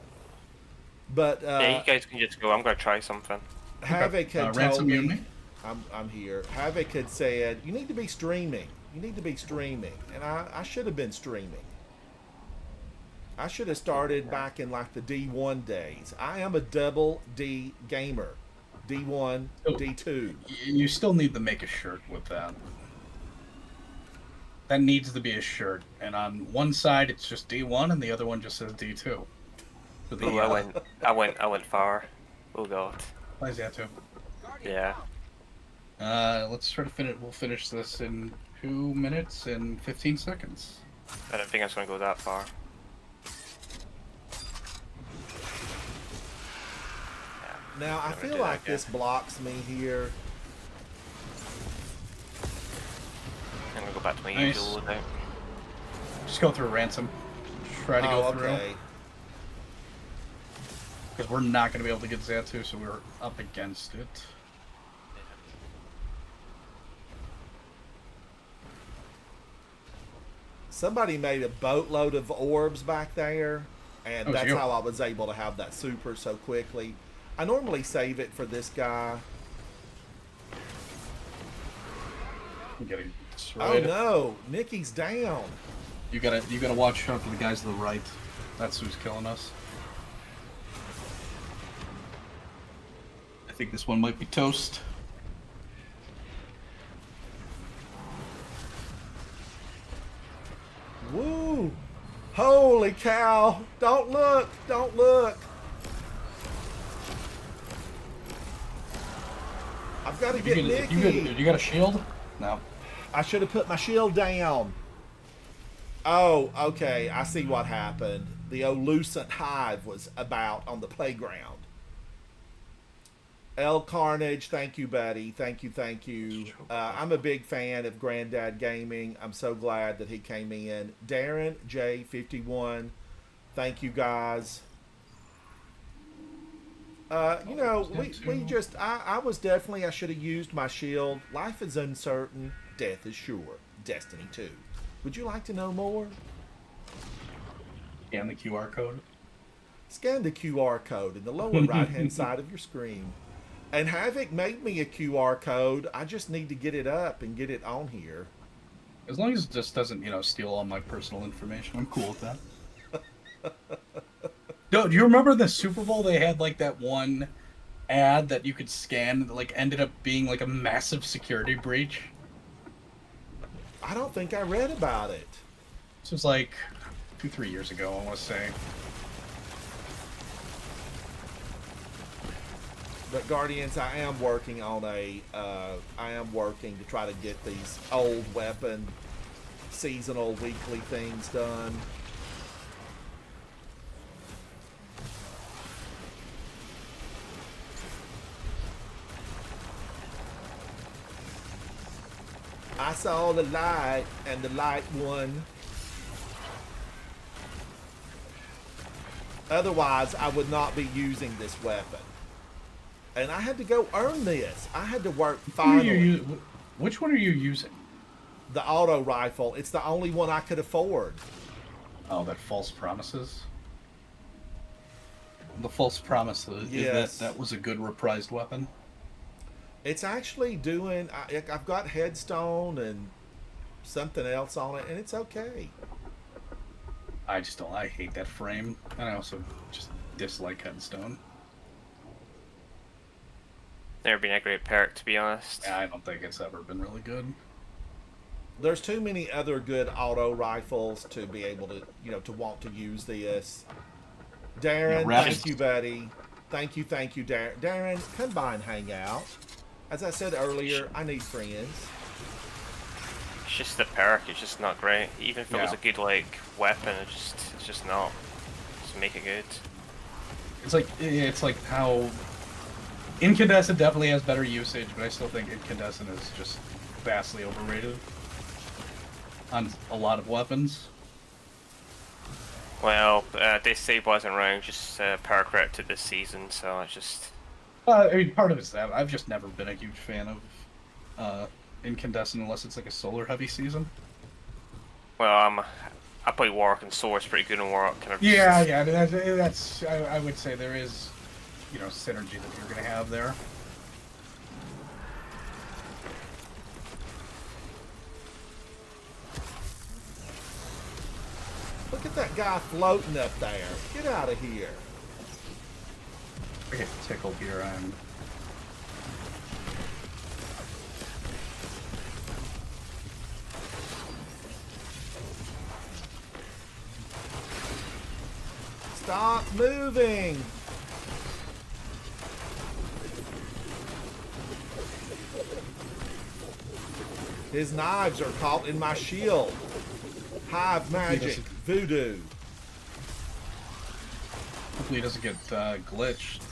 But Yeah, you guys can just go. I'm gonna try something. Havoc had told Ransom, you me, and me? I'm here. Havoc had said, you need to be streaming. You need to be streaming. And I should have been streaming. I should have started back in like the D1 days. I am a double D gamer. D1, Oh. D2. You still need to make a shirt with that. That needs to be a shirt, and on one side it's just D1, and the other one just says D2. For the, Ooh, I went far. Oh god. Why is that too? Yeah. Let's try to finish. We'll finish this in 2 minutes and 15 seconds. I don't think I was gonna go that far. Now, I Never feel did like again. this blocks me here. I'm gonna go back to my Nice. usual loadout. Just go through ransom. Try to go Oh, through. okay. Because we're not going to be able to get Zatu, so we're up against it. Somebody made a boatload of orbs back there, and Oh, that's you. how I was able to have that super so quickly. I normally save it for this guy. I'm getting Oh destroyed. no, Nikki's down. You gotta watch out for the guys to the right. That's who's killing us. I think this one might be toast. Woo! Holy cow! Don't look! Don't look! I've got to get Nikki. You got a shield? No. I should have put my shield down. Oh, okay. I see what happened. The Oluscent Hive was about on the playground. El Carnage, thank you, buddy. Thank you, thank you. I'm a big fan of Granddad Gaming. I'm so glad that he came in. Darren J51, thank you, guys. You know, we just, I was definitely, I should have used my shield. Life is uncertain. Death is sure. Destiny 2. Would you like to know more? And the QR code. Scan the QR code in the lower right-hand side of your screen. And Havoc made me a QR code. I just need to get it up and get it on here. As long as it just doesn't, steal all my personal information, I'm cool with that. Do you remember the Super Bowl? They had like that one ad that you could scan that like ended up being like a massive security breach. I don't think I read about it. This was like 2-3 years ago, I want to say. But Guardians, I am working on I am working to try to get these old weapon seasonal weekly things done. I saw the light and the light won. Otherwise, I would not be using this weapon. And I had to go earn this. I had to work finally. Which one are you using? The auto rifle. It's the only one I could afford. Oh, that false promises. The false promises. Yes. That was a good reprised weapon. It's actually doing. I've got headstone and something else on it, and it's okay. I just don't. I hate that frame, and I also just dislike headstone. Never been a great perk, to be honest. I don't think it's ever been really good. There's too many other good auto rifles to be able to, to want to use this. Darren, thank you, buddy. Thank you, Darren. Darren, come by and hang out. As I said earlier, I need friends. It's just the perk. It's just not great. Even if it was a good weapon, it's just not. Just make it good. It's like how incandescent definitely has better usage, but I still think incandescent is just vastly overrated on a lot of weapons. Well, this save wasn't around, just power corrected this season, so it's just... I mean, part of it's that. I've just never been a huge fan of incandescent unless it's like a solar heavy season. Well, I play Warwick, and Solar's pretty good in Warwick. Kind of Yeah, that's I would say there is, synergy that you're going to have there. Look at that guy floating up there. Get out of here. I get tickled here. Stop moving. His knives are caught in my shield. Hive magic, voodoo. Hopefully he doesn't get glitched.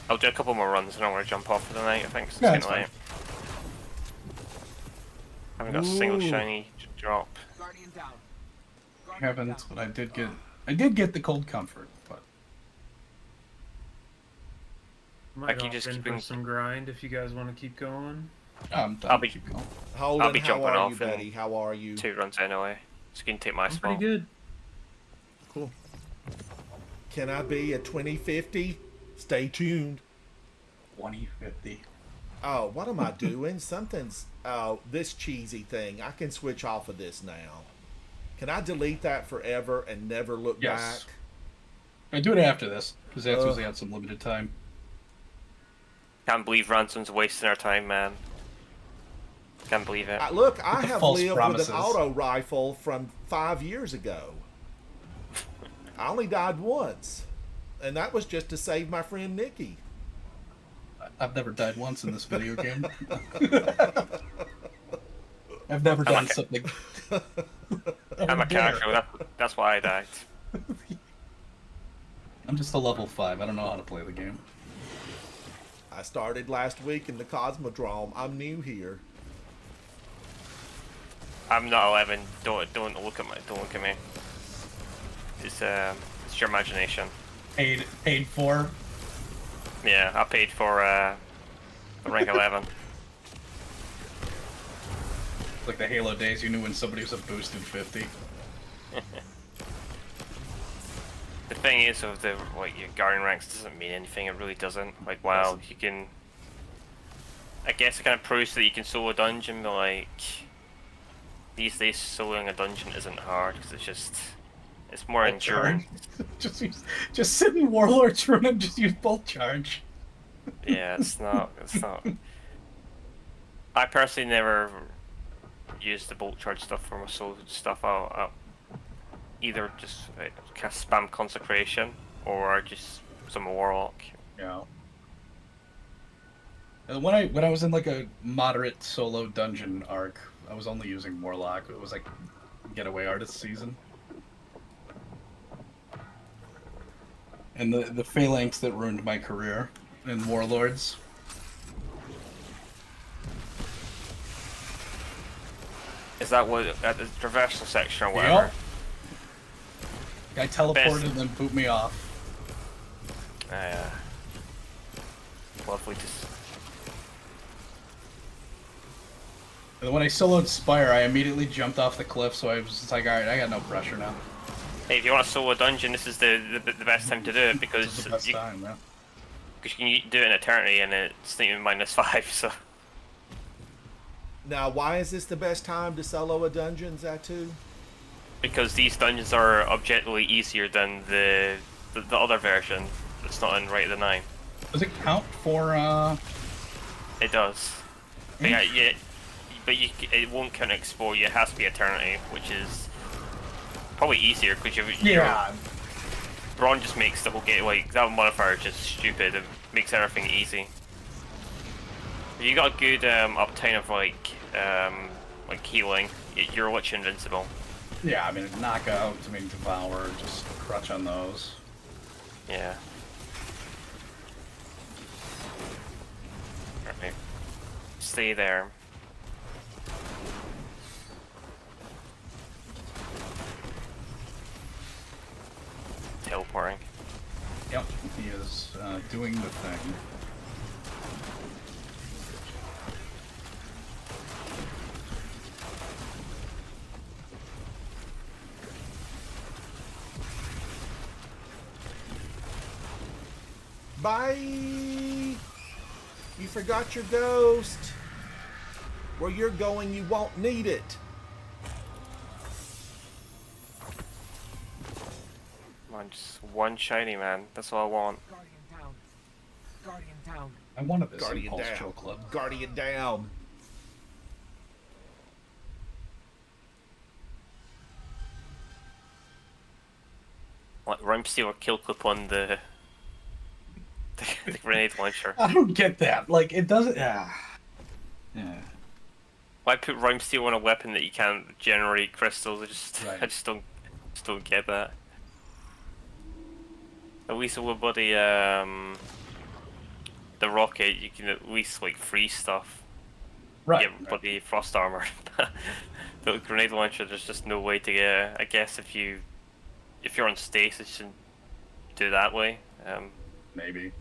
I'll do a couple more runs, and I don't want to jump off for the night. I think it's Yeah, getting late. I haven't got a single shiny drop. Guardian down. I haven't, but I did get the cold comfort, but Might Like, you hop just in keeping- for some grind if you guys want to keep going. I'll be keep going. Holden, I'll be how jumping are off you, in buddy? How are you? 2 runs anyway, so you can take my I'm spot. pretty good. Cool. Can I be a 2050? Stay tuned. 2050. Oh, what am I doing? Something's... Oh, this cheesy thing. I can switch off of this now. Can I delete that forever and never look Yes. back? I do it after this because that's usually had some limited time. Can't believe Ransom's wasting our time, man. Can't believe it. Look, I the have false lived promises. with an auto rifle from 5 years ago. I only died once. And that was just to save my friend Nikki. I've never died once in this video game. I've never done something. I'm a character, that's why I died. I'm just a level 5. I don't know how to play the game. I started last week in the Cosmodrome. I'm new here. I'm not 11. Don't look at me. It's your imagination. Paid for. Yeah, I paid for rank 11. Like the Halo days, you knew when somebody was a boosted 50. The thing is, of the your Guardian ranks doesn't mean anything. It really doesn't. Like, wow, you can. I guess it kind of proves that you can solo a dungeon, but like these days, soloing a dungeon isn't hard because it's more endurance. just sit in Warlord's room and just use bolt charge. Yeah, it's not. I personally never used the bolt charge stuff for my solo stuff. I'll either just cast spam consecration or just some warlock. Yeah. When I was in like a moderate solo dungeon arc, I was only using warlock. It was like getaway artist season. And the phalanx that ruined my career in Warlords. Is that what at the traversal section or whatever? Yep. Guy teleported and then boot me off. Lovely to And then when I soloed Spire, I immediately jumped off the cliff, so I was just like, alright, I got no pressure now. Hey, if you want to solo a dungeon, this is the best time to do it because This is the best time, yeah. because you can do it in Eternity and it's not even -5, so. Now, why is this the best time to solo a dungeon, Zatu? Because these dungeons are objectively easier than the other version that's not in Right of the Nine. Does it count for, It does. But yeah, but it won't count Explore, it has to be Eternity, which is probably easier because Yeah. Braun just makes the whole game, like, that modifier is just stupid, it makes everything easy. If you got a good uptime of like healing, you're literally invincible. Yeah, I mean, knockout, I mean, devour, just crutch on those. Yeah. Alright. Stay there. Teleporting. Yep, he is doing the thing. Bye! You forgot your ghost. Where you're going, you won't need it. Come on, just one shiny, man. That's all I want. Guardian down. Guardian down. I wanted this Guardian Impulse down. Chill Club. Guardian down. Like Rhyme Stealer kill clip on the grenade launcher. I don't get that. Like, it doesn't... Yeah. Why put Rhyme Stealer on a weapon that you can't generate crystals? Right. I just don't get that. At least with bloody the rocket, you can at least like freeze stuff. Right. Get bloody frost armor. The grenade launcher, there's just no way to get. I guess if you're on stasis, you should do it that way. Maybe.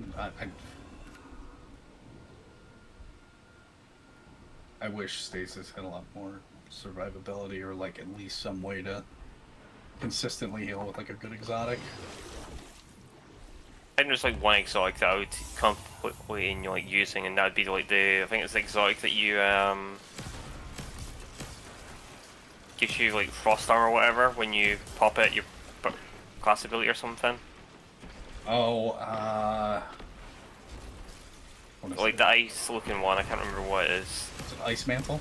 I wish stasis had a lot more survivability, or like at least some way to consistently heal with like a good exotic. I think there's like one exotic that I would completely in like using, and that'd be like I think it's the exotic that you gives you like frost armor or whatever when you pop it your class ability or something. Oh, what is Like it? the ice looking one, I can't remember what it is. Is it Ice Mantle?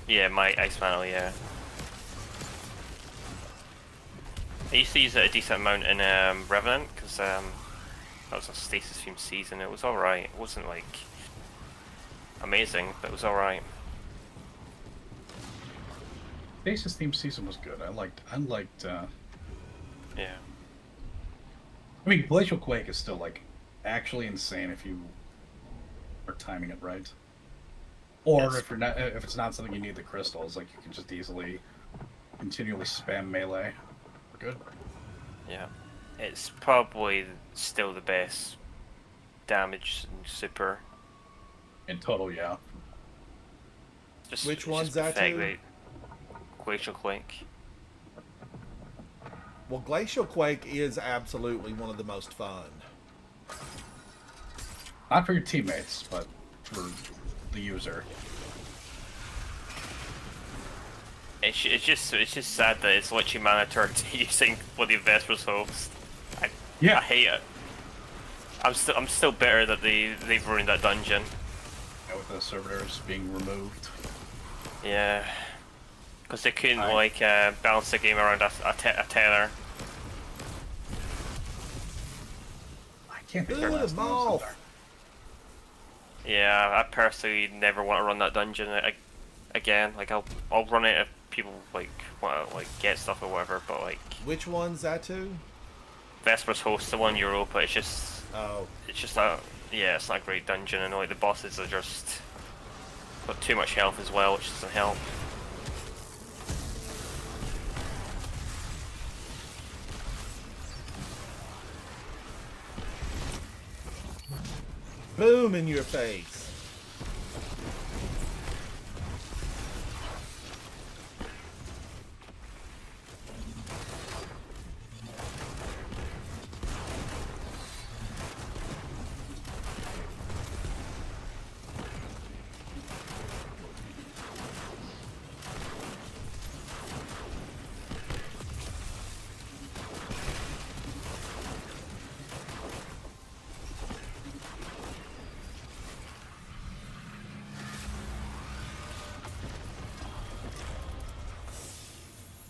Yeah, my ice mantle, yeah. I used to use it a decent amount in Revenant because that was a stasis themed season. It was alright. It wasn't like amazing, but it was alright. Stasis theme season was good. I liked. Yeah. I mean, Glacial Quake is still like actually insane if you are timing it right. Or Yes. if it's not something you need the crystals, like you can just easily continually spam melee. We're good. Yeah. It's probably still the best damage and super. In total, yeah. Just, Which it's one's just that perfect, to? like, Glacial Quake. Well, Glacial Quake is absolutely one of the most fun. Not for your teammates, but for the user. It's just sad that it's literally mandatory to using bloody Vesper's host. I hate it. I'm still bitter that they've ruined that dungeon. Yeah, with the servitors being removed. Yeah, because they couldn't like balance the game around a tether. I can't think Ooh, of the last names in moth. there. Yeah, I personally never want to run that dungeon again. Like I'll run it if people like want to like get stuff or whatever. But like Which one's that to? Vesper's host, the one in Europa, it's just Oh, it's not a great dungeon, and like the bosses are just got too much health as well, which doesn't help. Boom in your face.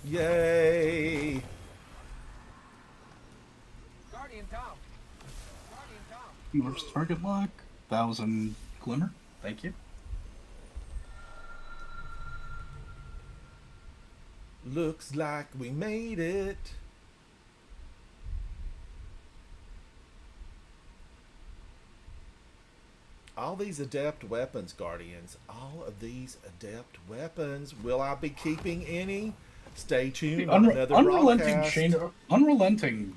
Yay! Guardian down. Guardian down. North's target lock. 1,000 glimmer. Thank you. Looks like we made it. All these adept weapons, Guardians. All of these adept weapons. Will I be keeping any? Stay tuned on another broadcast. Unrelenting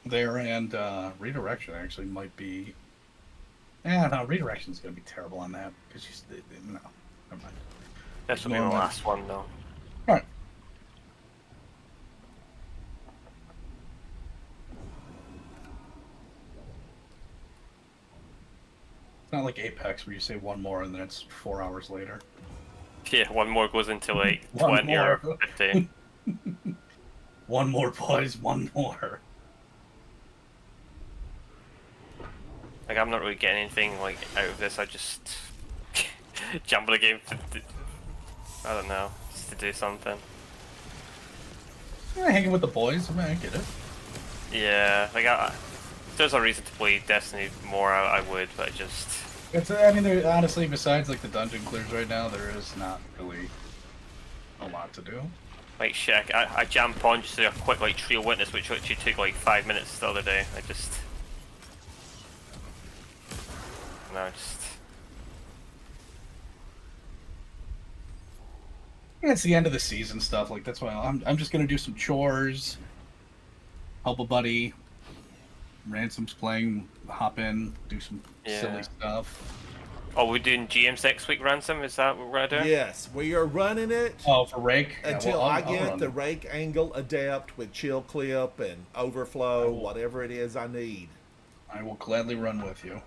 there, and redirection actually might be. Yeah, no, redirection's gonna be terrible on that because no, never mind. This will be the last one, though. All right. It's not like Apex where you say one more and then it's 4 hours later. Yeah, one more goes into like One 20 or more. 50. One more, boys. One more. Like, I'm not really getting anything like out of this. I just jump in the game I don't know, just to do something. Yeah, hanging with the boys. I mean, I get it. Yeah, like if there's a reason to play Destiny more, I would, but I mean, there, honestly, besides like the dungeon clears right now, there is not really a lot to do. like shit. I jump on just a quick like trio witness, which actually took like 5 minutes the other day. Yeah, it's the end of the season stuff. Like that's why I'm just gonna do some chores, help a buddy. Ransom's playing, hop in, do some silly stuff. Oh, we're doing GMs next week, Ransom? Is that what we're gonna do? Yes, we are running it. Oh, for Rake? Until I get the Rake Angle Adept with Chill Clip and Overflow, whatever it is I need. I will gladly run with you.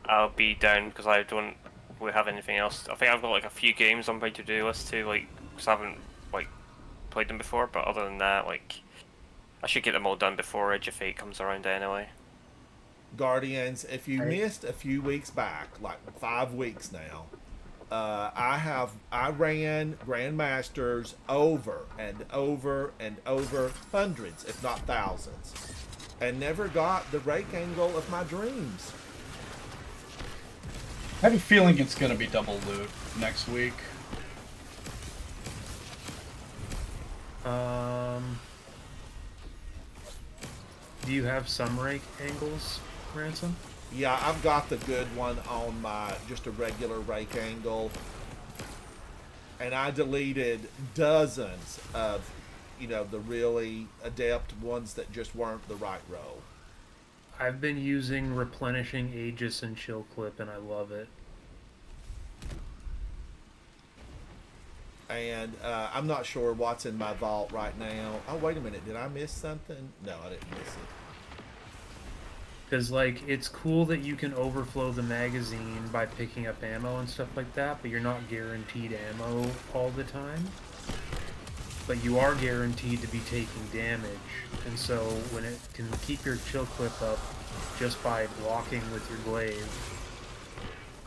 I'll be down because I don't really have anything else. I think I've got like a few games on my to-do list too, like, because I haven't like played them before. But other than that, like, I should get them all done before Edge of Fate comes around anyway. Guardians, if you missed a few weeks back, like 5 weeks now, I ran Grandmasters over and over and over hundreds, if not thousands, and never got the Rake Angle of my dreams. I have a feeling it's going to be double loot next week. Do you have some Rake angles, Ransom? Yeah, I've got the good one on my, just a regular Rake Angle. And I deleted dozens of, the really adept ones that just weren't the right row. I've been using replenishing Aegis and Chill Clip, and I love it. And I'm not sure what's in my vault right now. Oh, wait a minute. Did I miss something? No, I didn't miss it. Because, like, it's cool that you can overflow the magazine by picking up ammo and stuff like that, but you're not guaranteed ammo all the time. But you are guaranteed to be taking damage, and so when it can keep your Chill Clip up just by blocking with your glaive,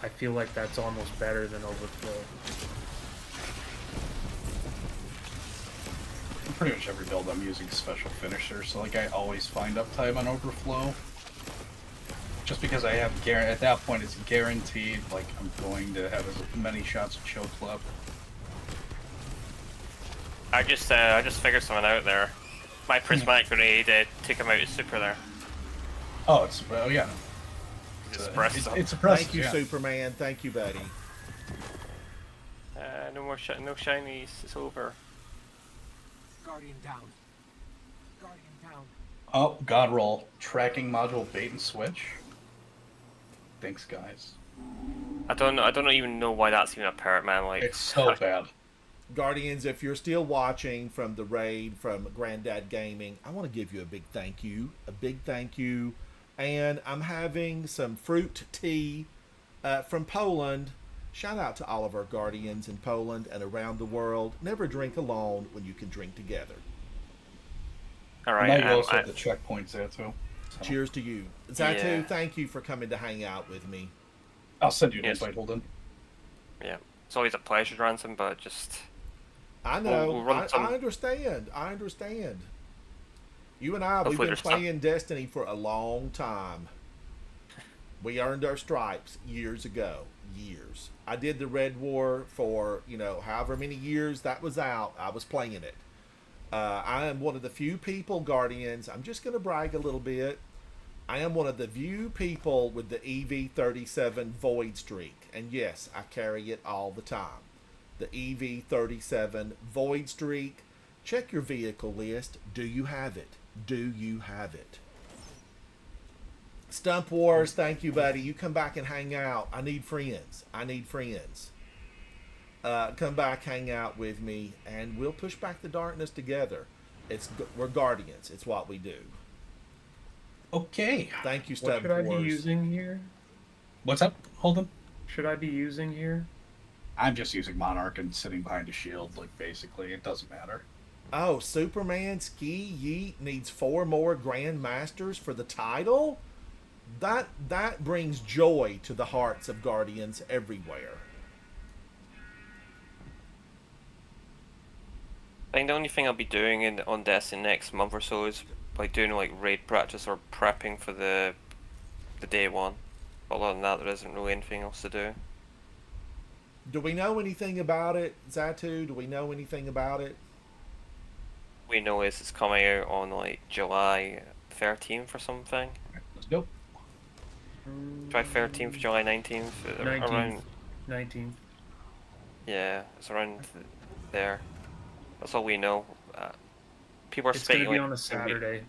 I feel like that's almost better than overflow. Pretty much every build I'm using special finisher, so like I always find uptime on overflow. Just because I have at that point it's guaranteed, like I'm going to have as many shots of Chill Clip. I just figured something out there. My prismatic grenade took him out of super there. Oh, yeah. It's a Thank you, Superman. Thank you, buddy. No more no shinies. It's over. Guardian down. Guardian down. Oh, God roll. Tracking module bait and switch. thanks, guys. I don't even know why that's even a perk, man. Like, It's so bad. Guardians, if you're still watching from the raid from Granddad Gaming, I want to give you a big thank you. A big thank you. And I'm having some fruit tea from Poland. Shout out to all of our Guardians in Poland and around the world. Never drink alone when you can drink together. all Now right. you also have the checkpoints there, too. So. Cheers to you. Zatu, Yeah. thank you for coming to hang out with me. I'll send you an Yes. invite, Holden. Yeah, it's always a pleasure, Ransom, but just I know. We'll run some- I understand. I understand. You and I, we've Hopefully been there's some- playing Destiny for a long time. We earned our stripes years ago. Years. I did the Red War for, however many years that was out. I was playing it. I am one of the few people, Guardians. I'm just going to brag a little bit. I am one of the few people with the EV37 Void Streak. And yes, I carry it all the time. The EV37 Void Streak. Check your vehicle list. Do you have it? Do you have it? Stump Wars, thank you, buddy. You come back and hang out. I need friends. I need friends. Come back, hang out with me, and we'll push back the darkness together. We're Guardians. It's what we do. Okay. Thank you, What Stump should I Wars. be using here? What's up, Holden? Should I be using here? I'm just using Monarch and sitting behind a shield, basically. It doesn't matter. Oh, Superman Ski Yeet needs 4 more Grandmasters for the title? That brings joy to the hearts of Guardians everywhere. I think the only thing I'll be doing on Destiny next month or so is doing raid practice or prepping for the day one. But other than that, there isn't really anything else to do. Do we know anything about it, Zatu? Do we know anything about it? We know is it's coming out on July 13th or something. Let's go. July 13th, July 19th, 19th. around. 19th. Yeah, it's around there. That's all we know. People are It's going to be speculating. on a Saturday.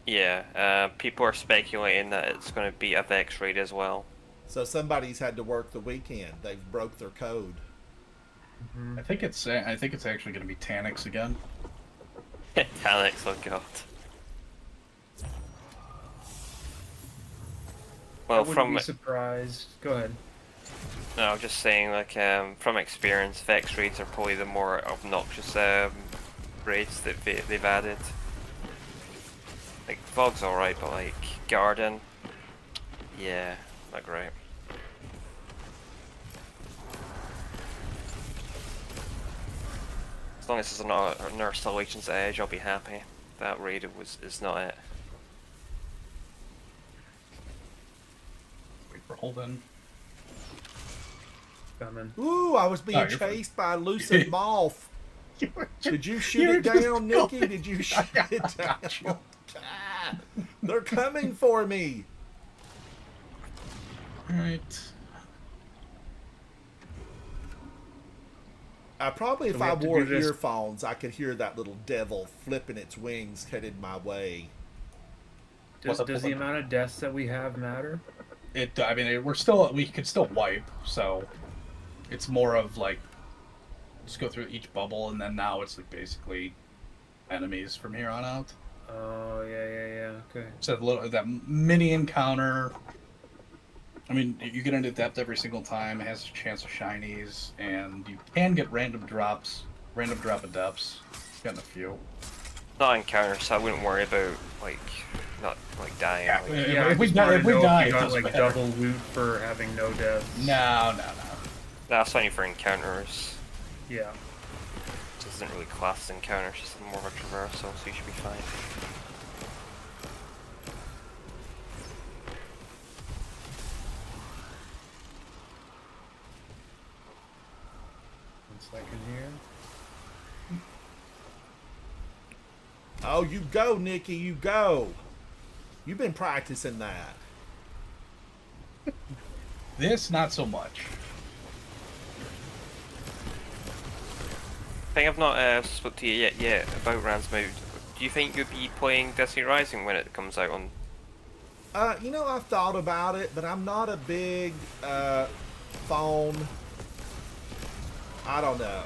Yeah, people are speculating that it's going to be a Vex raid as well. So somebody's had to work the weekend. They've broke their code. I think it's actually going to be Tanix again. Tanix, oh god. I Well, wouldn't be surprised. Go ahead. no, I'm just saying, from experience, Vex raids are probably the more obnoxious raids that they've added. Fog's alright, but Garden, yeah, not great. As long as it's not a Nurse Legion's Edge, I'll be happy. That raid is not it. Wait for Holden. Coming. Ooh, I was being Oh, you're fine. chased by a lucid moth. Did you shoot it down, Nikki? Did you shoot it down? Ah, they're coming for me. Alright. Probably if we I have to wore do this- earphones, I could hear that little devil flipping its wings headed my way. Does up, the Holden? amount of deaths that we have matter? We could still wipe, so it's more of just go through each bubble, and then now it's basically enemies from here on out. Oh, yeah, okay. So that mini encounter. I mean, you get into depth every single time. It has a chance of shinies, and you can get random drop adepts. Gotten a few. Not encounters, so I wouldn't worry about not dying. Yeah, Yeah, if I we just die, wanted if to we know die, if it you got doesn't matter. double loot for having no deaths. No. That's only for encounters. Yeah. It doesn't really class as encounters, just more of a traversal, so you should be fine. 1 second here. Oh, you go, Nikki, you go. You've been practicing that. This, not so much. I think I've not spoke to you yet about Ransmode. Do you think you'll be playing Destiny Rising when it comes out on You know, I've thought about it, but I'm not a big phone. I don't know.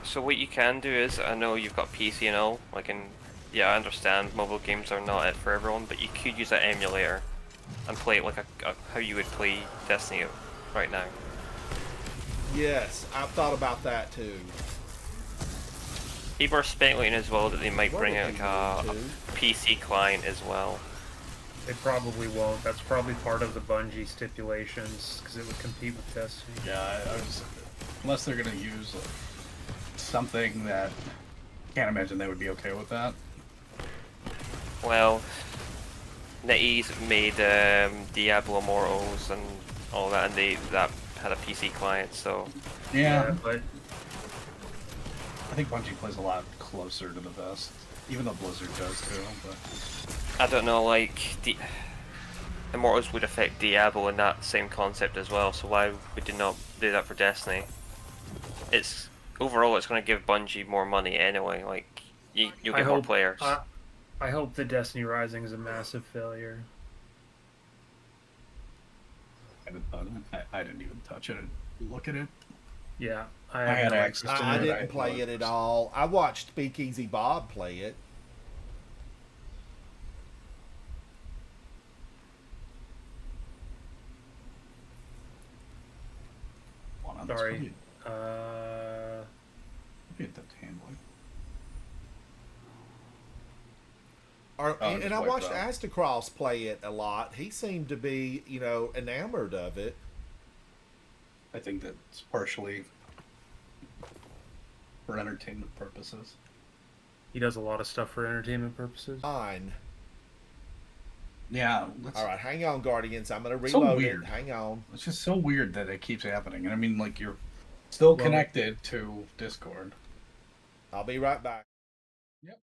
So what you can do is, I know you've got PC and all, like yeah, I understand mobile games are not it for everyone, but you could use that emulator and play it like how you would play Destiny right now. Yes, I've thought about that too. People are speculating as well that they might What bring would out you a do, too? PC client as well. They probably won't. That's probably part of the Bungie stipulations, because it would compete with Destiny. Yeah, I was, unless they're gonna use like, something that can't imagine they would be okay with that. Well, NetEase made Diablo Immortals and all that, and that had a PC client, so Yeah, but I think Bungie plays a lot closer to the vest, even though Blizzard does too. But I don't know, like Immortals would affect Diablo in that same concept as well, so why would you not do that for Destiny? It's overall it's going to give Bungie more money anyway. Like you'll get more players. I hope the Destiny Rising is a massive failure. I didn't even touch it. Look at it. Yeah, I had no access interest to in I it. didn't play it at all. I watched Speakeasy Bob play it. Sorry. Look at that handling. And I just watched wiped out. Astacross play it a lot. He seemed to be, you know, enamored of it. I think that's partially for entertainment purposes. He does a lot of stuff for entertainment purposes. Fine. Yeah. All right, hang on, Guardians. I'm going to So reload weird. it. Hang on. It's just so weird that it keeps happening. And I mean, like, you're still Well- connected to Discord. I'll be right back. Yep.